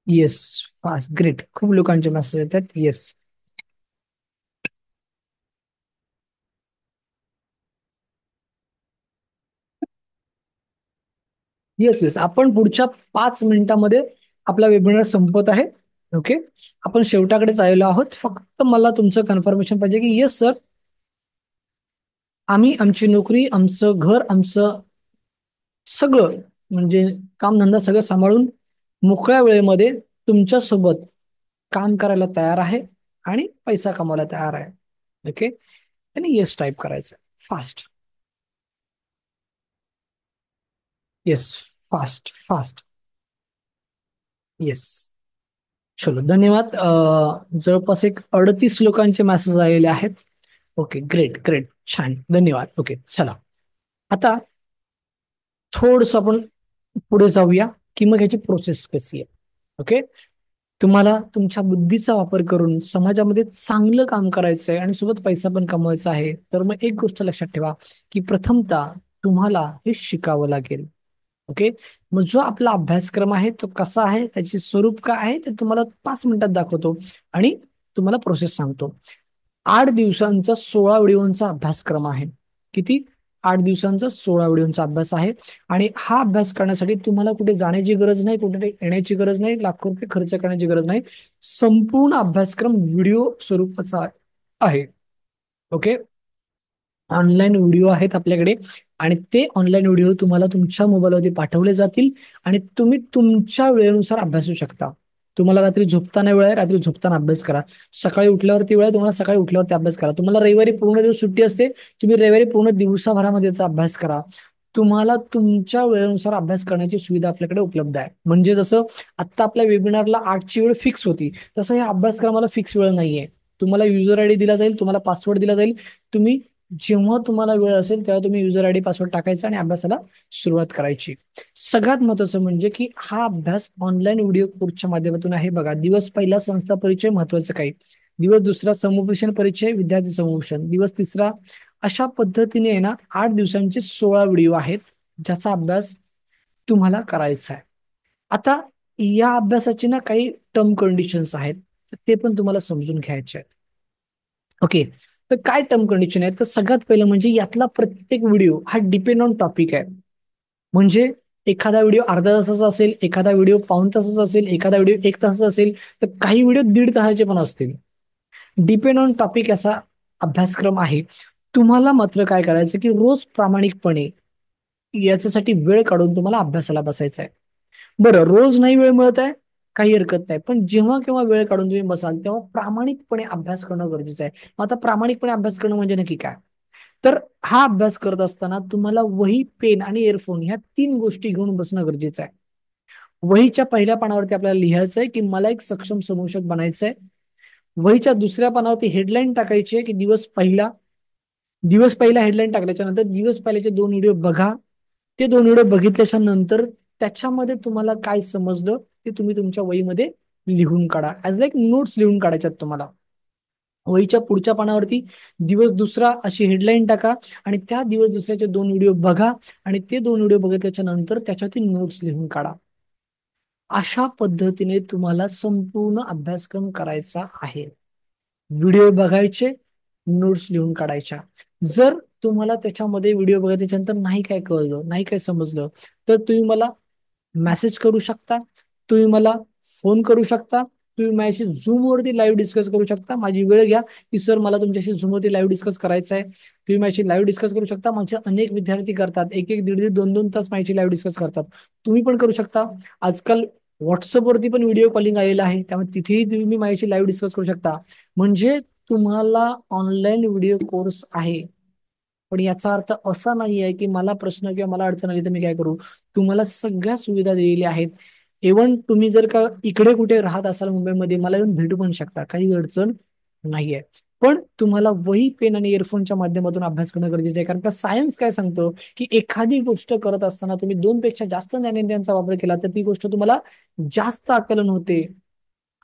Yes. Fast. Great. खूप लोकांचे मेसेज येतात. येस. येस. येस. आपण पुढच्या 5 मिनिटांमध्ये आपला वेबिनार संपत आहे. ओके. आपण शेवटाकडेच आलेलो आहोत. फक्त मला तुमचं कन्फर्मेशन पाहिजे की येस सर, आम्ही आमची नोकरी, आमचं घर, आमचं सगळं म्हणजे कामधंदा सगळं सांभाळून मोकळ्या वेळेमध्ये तुमच्या सोबत काम करायला तयार आहे आणि पैसा कमवायला तयार आहे. ओके. आणि येस टाईप करायचं. Fast. Yes. Fast. Fast. Yes. चलो, धन्यवाद. जवळपास एक 38 लोकांचे मेसेज आलेले आहेत. ओके. ग्रेट. ग्रेट. छान. धन्यवाद. ओके. चला, आता थोडस आपण पुढे जाऊया की मग ह्याची प्रोसेस कशी आहे. ओके. तुम्हाला तुमच्या बुद्धीचा वापर करून समाजामध्ये चांगलं काम करायचं आहे आणि सोबत पैसा पण कमवायचा आहे, तर मग एक गोष्ट लक्षात ठेवा की प्रथमतः तुम्हाला हे शिकावं लागेल. ओके. मग जो आपला अभ्यासक्रम आहे तो कसा आहे, त्याचे स्वरूप काय आहे, ते तुम्हाला 5 मिनिटात दाखवतो आणि तुम्हाला प्रोसेस सांगतो. 8 दिवसांचा 16 व्हिडिओचा अभ्यासक्रम आहे. किती? 8 दिवसांचा 16 व्हिडिओचा अभ्यास आहे. आणि हा अभ्यास करण्यासाठी तुम्हाला कुठे जाण्याची गरज नाही, कुठे येण्याची गरज नाही, लाखो रुपये खर्च करण्याची गरज नाही. संपूर्ण अभ्यासक्रम व्हिडिओ स्वरूपाचा आहे. ओके. ऑनलाईन व्हिडिओ आहेत आपल्याकडे आणि ते ऑनलाईन व्हिडिओ तुम्हाला तुमच्या मोबाईलवरती पाठवले जातील आणि तुम्ही तुमच्या वेळेनुसार अभ्यासू शकता. तुम्हाला रात्री झोपताना वेळ आहे, रात्री झोपताना अभ्यास करा. सकाळी उठल्यावरती वेळ आहे, तुम्हाला सकाळी उठल्यावरती अभ्यास करा. तुम्हाला रविवारी पूर्ण दिवस सुट्टी असते, तुम्ही रविवारी पूर्ण दिवसाभरामध्ये त्याचा अभ्यास करा. तुम्हाला तुमच्या वेळेनुसार अभ्यास करण्याची सुविधा आपल्याकडे उपलब्ध आहे. म्हणजे जसं आता आपल्या वेबिनारला 8ची वेळ फिक्स होती, तसं या अभ्यासक्रमाला फिक्स वेळ नाहीये. तुम्हाला युजर आयडी दिला जाईल, तुम्हाला पासवर्ड दिला जाईल. तुम्ही जेव्हा तुम्हाला वेळ असेल तेव्हा तुम्ही युजर आयडी पासवर्ड टाकायचा आणि अभ्यासाला सुरुवात करायची. सगळ्यात महत्वाचं म्हणजे की हा अभ्यास ऑनलाईन व्हिडिओ कोर्सच्या माध्यमातून आहे. बघा, दिवस पहिला संस्था परिचय, महत्वाचं काही. दिवस दुसरा समुपदेशन परिचय, विद्यार्थी समुपदेशन. दिवस तिसरा, अशा पद्धतीने आहे ना 8 दिवसांचे 16 व्हिडिओ आहेत ज्याचा अभ्यास तुम्हाला करायचा आहे. आता या अभ्यासाचे ना काही टर्म कंडिशन्स आहेत, ते पण तुम्हाला समजून घ्यायचे आहेत. ओके. तर काय टर्म कंडिशन आहे, तर सगळ्यात पहिलं म्हणजे यातला प्रत्येक व्हिडिओ हा डिपेंड ऑन टॉपिक आहे. म्हणजे एखादा व्हिडिओ अर्धा तासाचा असेल, एखादा व्हिडिओ पाऊण तासाचा असेल, एखादा व्हिडिओ 1 तासाचा असेल, तर काही व्हिडिओ 1.5 तासाचे पण असतील. डिपेंड ऑन टॉपिक याचा अभ्यासक्रम आहे. तुम्हाला मात्र काय करायचं की रोज प्रामाणिकपणे याच्यासाठी वेळ काढून तुम्हाला अभ्यासाला बसायचं आहे. बरं, रोज नाही वेळ मिळत आहे, काही हरकत नाही, पण जेव्हा केव्हा वेळ काढून तुम्ही बसाल तेव्हा प्रामाणिकपणे अभ्यास करणं गरजेचं आहे. मग आता प्रामाणिकपणे अभ्यास करणं म्हणजे नक्की काय? तर हा अभ्यास करत असताना तुम्हाला वही, पेन आणि इयरफोन ह्या 3 गोष्टी घेऊन बसणं गरजेचं आहे. वहीच्या पहिल्या पानावरती आपल्याला लिहायचं आहे की मला एक सक्षम समूशक बनायचं आहे. वहीच्या दुसऱ्या पानावरती हेडलाईन टाकायची आहे की दिवस पहिला हेडलाईन टाकल्याच्या नंतर दिवस पहिल्याचे 2 व्हिडिओ बघा. ते 2 व्हिडिओ बघितल्याच्या नंतर त्याच्यामध्ये तुम्हाला काय समजलं ते तुम्ही तुमच्या वहीमध्ये लिहून काढा. ऍज लाईक नोट्स लिहून काढायच्यात तुम्हाला. वहीच्या पुढच्या पानावरती दिवस दुसरा अशी हेडलाईन टाका आणि त्या दिवस दुसऱ्याचे 2 व्हिडिओ बघा आणि ते 2 व्हिडिओ बघितल्याच्या नंतर त्याच्यातील नोट्स लिहून काढा. अशा पद्धतीने तुम्हाला संपूर्ण अभ्यासक्रम करायचा आहे. व्हिडिओ बघायचे, नोट्स लिहून काढायच्या. जर तुम्हाला त्याच्यामध्ये व्हिडिओ बघायच्या नंतर नाही काय कळलं, नाही काय समजलं, तर तुम्ही मला मेसेज करू शकता, तुम्ही मला फोन करू शकता, तुम्ही माझ्याशी झूम वरती लाईव्ह डिस्कस करू शकता. माझी वेळ घ्या की सर मला तुमच्याशी झूम वरती लाईव्ह डिस्कस करायचं आहे. तुम्ही माझ्याशी लाईव्ह डिस्कस करू शकता. माझे अनेक विद्यार्थी करतात, 1-1, 1.5, 2-2 तास माझी लाईव्ह डिस्कस करतात. तुम्ही पण करू शकता. आजकाल व्हॉट्सअपवरती पण व्हिडिओ कॉलिंग आलेलं आहे, त्यामुळे तिथेही तुम्ही माझ्याशी लाईव्ह डिस्कस करू शकता. म्हणजे तुम्हाला ऑनलाईन व्हिडिओ कोर्स आहे, पण याचा अर्थ असा नाही आहे की मला प्रश्न किंवा मला अडचण आली तर मी काय करू. तुम्हाला सगळ्या सुविधा दिलेल्या आहेत. इव्हन तुम्ही जर का इकडे कुठे राहत असाल मुंबईमध्ये, मला येऊन भेटू पण शकता, काही अडचण नाहीये. पण तुम्हाला वही पेन आणि इयरफोनच्या माध्यमातून अभ्यास करणं गरजेचं आहे. कारण का सायन्स काय सांगतो की एखादी गोष्ट करत असताना तुम्ही 2 पेक्षा जास्त ज्ञानेंद्रियांचा वापर केला तर ती गोष्ट तुम्हाला जास्त आकलन होते.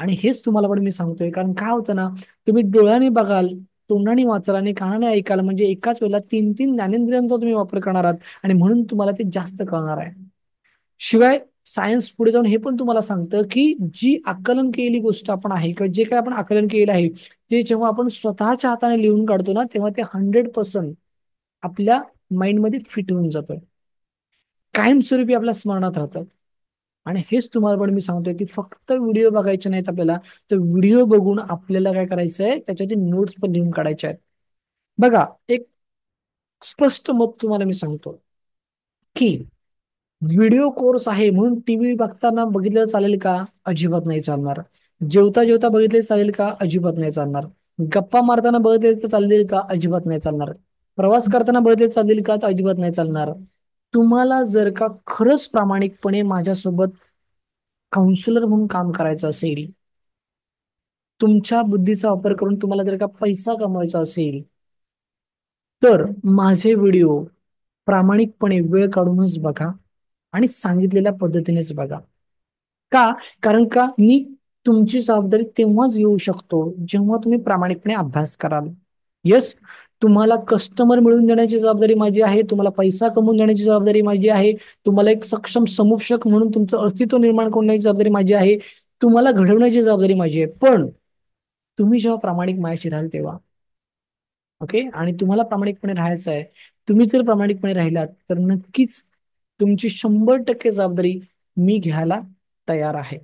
आणि हेच तुम्हाला पण मी सांगतोय, कारण काय होतं ना, तुम्ही डोळ्याने बघाल, तोंडाने वाचाल आणि कानाने ऐकाल, म्हणजे एकाच वेळेला 3 ज्ञानेंद्रियांचा तुम्ही वापर करणार आहात आणि म्हणून तुम्हाला ते जास्त कळणार आहे. शिवाय सायन्स पुढे जाऊन हे पण तुम्हाला सांगतं की जी आकलन केलेली गोष्ट आपण आहे किंवा जे काही आपण आकलन केलेलं आहे ते जेव्हा आपण स्वतःच्या हाताने लिहून काढतो ना, तेव्हा ते 100% आपल्या माइंडमध्ये फिट होऊन जातं, कायमस्वरूपी आपल्या स्मरणात राहतं. आणि हेच तुम्हाला पण मी सांगतोय की फक्त व्हिडिओ बघायचे नाहीत आपल्याला, तर व्हिडिओ बघून आपल्याला काय करायचंय, त्याच्यावरती नोट्स पण लिहून काढायच्या आहेत. बघा, एक स्पष्ट मत तुम्हाला मी सांगतो की व्हिडिओ कोर्स आहे म्हणून टीव्ही बघताना बघितलं चालेल का? अजिबात नाही चालणार. जेवता जेवता बघितले चालेल का? अजिबात नाही चालणार. गप्पा मारताना बघितले तर चालेल का? अजिबात नाही चालणार. प्रवास करताना बघितले चालेल का? तर अजिबात नाही चालणार. तुम्हाला जर का खरंच प्रामाणिकपणे माझ्यासोबत काउन्सिलर म्हणून काम करायचं असेल, तुमच्या बुद्धीचा वापर करून तुम्हाला जर का पैसा कमवायचा असेल, तर माझे व्हिडिओ प्रामाणिकपणे वेळ काढूनच बघा आणि सांगितलेल्या पद्धतीनेच बघा. का? कारण का मी तुमची जबाबदारी तेव्हाच घेऊ शकतो जेव्हा तुम्ही प्रामाणिकपणे अभ्यास कराल. येस, तुम्हाला कस्टमर मिळवून देण्याची जबाबदारी माझी आहे, तुम्हाला पैसा कमवून देण्याची जबाबदारी माझी आहे, तुम्हाला एक सक्षम समुपशक म्हणून तुमचं अस्तित्व निर्माण करून देण्याची जबाबदारी माझी आहे, तुम्हाला घडवण्याची जबाबदारी माझी आहे. पण तुम्ही जेव्हा प्रामाणिक माझ्याशी राहाल तेव्हा, ओके, आणि तुम्हाला प्रामाणिकपणे राहायचं आहे, तुम्ही जर प्रामाणिकपणे राहिलात तर नक्कीच तुमची 100% जबाबदारी मी घ्यायला तयार आहे.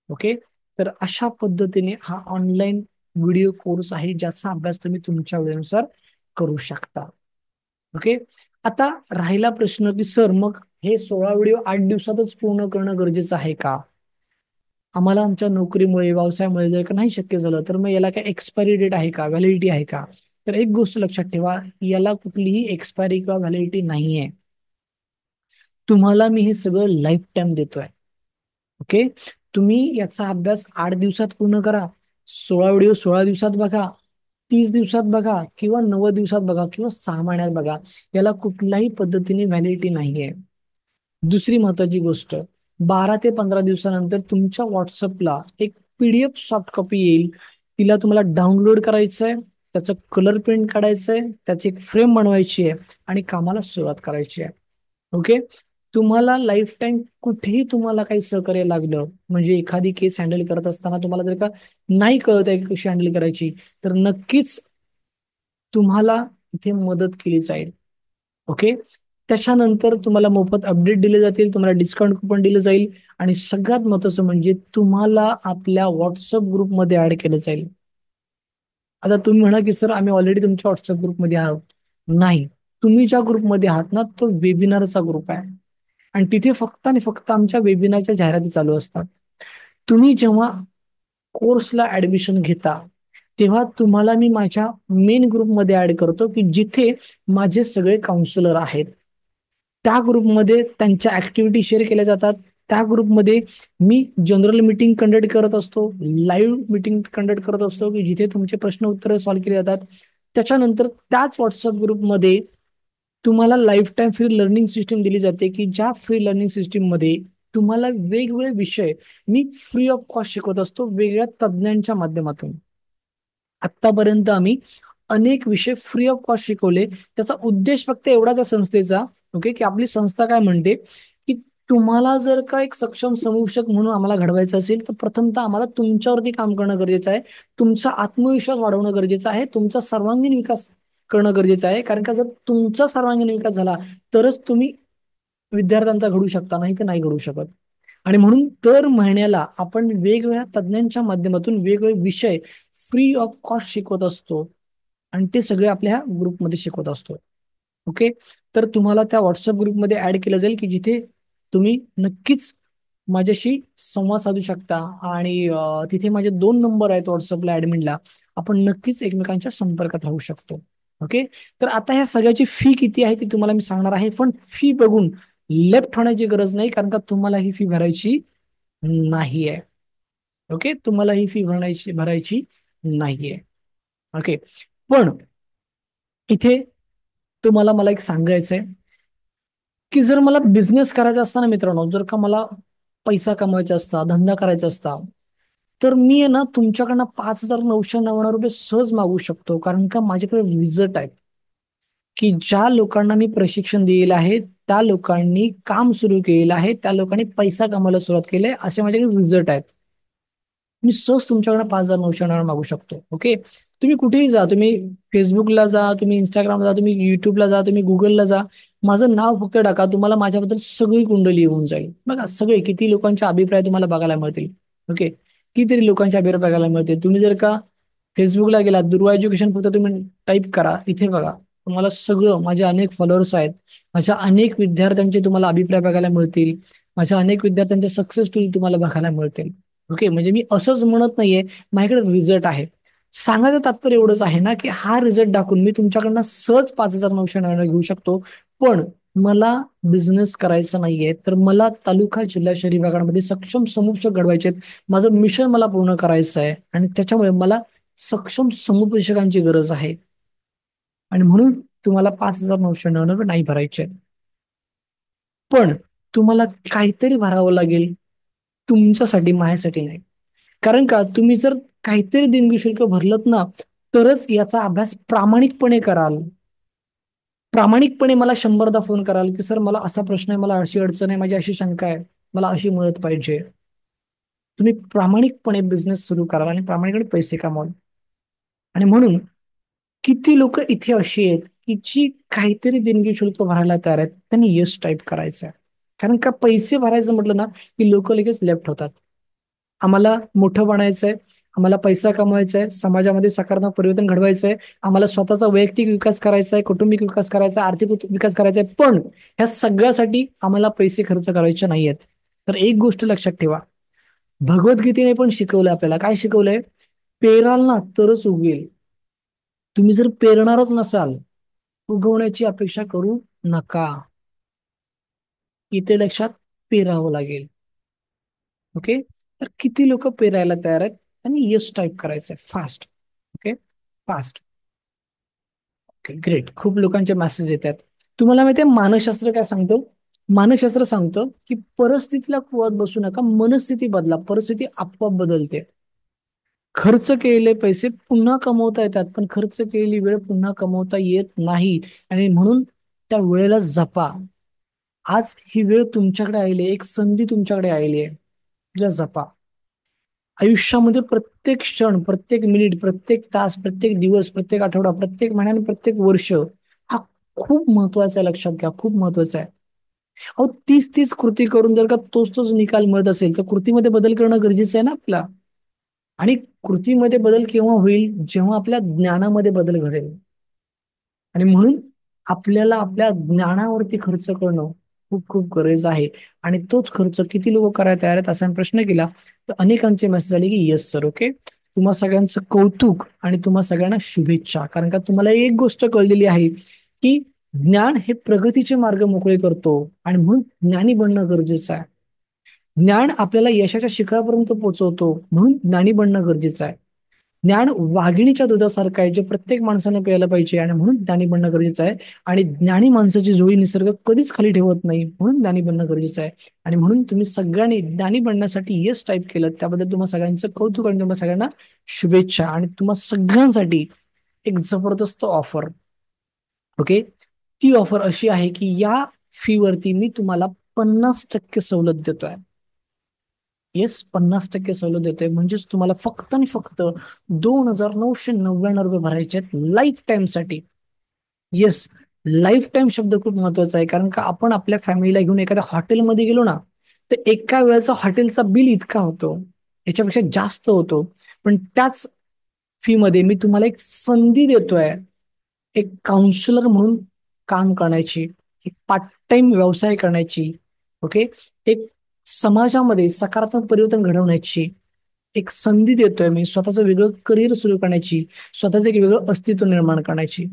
ओके, तर अशा पद्धतीने हा ऑनलाईन व्हिडिओ कोर्स आहे ज्याचा अभ्यास तुम्ही तुमच्या वेळेनुसार करू शकता. ओके, आता राहिला प्रश्न की सर मग हे 16 व्हिडिओ 8 दिवसातच पूर्ण करणं गरजेचं आहे का? आम्हाला आमच्या नोकरीमुळे व्यवसायामुळे जर का नाही शक्य झालं तर मग याला काय एक्सपायरी डेट आहे का, व्हॅलिडिटी आहे का? तर एक गोष्ट लक्षात ठेवा, याला कुठलीही एक्सपायरी किंवा व्हॅलिडिटी नाहीये. तुम्हाला मी हे सगळं लाईफ टाइम देतोय. ओके, तुम्ही याचा अभ्यास 8 दिवसात पूर्ण करा, 16 व्हिडिओ 16 दिवसात बघा, 30 दिवसात बघा किंवा 90 दिवसात बघा किंवा 6 महिन्यात बघा, याला कुठल्याही पद्धतीने व्हॅलिडिटी नाहीये. दुसरी महत्वाची गोष्ट, 12 ते 15 दिवसानंतर तुमच्या व्हॉट्सअपला एक PDF सॉफ्ट कॉपी येईल. तिला तुम्हाला डाउनलोड करायचंय, त्याचं कलर प्रिंट काढायचंय, त्याची एक फ्रेम बनवायची आहे आणि कामाला सुरुवात करायची आहे. ओके, तुम्हाला लाईफ टाईम कुठेही तुम्हाला काही सहकार्य लागलं, म्हणजे एखादी केस हँडल करत असताना तुम्हाला जर का नाही कळत आहे कशी हँडल करायची, तर नक्कीच तुम्हाला इथे मदत केली जाईल. ओके, त्याच्यानंतर तुम्हाला मोफत अपडेट दिले जातील, तुम्हाला डिस्काउंट कुपन दिलं जाईल आणि सगळ्यात महत्वाचं म्हणजे तुम्हाला आपल्या व्हॉट्सअप ग्रुपमध्ये ऍड केलं जाईल. आता तुम्ही म्हणा की सर आम्ही ऑलरेडी तुमच्या व्हॉट्सअप ग्रुपमध्ये आहोत. नाही, तुम्ही ज्या ग्रुपमध्ये आहात ना, तो वेबिनारचा ग्रुप आहे आणि तिथे फक्त आणि फक्त आमच्या वेबिनारच्या जाहिराती चालू असतात. तुम्ही जेव्हा कोर्सला ऍडमिशन घेता तेव्हा तुम्हाला मी माझ्या मेन ग्रुपमध्ये ऍड करतो की जिथे माझे सगळे काउन्सिलर आहेत. त्या ग्रुपमध्ये त्यांच्या ऍक्टिव्हिटी शेअर केल्या जातात. त्या ग्रुपमध्ये मी जनरल मीटिंग कंडक्ट करत असतो, लाईव्ह मीटिंग कंडक्ट करत असतो की जिथे तुमचे प्रश्न उत्तर सॉल्व्ह केले जातात. त्याच्यानंतर त्याच व्हॉट्सअप ग्रुपमध्ये तुम्हाला life time free learning system दिली जाते की ज्या फ्री लर्निंग सिस्टीम मध्ये तुम्हाला वेगवेगळे विषय मी फ्री ऑफ कॉस्ट शिकवत असतो वेगळ्या तज्ज्ञांच्या माध्यमातून. आतापर्यंत आम्ही अनेक विषय फ्री ऑफ कॉस्ट शिकवले. त्याचा उद्देश फक्त एवढाच आहे संस्थेचा, ओके, की आपली संस्था काय म्हणते की तुम्हाला जर का एक सक्षम समूहशक म्हणून आम्हाला घडवायचं असेल तर प्रथमतः आम्हाला तुमच्यावरती काम करणं गरजेचं आहे, तुमचा आत्मविश्वास वाढवणं गरजेचं आहे, तुमचा सर्वांगीण विकास करणं गरजेचं आहे. कारण का जर तुमचा सर्वांगीण विकास झाला तरच तुम्ही विद्यार्थ्यांचा घडू शकता, नाही तर नाही घडू शकत. आणि म्हणून दर महिन्याला आपण वेगवेगळ्या तज्ज्ञांच्या माध्यमातून वेगवेगळे विषय फ्री ऑफ कॉस्ट शिकवत असतो आणि ते सगळे आपल्या ग्रुपमध्ये शिकवत असतो. ओके, तर तुम्हाला त्या व्हॉट्सअप ग्रुपमध्ये ऍड केलं जाईल की जिथे तुम्ही नक्कीच माझ्याशी संवाद साधू शकता आणि तिथे माझे 2 नंबर आहेत व्हॉट्सअपला ऍडमिनला, आपण नक्कीच एकमेकांच्या संपर्कात राहू शकतो. ओके, तर आता ह्या सगळ्याची फी किती आहे ती तुम्हाला मी सांगणार आहे, पण फी बघून लेफ्ट होण्याची गरज नाही, कारण का तुम्हाला ही फी भरायची नाहीये. ओके, तुम्हाला ही फी भरायची नाहीये. ओके. पण इथे तुम्हाला मला एक सांगायचंय की जर मला बिझनेस करायचा असता ना मित्रांनो, जर का मला पैसा कमवायचा असता, धंदा करायचा असता, तर मी आहे ना तुमच्याकडनं 5,999 रुपये सहज मागू शकतो. कारण का माझ्याकडे रिझल्ट आहेत की ज्या लोकांना मी प्रशिक्षण दिलेलं आहे त्या लोकांनी काम सुरू केलेलं आहे, त्या लोकांनी पैसा कमवायला सुरुवात केली आहे, असे माझ्याकडे रिझल्ट आहेत. मी सहज तुमच्याकडे 5,999 मागू शकतो. ओके. तुम्ही कुठेही जा, तुम्ही फेसबुकला जा, तुम्ही इंस्टाग्रामला जा, तुम्ही युट्यूबला जा, तुम्ही गुगलला जा, माझं नाव फक्त टाका, तुम्हाला माझ्याबद्दल सगळी कुंडली येऊन जाईल. बघा सगळे किती लोकांचे अभिप्राय तुम्हाला बघायला मिळतील. ओके. कितीतरी लोकांचे अभिप्राय बघायला मिळतील. तुम्ही जर का फेसबुकला गेला, दुर्वा एज्युकेशन फक्त तुम्ही टाईप करा, इथे बघा तुम्हाला सगळं, माझे अनेक फॉलोअर्स आहेत, माझ्या अनेक विद्यार्थ्यांचे तुम्हाला अभिप्राय बघायला मिळतील, माझ्या अनेक विद्यार्थ्यांच्या सक्सेस स्टोरी तुम्हाला बघायला मिळतील. ओके. म्हणजे मी असंच म्हणत नाहीये, माझ्याकडे रिझल्ट आहे. सांगायचं तात्पर्य एवढंच आहे ना की हा रिझल्ट दाखवून मी तुमच्याकडनं सहज 5,999 घेऊ शकतो. पण मला बिझनेस करायचा नाहीये, तर मला तालुका जिल्हा शहरी भागामध्ये सक्षम समुपदेशक घडवायचे आहेत. माझं मिशन मला पूर्ण करायचं आहे आणि त्याच्यामुळे मला सक्षम समुपदेशकांची गरज आहे. आणि म्हणून तुम्हाला 5,999 नाही भरायचे आहेत. पण तुम्हाला काहीतरी भरावं लागेल, तुमच्यासाठी, माझ्यासाठी नाही. कारण का तुम्ही जर काहीतरी देणगी शुल्क भरलत ना, तरच याचा अभ्यास प्रामाणिकपणे कराल. प्रामाणिकपणे मला 100दा फोन कराल की सर मला असा प्रश्न आहे, मला अशी अडचण आहे, माझी अशी शंका आहे, मला अशी मदत पाहिजे. तुम्ही प्रामाणिकपणे बिझनेस सुरू कराल आणि प्रामाणिकपणे पैसे कमावाल. आणि म्हणून किती लोक इथे अशी आहेत की जी काहीतरी देणगी शुल्क भरायला तयार आहेत, त्यांनी येस टाईप करायचं आहे. कारण का पैसे भरायचं म्हटलं ना की लोक लगेच लेफ्ट होतात. आम्हाला मोठं बनायचंय, आम्हाला पैसा कमवायचा आहे, समाजामध्ये सकारात्मक परिवर्तन घडवायचं आहे, आम्हाला स्वतःचा वैयक्तिक विकास करायचा आहे, कौटुंबिक विकास करायचा आहे, आर्थिक विकास करायचा आहे. पण ह्या सगळ्यासाठी आम्हाला पैसे खर्च करायचे नाहीयेत. तर एक गोष्ट लक्षात ठेवा, भगवद्गीतेने पण शिकवलंय आपल्याला. काय शिकवलंय? पेराल ना तरच उगवेल. तुम्ही जर पेरणारच नसाल, उगवण्याची अपेक्षा करू नका. इथे लक्षात पेरावं लागेल. ओके. तर किती लोक पेरायला तयार आहेत आणि येस टाईप करायचंय fast. Okay. Fast. Okay great. खूप लोकांचे मेसेज येतात. तुम्हाला माहितीये मानसशास्त्र काय सांगतं? मानसशास्त्र सांगतं की परिस्थितीला कुवत बसू नका, मनस्थिती बदला, परिस्थिती आपोआप बदलते. खर्च केलेले पैसे पुन्हा कमवता येतात, पण खर्च केलेली वेळ पुन्हा कमवता येत नाही. आणि म्हणून त्या वेळेला जपा. आज ही वेळ तुमच्याकडे आलेली आहे, एक संधी तुमच्याकडे आलेली आहे, तिला जपा. आयुष्यामध्ये प्रत्येक क्षण, प्रत्येक मिनिट, प्रत्येक तास, प्रत्येक दिवस, प्रत्येक आठवडा, प्रत्येक महिन्याने, प्रत्येक वर्ष हा खूप महत्वाचा आहे. लक्षात घ्या, खूप महत्वाचा आहे. अहो, तीच तीच कृती करून जर का तोच तोच निकाल मिळत असेल तर कृतीमध्ये बदल करणं गरजेचं आहे ना आपल्याला. आणि कृतीमध्ये बदल केव्हा होईल? जेव्हा आपल्या ज्ञानामध्ये बदल घडेल. आणि म्हणून आपल्याला आपल्या ज्ञानावरती खर्च करणं खूप खूप गरजेचं आहे. आणि तोच खर्च किती लोक करायला तयार आहेत असा मी प्रश्न केला तर अनेकांचे मेसेज आले की येस सर. ओके. तुम्हा सगळ्यांचं कौतुक आणि तुम्हा सगळ्यांना शुभेच्छा. कारण का तुम्हाला एक गोष्ट कळलेली आहे की ज्ञान हे प्रगतीचे मार्ग मोकळे करतो आणि म्हणून ज्ञानी बनणं गरजेचं आहे. ज्ञान आपल्याला यशाच्या शिखरापर्यंत पोहोचवतो, म्हणून ज्ञानी बनणं गरजेचं आहे. ज्ञान वाघिणीच्या दुधासारखं आहे, जे प्रत्येक माणसानं प्यायला पाहिजे आणि म्हणून ज्ञानी बनणं गरजेचं आहे. आणि ज्ञानी माणसाची जोडी निसर्ग कधीच खाली ठेवत नाही, म्हणून ज्ञानी बनणं गरजेचं आहे. आणि म्हणून तुम्ही सगळ्यांनी ज्ञानी बनण्यासाठी येस टाईप केलं, त्याबद्दल तुम्हाला सगळ्यांचं कौतुक आणि तुम्हाला सगळ्यांना शुभेच्छा. आणि तुम्हाला सगळ्यांसाठी एक जबरदस्त ऑफर. ओके. ती ऑफर अशी आहे की या फी वरती मी तुम्हाला 50% सवलत देतोय. येस, 50% सवलत देतोय. म्हणजेच तुम्हाला फक्त आणि फक्त 2,999 रुपये भरायचे आहेत लाईफ टाईम साठी. येस, लाईफ टाईम शब्द खूप महत्वाचा आहे. कारण का आपण आपल्या फॅमिलीला घेऊन एखाद्या हॉटेलमध्ये गेलो ना, तर एका वेळेचा हॉटेलचा बिल इतका होतो, याच्यापेक्षा जास्त होतो. पण त्याच फी मध्ये मी तुम्हाला एक संधी देतोय, एक काउन्सिलर म्हणून काम करण्याची, एक पार्ट टाइम व्यवसाय करण्याची. ओके. एक समाजामध्ये सकारात्मक परिवर्तन घडवण्याची एक संधी देतोय मी, स्वतःचं वेगळं करिअर सुरू करण्याची, स्वतःचं एक वेगळं अस्तित्व निर्माण करण्याची.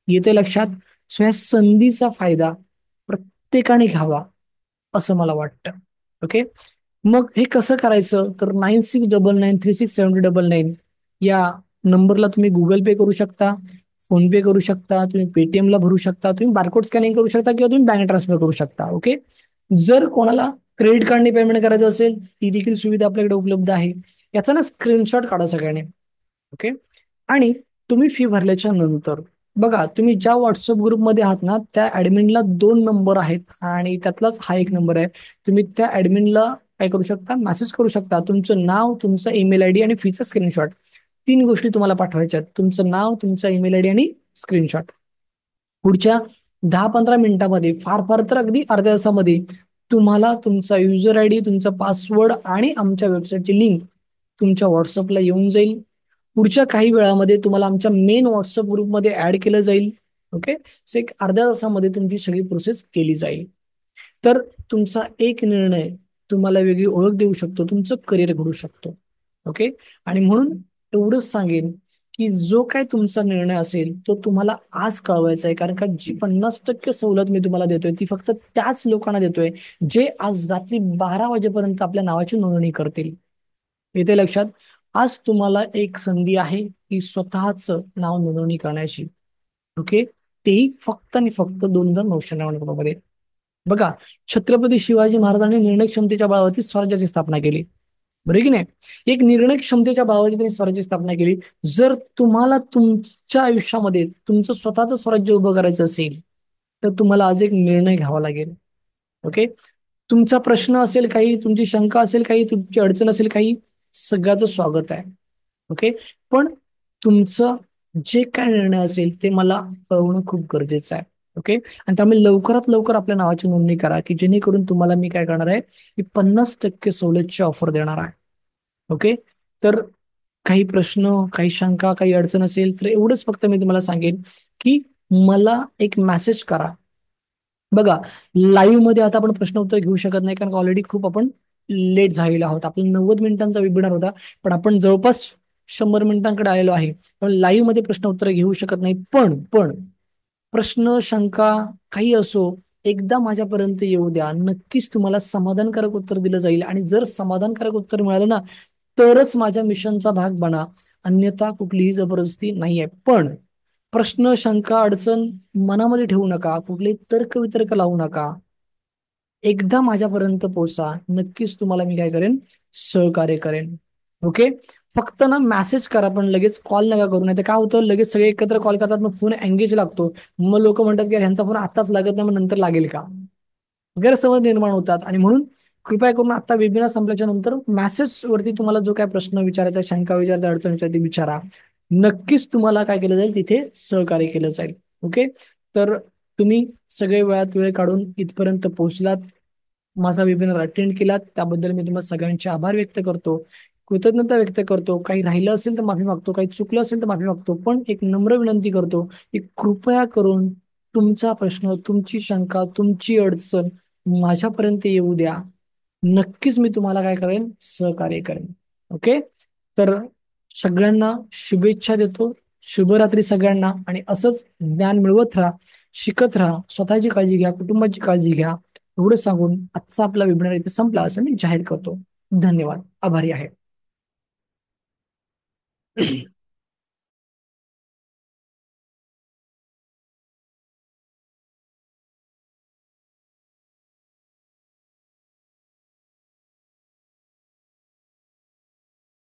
येते लक्षात? सो या संधीचा फायदा प्रत्येकाने घ्यावा असं मला वाटतं. ओके. मग हे कसं करायचं? तर 9699367099 या नंबरला तुम्ही गुगल पे करू शकता, फोन पे करू शकता, तुम्ही पेटीएमला भरू शकता, तुम्ही बारकोड स्कॅनिंग करू शकता किंवा तुम्ही बँक ट्रान्सफर करू शकता. ओके. जर कोणाला क्रेडिट कार्डने पेमेंट करायचं असेल, ती देखील सुविधा आपल्याकडे उपलब्ध आहे. याचा ना स्क्रीनशॉट काढा सगळ्यांनी. ओके. आणि तुम्ही फी भरल्याच्या नंतर बघा, तुम्ही ज्या व्हॉट्सअप ग्रुपमध्ये आहात ना, त्या ऍडमिनला 2 नंबर आहेत आणि त्यातलाच हा एक नंबर आहे. तुम्ही त्या ऍडमिनला काय करू शकता, मेसेज करू शकता. तुमचं नाव, तुमचा ईमेल आयडी आणि फीचा स्क्रीनशॉट, 3 गोष्टी तुम्हाला पाठवायच्या आहेत. तुमचं नाव, तुमचा ईमेल आयडी आणि स्क्रीनशॉट. पुढच्या 10-15 मिनिटांमध्ये, फार फार तर अगदी अर्ध्या तासामध्ये, तुम्हाला तुमचा युजर आयडी, तुमचा पासवर्ड आणि आमच्या वेबसाईटची लिंक तुमच्या व्हॉट्सअपला येऊन जाईल. पुढच्या काही वेळामध्ये तुम्हाला आमच्या मेन व्हॉट्सअप ग्रुपमध्ये ऍड केलं जाईल. ओके. सो एक अर्ध्या तासामध्ये तुमची सगळी प्रोसेस केली जाईल. तर तुमचा एक निर्णय तुम्हाला वेगळी ओळख देऊ शकतो, तुमचं करिअर घडू शकतो. ओके. आणि म्हणून एवढंच सांगेन की जो काय तुमचा निर्णय असेल तो तुम्हाला आज कळवायचा आहे, कारण का जी 50% सवलत मी तुम्हाला देतोय ती फक्त त्याच लोकांना देतोय जे आज रात्री 12 वाजेपर्यंत आपल्या नावाची नोंदणी करतील. येते लक्षात. आज तुम्हाला एक संधी आहे की स्वतःच नाव नोंदणी करण्याची. ओके. तेही फक्त आणि फक्त 2,999 रुपये. बघा, छत्रपती शिवाजी महाराजांनी निर्णय क्षमतेच्या बळावरती स्वराज्याची स्थापना केली, बरोबर की नाही. एक निर्णय क्षमतेच्या बळावरती त्यांनी स्वराज्याची स्थापना केली. जर तुम्हाला तुमच्या आयुष्यामध्ये तुमचं स्वतःचं स्वराज्य उभं करायचं असेल तर तुम्हाला आज एक निर्णय घ्यावा लागेल. ओके. तुमचा प्रश्न असेल काही, तुमची शंका असेल काही, तुमची अडचण असेल काही, सगळ्याचं स्वागत आहे. ओके. पण तुमचं जे काय निर्णय असेल ते मला कळवणं खूप गरजेचं आहे. ओके. आणि त्यामुळे लवकरात लवकर आपल्या नावाची नोंदणी करा की जेणेकरून तुम्हाला मी काय करणार आहे की 50% सवलतची ऑफर देणार आहे. ओके. तर काही प्रश्न, काही शंका, काही अडचण असेल तर एवढंच फक्त मी तुम्हाला सांगेन की मला एक मेसेज करा. बघा, लाईव्ह मध्ये आता आपण प्रश्न उत्तर घेऊ शकत नाही कारण ऑलरेडी खूप आपण लेट झालेलो आहोत. आपला 90 मिनिटांचा वेबिनार होता, पण आपण जवळपास 100 मिनिटांकडे आलेलो आहे. पण लाईव्ह मध्ये प्रश्न उत्तर घेऊ शकत नाही. पण प्रश्न, शंका काही असो, एकदा माझ्यापर्यंत येऊ द्या. नक्कीच तुम्हाला समाधानकारक उत्तर दिलं जाईल. आणि जर समाधानकारक उत्तर मिळालं ना तरच माझ्या मिशनचा भाग बना, अन्यथा कुठलीही जबरदस्ती नाहीये. पण प्रश्न, शंका, अडचण मनामध्ये ठेवू नका, कुठलेही तर्क वितर्क लावू नका. एकदा माझ्यापर्यंत पोहोचा, नक्कीच तुम्हाला मी काय करेन, सहकार्य करेन. ओके. फक्त ना मेसेज करा, पण लगेच कॉल नका करू. नाही तर काय होतं, लगेच सगळे एकत्र कॉल करतात, मग फोन एंगेज लागतो. मग लोक म्हणतात की ह्यांचा फोन आताच लागत नाही, मग नंतर लागेल का, गैरसमज निर्माण होतात. आणि म्हणून कृपया करून आता वेबिनार संपल्याच्या नंतर मेसेज वरती तुम्हाला जो काय प्रश्न विचारायचा, शंका विचारायचा, अडचण विचारायची विचारा. नक्कीच तुम्हाला काय केलं जाईल, तिथे सहकार्य केलं जाईल. ओके. तर तुम्ही सगळे वेळात वेळ काढून इथपर्यंत पोहोचलात, माझा वेबिनार अटेंड केलात, त्याबद्दल मी तुम्हाला सगळ्यांचे आभार व्यक्त करतो, कृतज्ञता व्यक्त करतो. काही राहिलं असेल तर माफी मागतो, काही चुकलं असेल तर माफी मागतो. पण एक नम्र विनंती करतो की कृपया करून तुमचा प्रश्न, तुमची शंका, तुमची अडचण माझ्यापर्यंत येऊ द्या. नक्कीच मी तुम्हाला काय करेन, सहकार्य करेन. ओके. तर सगळ्यांना शुभेच्छा देतो. शुभरात्री सगळ्यांना. आणि असंच ज्ञान मिळवत राहा, शिकत राहा, स्वतःची काळजी घ्या, कुटुंबाची काळजी घ्या. एवढं सांगून आजचा आपला वेबिनार इथे संपला असं मी जाहीर करतो. धन्यवाद. आभारी आहे.